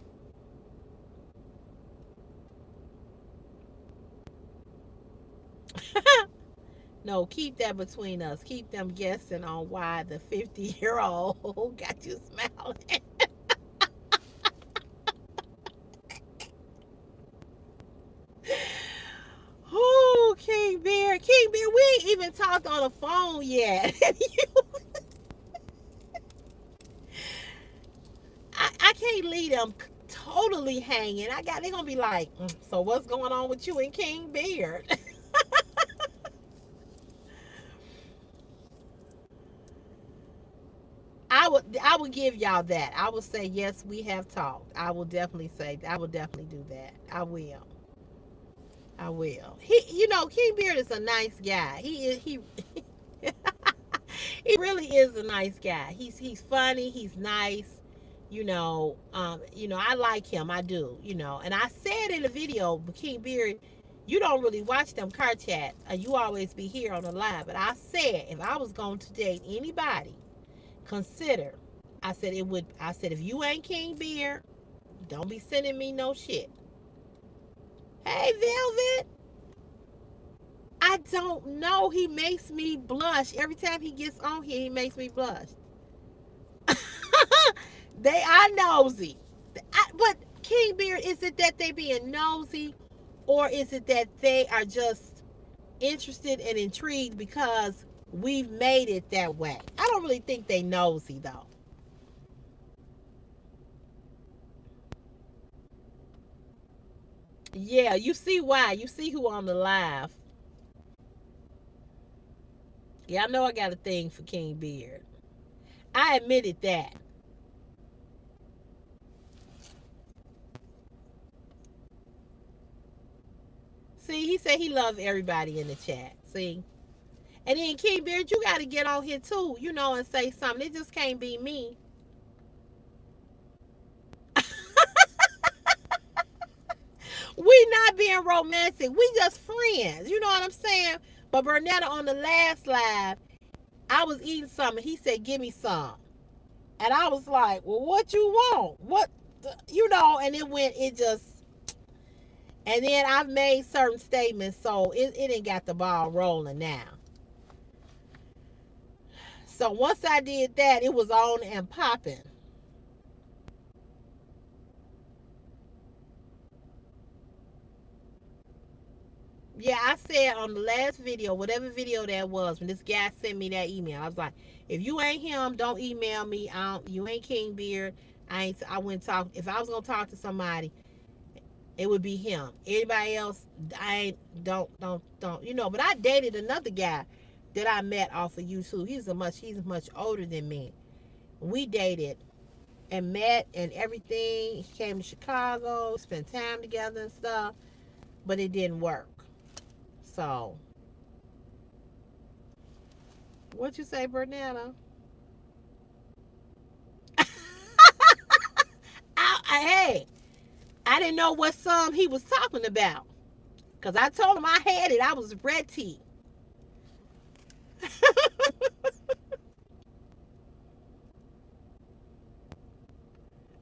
No, keep that between us. Keep them guessing on why the 50-year-old got you smiling. Oh, King Bear, we ain't even talked on the phone yet. I can't leave them totally hanging. They're gonna be like, so what's going on with you and King Beard? I would give y'all that. I would say yes, we have talked. I will definitely do that. I will. I will. King Beard is a nice guy. He really is a nice guy. He's funny. He's nice. I like him. I do. And I said in the video, King Beard, you don't really watch them car chats. You always be here on the live. But I said if I was going to date anybody, consider. I said if you ain't King Beard, don't be sending me no shit. Hey Velvet. I don't know. He makes me blush. Every time he gets on here, he makes me blush. They are nosy. But King Beard, is it that they being nosy, or is it that they are just interested and intrigued because we've made it that way? I don't really think they nosy though. Yeah, you see why. You see who on the live. Yeah, I know I got a thing for King Beard. I admitted that. See, he said he loved everybody in the chat. See? And then King Beard, you got to get on here too, and say something. It just can't be me. We not being romantic. We just friends. You know what I'm saying? But Bernetta on the last live, I was eating something. He said, "Give me some," and I was like, "Well, what you want? What, And it went. It just. And then I've made certain statements, so it ain't got the ball rolling now. So once I did that, it was on and popping. Yeah, I said on the last video, whatever video that was, when this guy sent me that email, I was like, if you ain't him, don't email me. You ain't King Beard. I wouldn't talk. If I was gonna talk to somebody, it would be him. Anybody else, I ain't don't. But I dated another guy that I met off of YouTube. He's much older than me. We dated and met and everything. He came to Chicago, spent time together and stuff, but it didn't work. So, what you say, Bernetta? Hey, I didn't know what song he was talking about. Because I told him I had it. I was ready.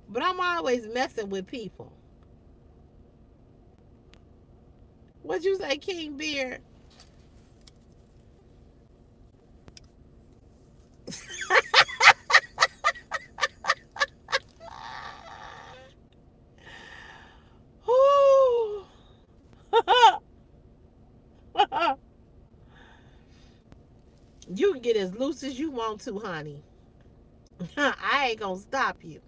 But I'm always messing with people. What you say, King Beard? You can get as loose as you want to, honey. I ain't gonna stop you.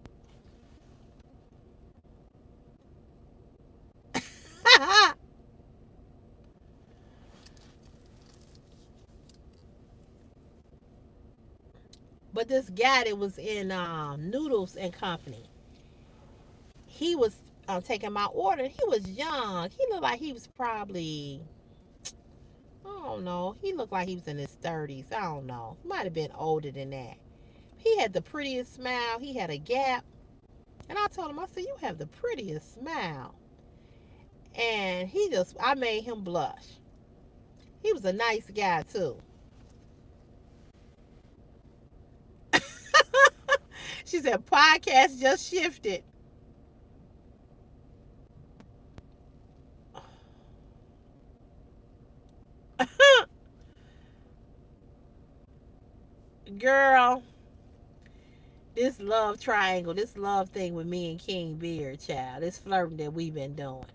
But this guy that was in Noodles and Company, he was taking my order. He was young. He looked like he was probably, I don't know. He looked like he was in his 30s. I don't know. Might have been older than that. He had the prettiest smile. He had a gap. And I told him, I said, you have the prettiest smile. And I made him blush. He was a nice guy, too. She said, podcast just shifted. Girl, this love triangle, this love thing with me and King Beard, child, this flirting that we've been doing.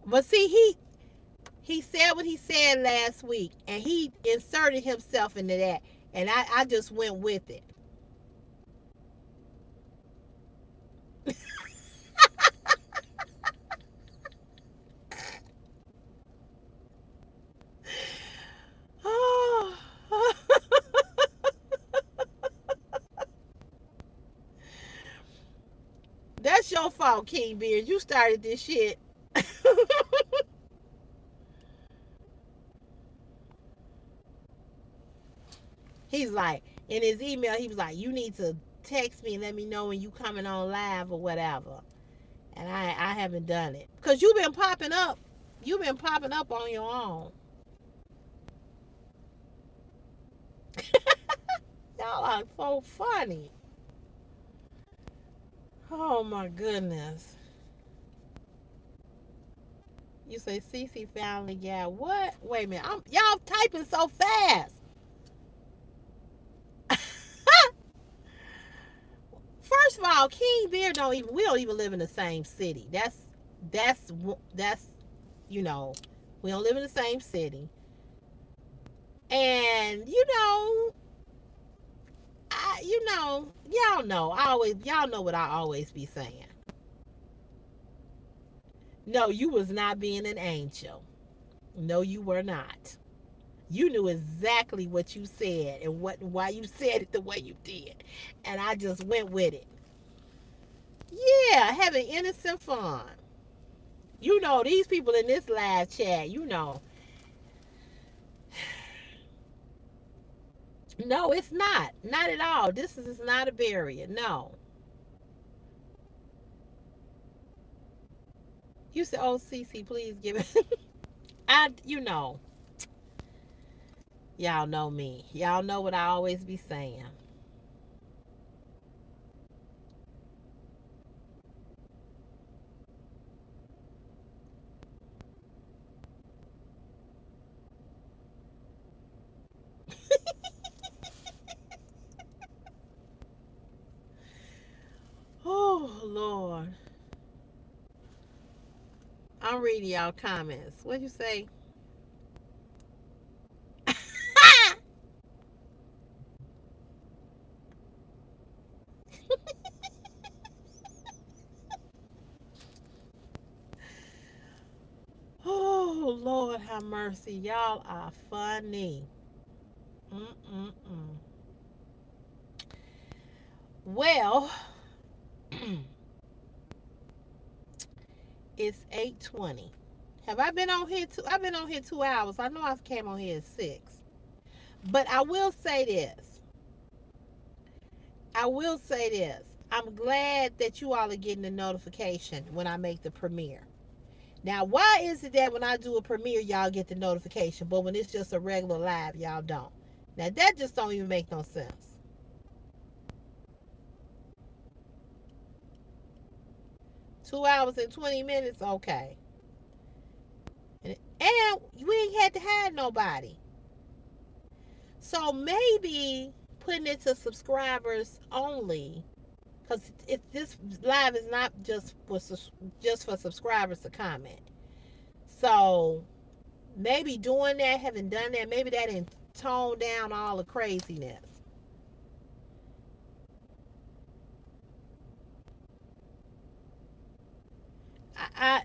But see, he said what he said last week, and he inserted himself into that, and I just went with it. Oh. That's your fault, King Beard. You started this shit. He's like, in his email, he was like, you need to text me and let me know when you coming on live or whatever. And I haven't done it. Because you've been popping up. You've been popping up on your own. Y'all are so funny. Oh my goodness. You say Cece finally got what? Wait a minute. Y'all typing so fast. First of all, King Bear we don't even live in the same city. That's you know, we don't live in the same city. And y'all know what I always be saying. No, you was not being an angel. No, you were not. You knew exactly what you said and why you said it the way you did. And I just went with it. Yeah, having innocent fun. These people in this live chat, No, it's not. Not at all. This is not a barrier. No. You said, oh, Cece, please give it. Y'all know me. Y'all know what I always be saying. Oh, Lord. I'm reading y'all comments. What'd you say? Oh, Lord have mercy. Y'all are funny. Mm-mm-mm. Well, it's 8:20. Have I been on here? I've been on here 2 hours. I know I came on here at 6. But I will say this. I will say this. I'm glad that you all are getting a notification when I make the premiere. Now, why is it that when I do a premiere, y'all get the notification, but when it's just a regular live, y'all don't? Now, that just don't even make no sense. 2 hours and 20 minutes, okay. And we ain't had to hide nobody. So maybe putting it to subscribers only, because this live is not just for subscribers to comment. So maybe doing that, having done that, maybe that didn't tone down all the craziness.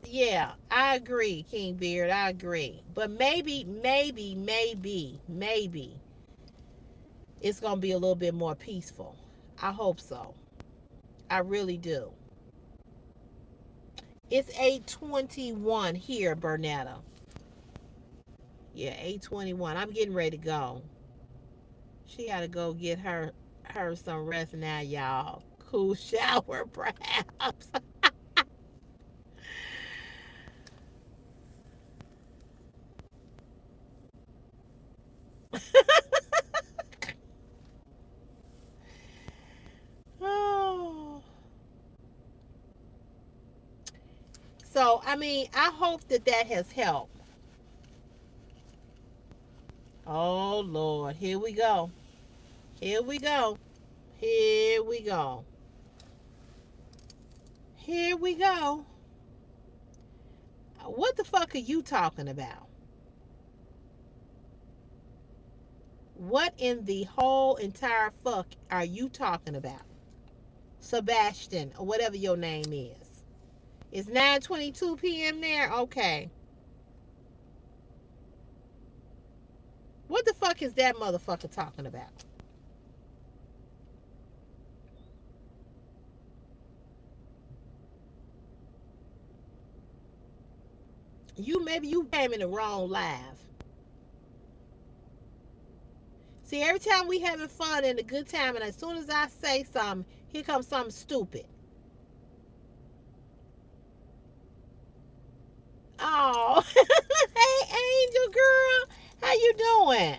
Yeah, I agree, King Beard. I agree, but maybe it's gonna be a little bit more peaceful. I hope so. I really do. It's 8:21 here, Bernetta. Yeah, 8:21. I'm getting ready to go. She got to go get her some rest now, y'all. Cool shower, perhaps. Oh. So, I mean, I hope that that has helped. Oh, Lord. Here we go. Here we go. Here we go. Here we go. What the fuck are you talking about? What in the whole entire fuck are you talking about? Sebastian, or whatever your name is. It's 9:22 p.m. there? Okay. What the fuck is that motherfucker talking about? Maybe you came in the wrong live. See, every time we having fun and a good time, and as soon as I say something, here comes something stupid. Oh, hey, Angel girl, how you doing?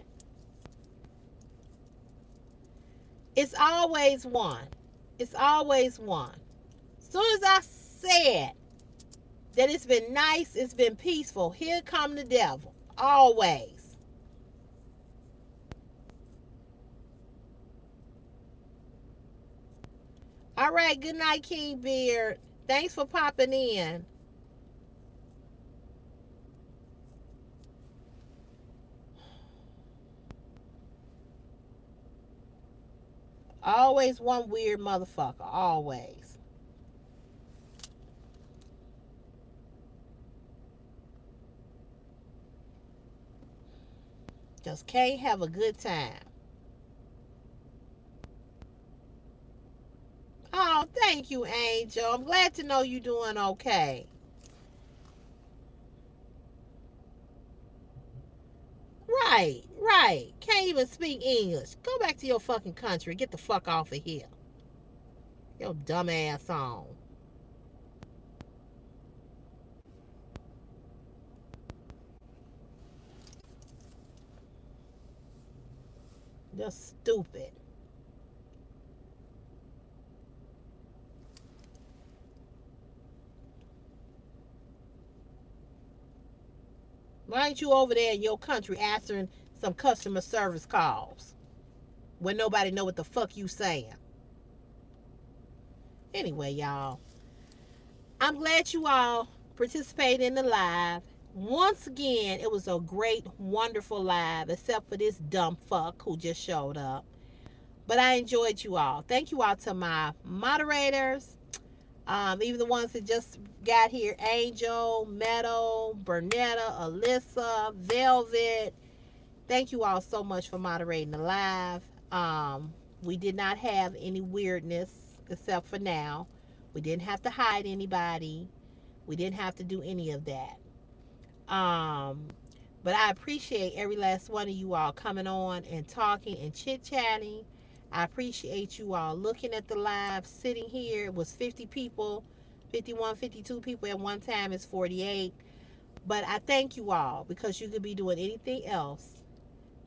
It's always one. It's always one. As soon as I said that it's been nice, it's been peaceful, here come the devil. Always. All right, good night, King Beard. Thanks for popping in. Always one weird motherfucker. Always. Just can't have a good time. Oh, thank you, Angel. I'm glad to know you're doing okay. Right, right. Can't even speak English. Go back to your fucking country. Get the fuck off of here. Your dumb ass on. Just stupid. Why ain't you over there in your country answering some customer service calls when nobody know what the fuck you saying? Anyway, y'all, I'm glad you all participated in the live. Once again, it was a great, wonderful live, except for this dumb fuck who just showed up. But I enjoyed you all. Thank you all to my moderators, Even the ones that just got here: Angel, Meadow, Bernetta, Alyssa, Velvet. Thank you all so much for moderating the live. We did not have any weirdness except for now. We didn't have to hide anybody. We didn't have to do any of that. Um, but I appreciate every last one of you all coming on and talking and chit chatting. I appreciate you all looking at the live, sitting here. It was 50 people, 51, 52 people at one time. It's 48. But I thank you all because you could be doing anything else,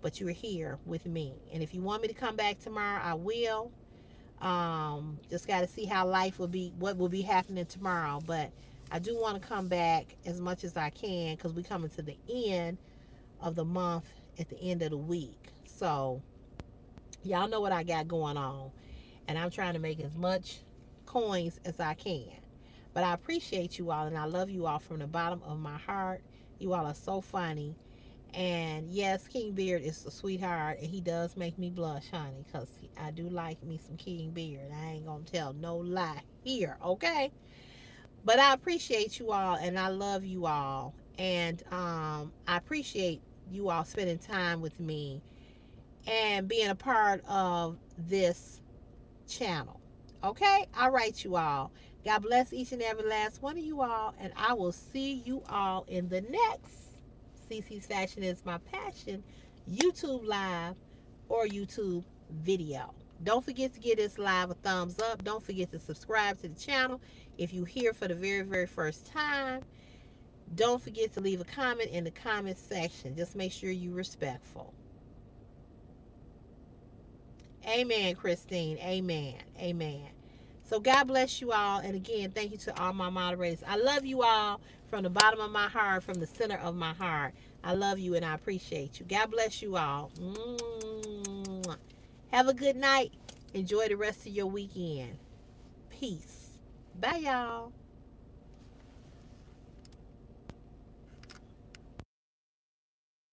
but you're here with me. And if you want me to come back tomorrow, I will. Just got to see how life will be, what will be happening tomorrow. But I do want to come back as much as I can because we're coming to the end of the month at the end of the week. So y'all know what I got going on. And I'm trying to make as much coins as I can. But I appreciate you all and I love you all from the bottom of my heart. You all are so funny. And yes, King Beard is a sweetheart, and he does make me blush, honey, because I do like me some King Beard. I ain't going to tell no lie here, okay? But I appreciate you all, and I love you all. And I appreciate you all spending time with me and being a part of this channel. Okay? All right, you all. God bless each and every last one of you all, and I will see you all in the next CC's Fashion is My Passion YouTube live or YouTube video. Don't forget to give this live a thumbs up. Don't forget to subscribe to the channel if you're here for the very, very first time. Don't forget to leave a comment in the comment section. Just make sure you're respectful. Amen, Christine. Amen. Amen. So God bless you all. And again, thank you to all my moderators. I love you all from the bottom of my heart, from the center of my heart. I love you and I appreciate you. God bless you all. Have a good night. Enjoy the rest of your weekend. Peace. Bye, y'all.